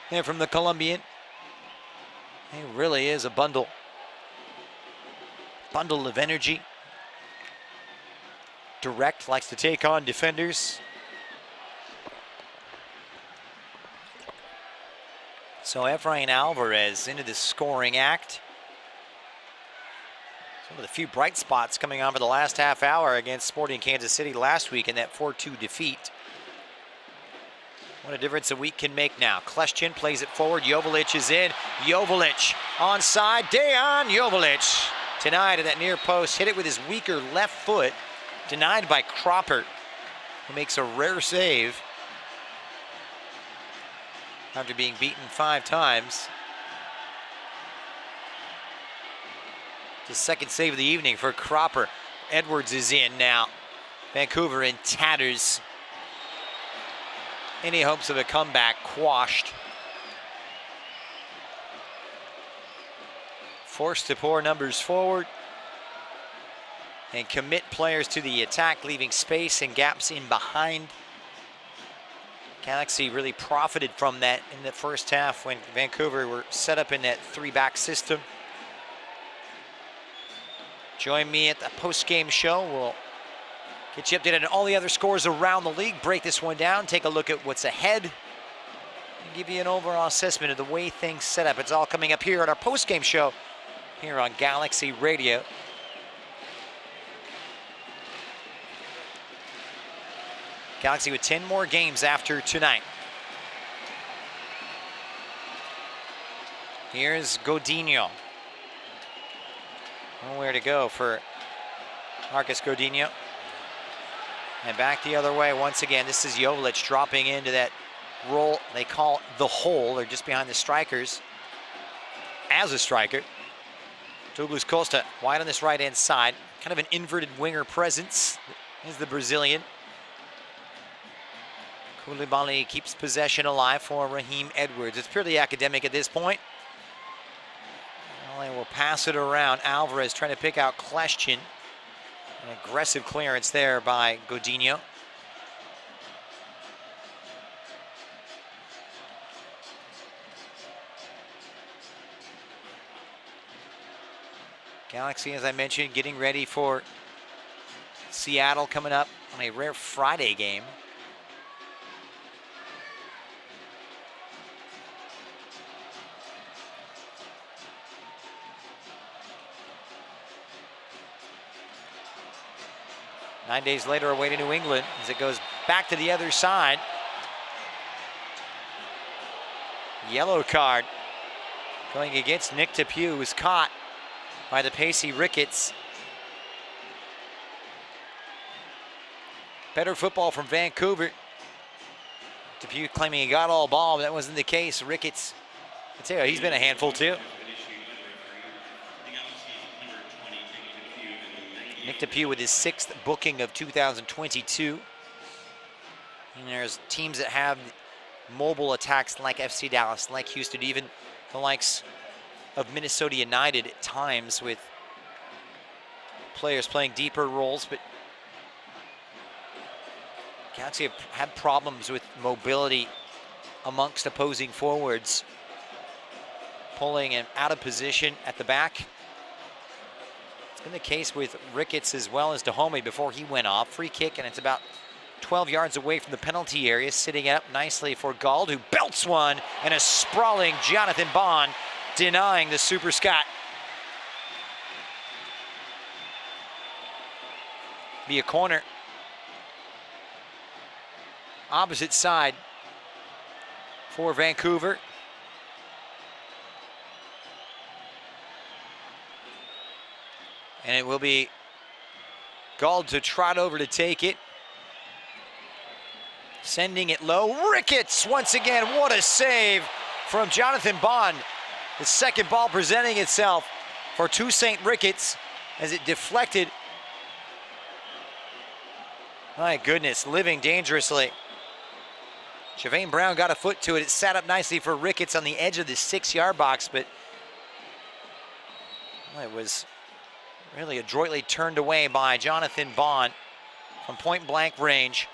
there from the Colombian. He really is a bundle of energy. Direct, likes to take on defenders. So Efrain Alvarez into the scoring act. Some of the few bright spots coming on for the last half hour against Sporting Kansas City last week in that 4-2 defeat. What a difference a week can make now. Kleshchin plays it forward. Joveljic is in. Joveljic onside. Dejan Joveljic denied at that near post. Hit it with his weaker left foot. Denied by Cropper, who makes a rare save after being beaten 5 times. The 2nd save of the evening for Cropper. Edwards is in now. Vancouver in tatters. Any hopes of a comeback quashed. Forced to pour numbers forward and commit players to the attack, leaving space and gaps in behind. Galaxy really profited from that in the first half when Vancouver were set up in that 3-back system. Join me at the post-game show. We'll get you updated on all the other scores around the league, break this one down, take a look at what's ahead, and give you an overall assessment of the way things set up. It's all coming up here at our post-game show here on Galaxy Radio. Galaxy with 10 more games after tonight. Here's Godinho. Nowhere to go for Marcus Godinho. And back the other way once again. This is Jovic dropping into that role they call the hole. They're just behind the strikers as a striker. Douglas Costa wide on this right-hand side. Kind of an inverted winger presence is the Brazilian. Koulibaly keeps possession alive for Raheem Edwards. It's purely academic at this point. LA will pass it around. Alvarez trying to pick out Kleshchin. An aggressive clearance there by Godinho. Galaxy, as I mentioned, getting ready for Seattle coming up on a rare Friday game. Nine days later, away to New England as it goes back to the other side. Yellow card going against Nick Depew, who was caught by the pacey Ricketts. Better football from Vancouver. Depew claiming he got all ball, but that wasn't the case. Ricketts, I tell you, he's been a handful too. Nick Depew with his 6th booking of 2022. And there's teams that have mobile attacks like FC Dallas, like Houston, even the likes of Minnesota United at times with players playing deeper roles, but Galaxy have had problems with mobility amongst opposing forwards, pulling him out of position at the back. It's been the case with Ricketts as well as Dahomey before he went off. Free kick, and it's about 12 yards away from the penalty area, sitting up nicely for Gauld, who belts one, and a sprawling Jonathan Bond denying the Super Scot. Be a corner. Opposite side for Vancouver. And it will be Gauld to trot over to take it. Sending it low. Ricketts once again. What a save from Jonathan Bond. The second ball presenting itself for Toussaint Ricketts as it deflected. My goodness, living dangerously. Javane Brown got a foot to it. It sat up nicely for Ricketts on the edge of the 6-yard box, but well, it was really adroitly turned away by Jonathan Bond from point blank range.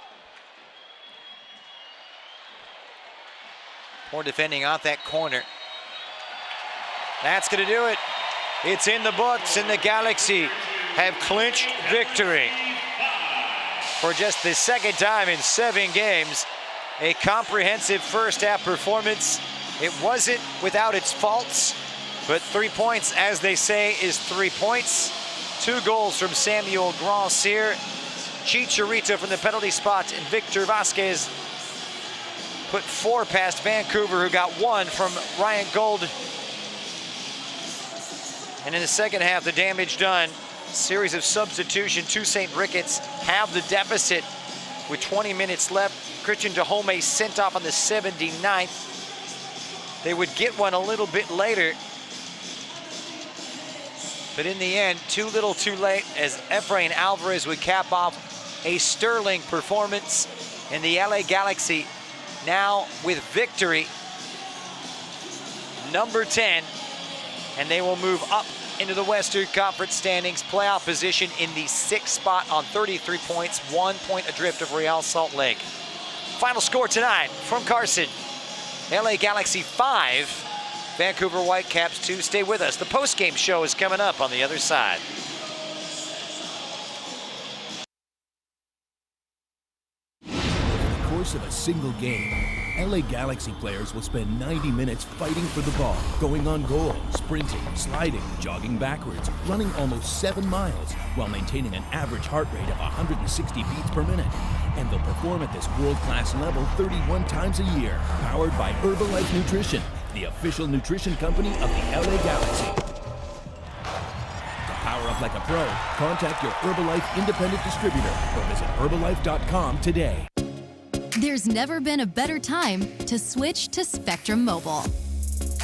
Poor defending off that corner. That's going to do it. It's in the books, and the Galaxy have clinched victory. For just the second time in 7 games, a comprehensive first half performance. It wasn't without its faults, but 3 points, as they say, is 3 points. 2 goals from Samuel Grand-Cyr, Chicharito from the penalty spot, and Victor Vasquez put 4 past Vancouver, who got 1 from Ryan Gauld. And in the second half, the damage done. Series of substitution. Toussaint Ricketts have the deficit with 20 minutes left. Christian Dahomey sent off on the 79th. They would get one a little bit later, but in the end, too little too late, as Efrain Alvarez would cap off a sterling performance. And the LA Galaxy now with victory, number 10, and they will move up into the Western Conference standings, playoff position in the 6th spot on 33 points, 1 point adrift of Real Salt Lake. Final score tonight from Carson: LA Galaxy 5, Vancouver Whitecaps 2. Stay with us. The post-game show is coming up on the other side. Over the course of a single game, LA Galaxy players will spend 90 minutes fighting for the ball, going on goal, sprinting, sliding, jogging backwards, running almost 7 miles, while maintaining an average heart rate of 160 beats per minute. And they'll perform at this world-class level 31 times a year, powered by Herbalife Nutrition, the official nutrition company of the LA Galaxy. The power up like a pro, contact your Herbalife independent distributor or visit Herbalife.com today. There's never been a better time to switch to Spectrum Mobile.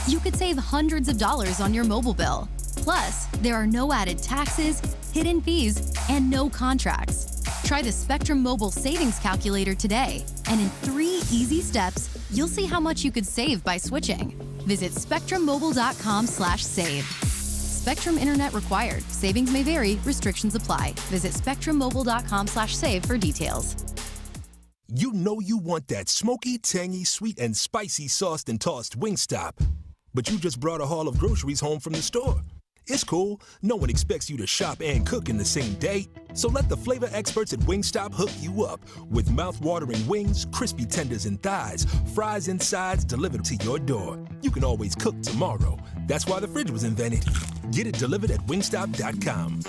You could save hundreds of dollars on your mobile bill. Plus, there are no added taxes, hidden fees, and no contracts. Try the Spectrum Mobile Savings Calculator today, and in 3 easy steps, you'll see how much you could save by switching. Visit spectrummobile.com/save. Spectrum Internet required. Savings may vary. Restrictions apply. Visit spectrummobile.com/save for details. You know you want that smoky, tangy, sweet, and spicy sauced and tossed Wingstop. But you just brought a haul of groceries home from the store. It's cool. No one expects you to shop and cook in the same day. So let the flavor experts at Wingstop hook you up with mouth-watering wings, crispy tenders and thighs, fries and sides delivered to your door. You can always cook tomorrow. That's why the fridge was invented. Get it delivered at wingstop.com.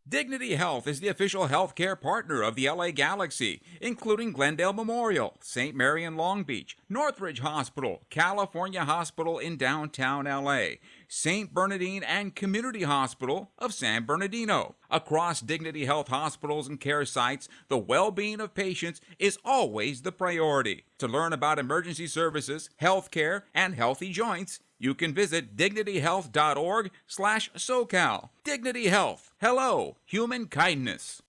Dignity Health is the official healthcare partner of the LA Galaxy, including Glendale Memorial, St. Mary in Long Beach, Northridge Hospital, California Hospital in downtown LA, St. Bernardine and Community Hospital of San Bernardino. Across Dignity Health hospitals and care sites, the well-being of patients is always the priority. To learn about emergency services, healthcare, and healthy joints, you can visit dignityhealth.org/SoCal. Dignity Health. Hello, human kindness.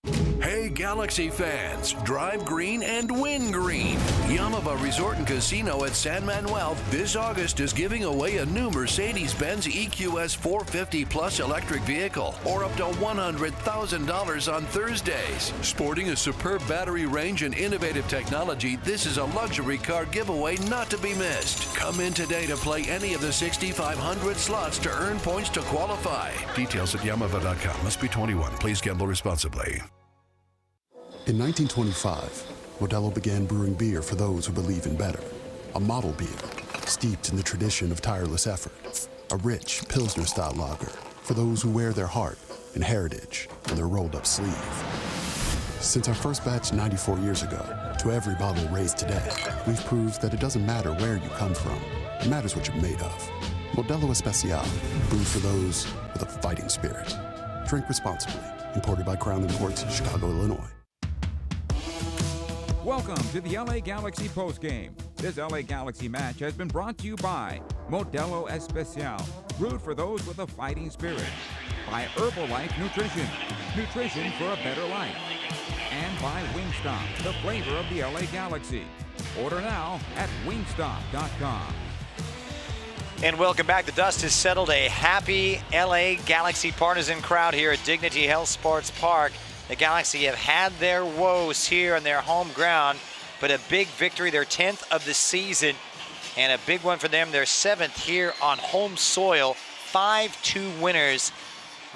Hey Galaxy fans, drive green and win green. Yamava Resort and Casino at San Manuel this August is giving away a new Mercedes-Benz EQS 450 Plus electric vehicle or up to $100,000 on Thursdays. Sporting a superb battery range and innovative technology, this is a luxury car giveaway not to be missed. Come in today to play any of the 6,500 slots to earn points to qualify. Details at Yamava.com. Must be 21. Please gamble responsibly. In 1925, Modelo began brewing beer for those who believe in better. A model beer, steeped in the tradition of tireless effort. A rich Pilsner-style lager for those who wear their heart and heritage on their rolled-up sleeve. Since our first batch 94 years ago, to every bottle raised today, we've proved that it doesn't matter where you come from. It matters what you're made of. Modelo Especial, brewed for those with a fighting spirit. Drink responsibly. Imported by Crown Imports, Chicago, Illinois. Welcome to the LA Galaxy postgame. This LA Galaxy match has been brought to you by Modelo Especial, brewed for those with a fighting spirit. By Herbalife Nutrition, nutrition for a better life. And by Wingstop, the flavor of the LA Galaxy. Order now at wingstop.com. And welcome back. The dust has settled. A happy LA Galaxy partisan crowd here at Dignity Health Sports Park. The Galaxy have had their woes here on their home ground, but a big victory, their 10th of the season, and a big one for them, their 7th here on home soil. 5-2 winners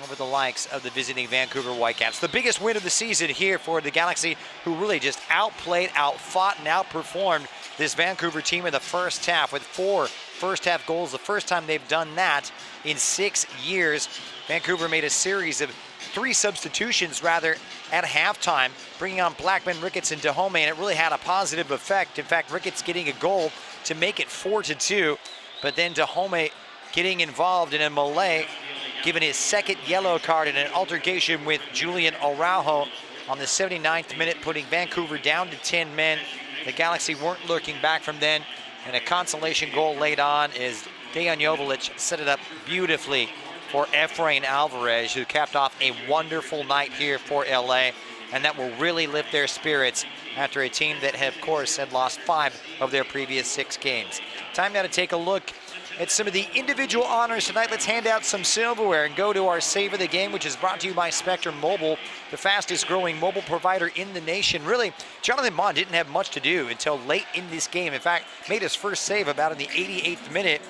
over the likes of the visiting Vancouver Whitecaps. The biggest win of the season here for the Galaxy, who really just outplayed, outfought, and outperformed this Vancouver team in the first half with 4 first-half goals. The first time they've done that in 6 years. Vancouver made a series of 3 substitutions rather at halftime, bringing on Blackman, Ricketts, and Dahome, and it really had a positive effect. In fact, Ricketts getting a goal to make it 4-2, but then Dahome getting involved in a melee, given his 2nd yellow card in an altercation with Julian Araujo on the 79th minute, putting Vancouver down to 10 men. The Galaxy weren't looking back from then, and a consolation goal late on as Dejan Joveljic set it up beautifully for Efrain Alvarez, who capped off a wonderful night here for LA, and that will really lift their spirits after a team that, of course, had lost 5 of their previous 6 games. Time now to take a look at some of the individual honors tonight. Let's hand out some silverware and go to our Save of the Game, which is brought to you by Spectrum Mobile, the fastest growing mobile provider in the nation. Really, Jonathan Bond didn't have much to do until late in this game. In fact, made his first save about in the 88th minute.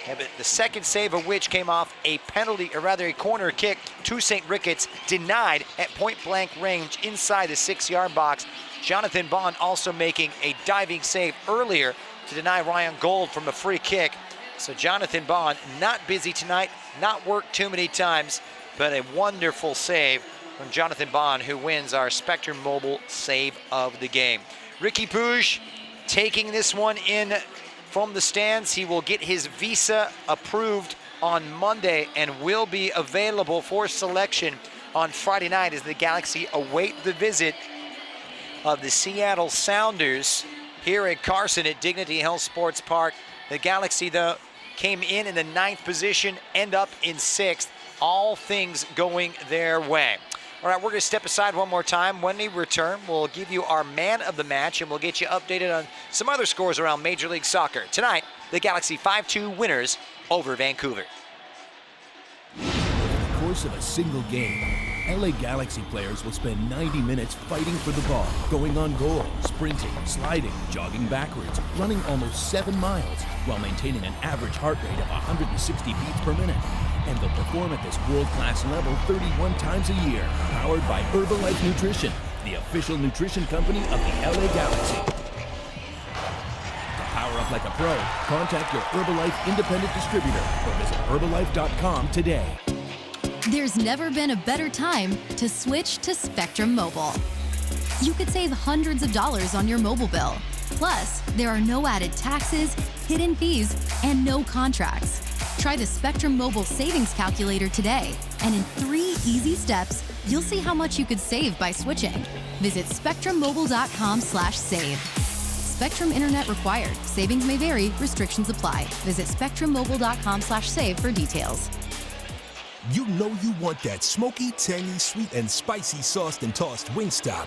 But the second save of which came off a penalty, or rather a corner kick to St. Ricketts, denied at point-blank range inside the 6-yard box. Jonathan Bond also making a diving save earlier to deny Ryan Gold from a free kick. So Jonathan Bond not busy tonight, not worked too many times, but a wonderful save from Jonathan Bond, who wins our Spectrum Mobile Save of the Game. Ricky Puig taking this one in from the stands. He will get his visa approved on Monday and will be available for selection on Friday night as the Galaxy await the visit of the Seattle Sounders here at Carson at Dignity Health Sports Park. The Galaxy, though, came in the 9th position, end up in 6th. All things going their way. All right, we're going to step aside one more time. When we return, we'll give you our man of the match, and we'll get you updated on some other scores around Major League Soccer. Tonight, the Galaxy 5-2 winners over Vancouver. Over the course of a single game, LA Galaxy players will spend 90 minutes fighting for the ball, going on goal, sprinting, sliding, jogging backwards, running almost 7 miles, while maintaining an average heart rate of 160 beats per minute. And they'll perform at this world-class level 31 times a year, powered by Herbalife Nutrition, the official nutrition company of the LA Galaxy. To power up like a pro, contact your Herbalife independent distributor or visit Herbalife.com today. There's never been a better time to switch to Spectrum Mobile. You could save hundreds of dollars on your mobile bill. Plus, there are no added taxes, hidden fees, and no contracts. Try the Spectrum Mobile Savings Calculator today, and in 3 easy steps, you'll see how much you could save by switching. Visit spectrummobile.com/save. Spectrum Internet required. Savings may vary. Restrictions apply. Visit spectrummobile.com/save for details. You know you want that smoky, tangy, sweet, and spicy sauced and tossed Wingstop.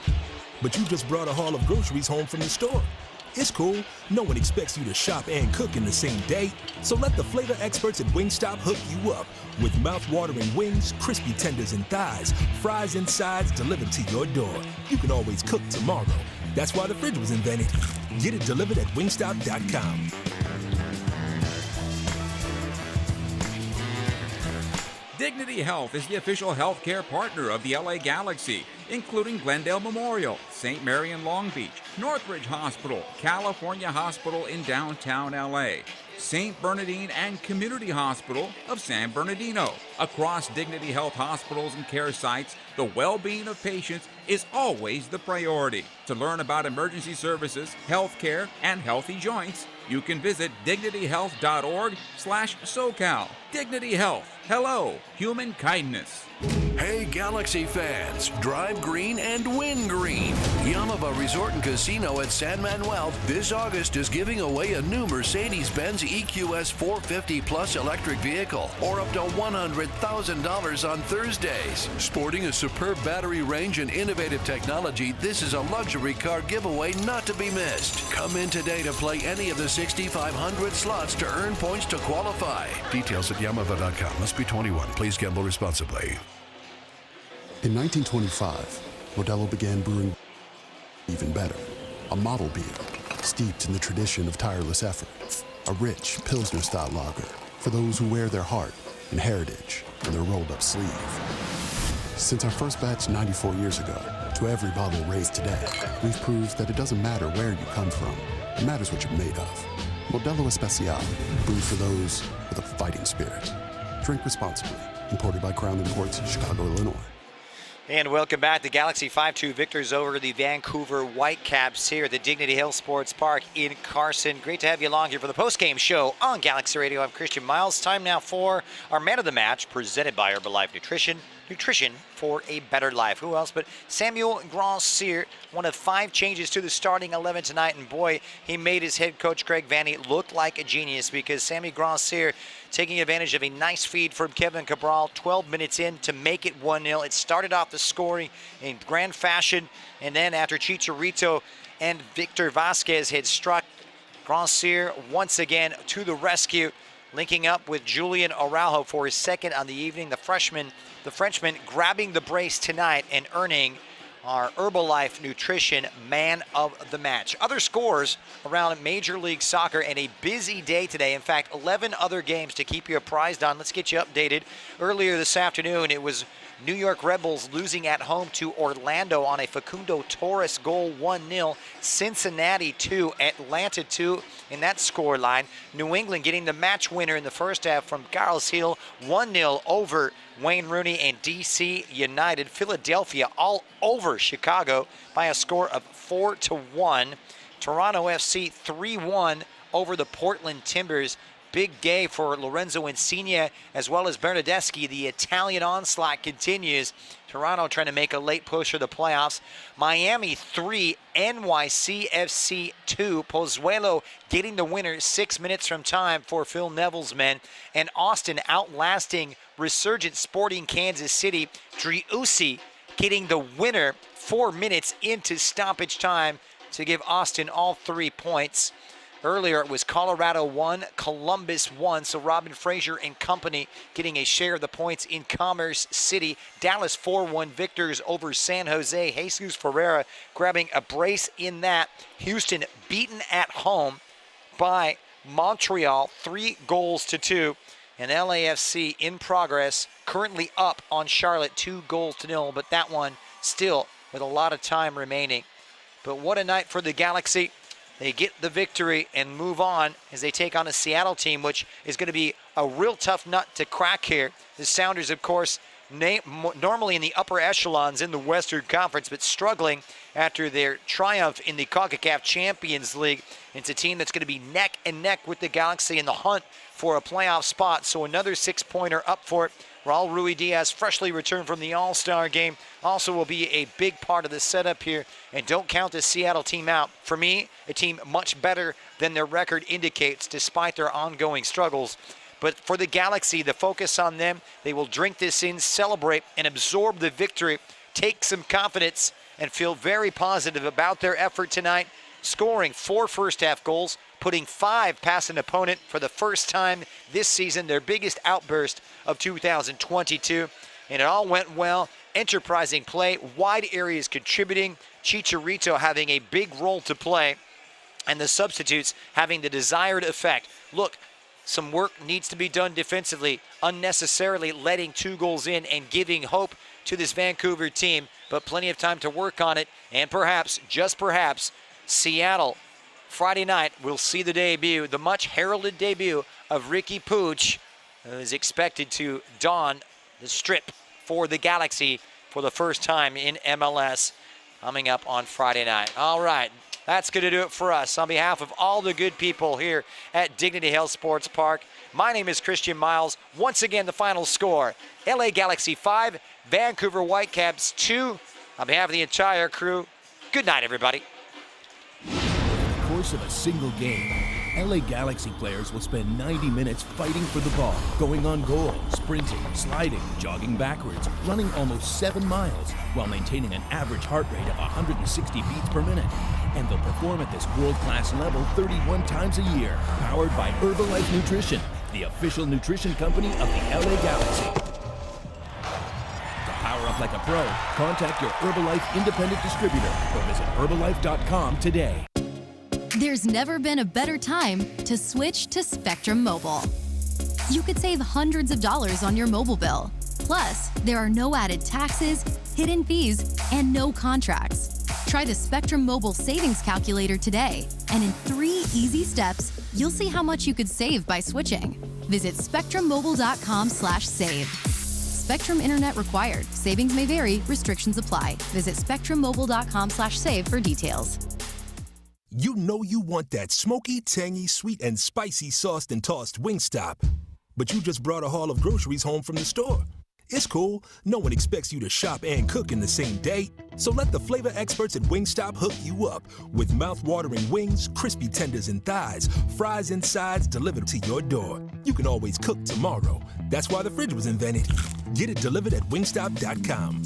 But you just brought a haul of groceries home from the store. It's cool. No one expects you to shop and cook in the same day. So let the flavor experts at Wingstop hook you up with mouth-watering wings, crispy tenders and thighs, fries and sides delivered to your door. You can always cook tomorrow. That's why the fridge was invented. Get it delivered at wingstop.com. Dignity Health is the official healthcare partner of the LA Galaxy, including Glendale Memorial, St. Mary in Long Beach, Northridge Hospital, California Hospital in downtown LA, St. Bernardine and Community Hospital of San Bernardino. Across Dignity Health hospitals and care sites, the well-being of patients is always the priority. To learn about emergency services, healthcare, and healthy joints, you can visit dignityhealth.org/SoCal. Dignity Health. Hello, human kindness. Hey Galaxy fans, drive green and win green. Yamava Resort and Casino at San Manuel this August is giving away a new Mercedes-Benz EQS 450 Plus electric vehicle or up to $100,000 on Thursdays. Sporting a superb battery range and innovative technology, this is a luxury car giveaway not to be missed. Come in today to play any of the 6,500 slots to earn points to qualify. Details at yamava.com. Must be 21. Please gamble responsibly. In 1925, Modelo began brewing even better, a model beer steeped in the tradition of tireless effort, a rich Pilsner-style lager for those who wear their heart and heritage in their rolled-up sleeve. Since our first batch 94 years ago, to every bottle raised today, we've proved that it doesn't matter where you come from, it matters what you're made of. Modelo Especial, brewed for those with a fighting spirit. Drink responsibly. Imported by Crown Imports, Chicago, Illinois. And welcome back. The Galaxy 5-2 victors over the Vancouver Whitecaps here at the Dignity Health Sports Park in Carson. Great to have you along here for the postgame show on Galaxy Radio. I'm Christian Miles. Time now for our man of the match, presented by Herbalife Nutrition. Nutrition for a better life. Who else but Samuel Grand-Cyr, one of 5 changes to the starting 11 tonight. And boy, he made his head coach Craig Vanny look like a genius, because Sammy Grand-Cyr taking advantage of a nice feed from Kevin Cabral 12 minutes in to make it 1-0. It started off the scoring in grand fashion, and then after Chicharito and Victor Vasquez had struck, Grand-Cyr once again to the rescue, linking up with Julian Araujo for his second on the evening. The Frenchman grabbing the brace tonight and earning our Herbalife Nutrition Man of the Match. Other scores around Major League Soccer, and a busy day today. In fact, 11 other games to keep you apprised on. Let's get you updated. Earlier this afternoon, it was New York Red Bulls losing at home to Orlando on a Facundo Torres goal, 1-0. Cincinnati 2, Atlanta 2 in that score line. New England getting the match winner in the first half from Garles Hill, 1-0 over Wayne Rooney and DC United. Philadelphia all over Chicago by a score of 4-1. Toronto FC 3-1 over the Portland Timbers. Big day for Lorenzo Insigne as well as Bernardeschi. The Italian onslaught continues. Toronto trying to make a late push for the playoffs. Miami 3, NYCFC 2. Pozuelo getting the winner 6 minutes from time for Phil Neville's men. And Austin outlasting resurgent Sporting Kansas City. Driussi getting the winner 4 minutes into stoppage time to give Austin all 3 points. Earlier, it was Colorado 1, Columbus 1, so Robin Fraser and company getting a share of the points in Commerce City. Dallas 4-1 victors over San Jose. Jesus Ferreira grabbing a brace in that. Houston beaten at home by Montreal, 3-2. And LAFC in progress, currently up on Charlotte 2-0, but that one still with a lot of time remaining. But what a night for the Galaxy. They get the victory and move on as they take on a Seattle team, which is going to be a real tough nut to crack here. The Sounders, of course, normally in the upper echelons in the Western Conference, but struggling after their triumph in the CONCACAF Champions League. It's a team that's going to be neck and neck with the Galaxy in the hunt for a playoff spot. So another 6-pointer up for it. Raul Ruidiaz, freshly returned from the All-Star game, also will be a big part of the setup here. And don't count the Seattle team out. For me, a team much better than their record indicates, despite their ongoing struggles. But for the Galaxy, the focus on them, they will drink this in, celebrate, and absorb the victory, take some confidence, and feel very positive about their effort tonight, scoring 4 first-half goals, putting 5 past an opponent for the first time this season, their biggest outburst of 2022. And it all went well. Enterprising play, wide areas contributing, Chicharito having a big role to play, and the substitutes having the desired effect. Look, some work needs to be done defensively, unnecessarily letting 2 goals in and giving hope to this Vancouver team, but plenty of time to work on it. And perhaps, just perhaps, Seattle, Friday night, will see the debut, the much heralded debut of Ricky Puig, who is expected to don the strip for the Galaxy for the first time in MLS coming up on Friday night. All right, that's going to do it for us. On behalf of all the good people here at Dignity Health Sports Park, my name is Christian Miles. Once again, the final score, LA Galaxy 5, Vancouver Whitecaps 2. On behalf of the entire crew, good night, everybody. Over the course of a single game, LA Galaxy players will spend 90 minutes fighting for the ball, going on goal, sprinting, sliding, jogging backwards, running almost 7 miles, while maintaining an average heart rate of 160 beats per minute. And they'll perform at this world-class level 31 times a year, powered by Herbalife Nutrition, the official nutrition company of the LA Galaxy. To power up like a pro, contact your Herbalife independent distributor or visit Herbalife.com today. There's never been a better time to switch to Spectrum Mobile. You could save hundreds of dollars on your mobile bill. Plus, there are no added taxes, hidden fees, and no contracts. Try the Spectrum Mobile Savings Calculator today, and in 3 easy steps, you'll see how much you could save by switching. Visit spectrummobile.com/save. Spectrum Internet required. Savings may vary. Restrictions apply. Visit spectrummobile.com/save for details. You know you want that smoky, tangy, sweet, and spicy sauced and tossed Wingstop. But you just brought a haul of groceries home from the store. It's cool. No one expects you to shop and cook in the same day. So let the flavor experts at Wingstop hook you up with mouth-watering wings, crispy tenders and thighs, fries and sides delivered to your door. You can always cook tomorrow. That's why the fridge was invented. Get it delivered at wingstop.com.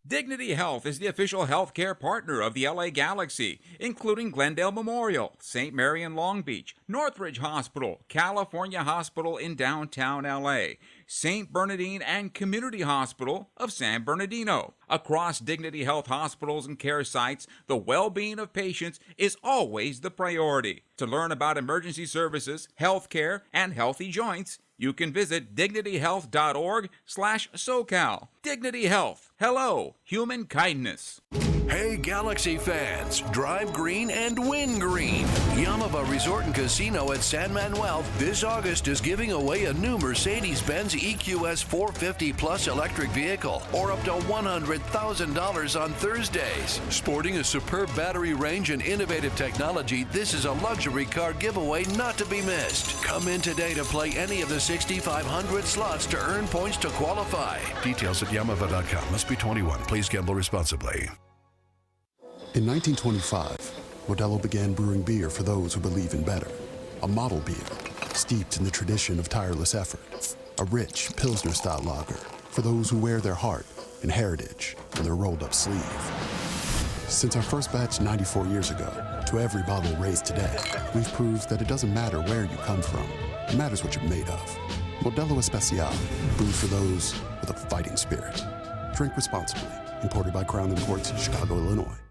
Dignity Health is the official healthcare partner of the LA Galaxy, including Glendale Memorial, St. Mary in Long Beach, Northridge Hospital, California Hospital in downtown LA, St. Bernardine and Community Hospital of San Bernardino. Across Dignity Health hospitals and care sites, the well-being of patients is always the priority. To learn about emergency services, healthcare, and healthy joints, you can visit dignityhealth.org/SoCal. Dignity Health. Hello, human kindness. Hey Galaxy fans, drive green and win green. Yamava Resort and Casino at San Manuel this August is giving away a new Mercedes-Benz EQS 450 Plus electric vehicle or up to $100,000 on Thursdays. Sporting a superb battery range and innovative technology, this is a luxury car giveaway not to be missed. Come in today to play any of the 6,500 slots to earn points to qualify. Details at yamava.com. Must be 21. Please gamble responsibly. In 1925, Modelo began brewing beer for those who believe in better. A model beer, steeped in the tradition of tireless effort. A rich Pilsner-style lager for those who wear their heart and heritage on their rolled-up sleeve. Since our first batch 94 years ago, to every bottle raised today, we've proved that it doesn't matter where you come from. It matters what you're made of. Modelo Especial, brewed for those with a fighting spirit. Drink responsibly. Imported by Crown Imports, Chicago, Illinois.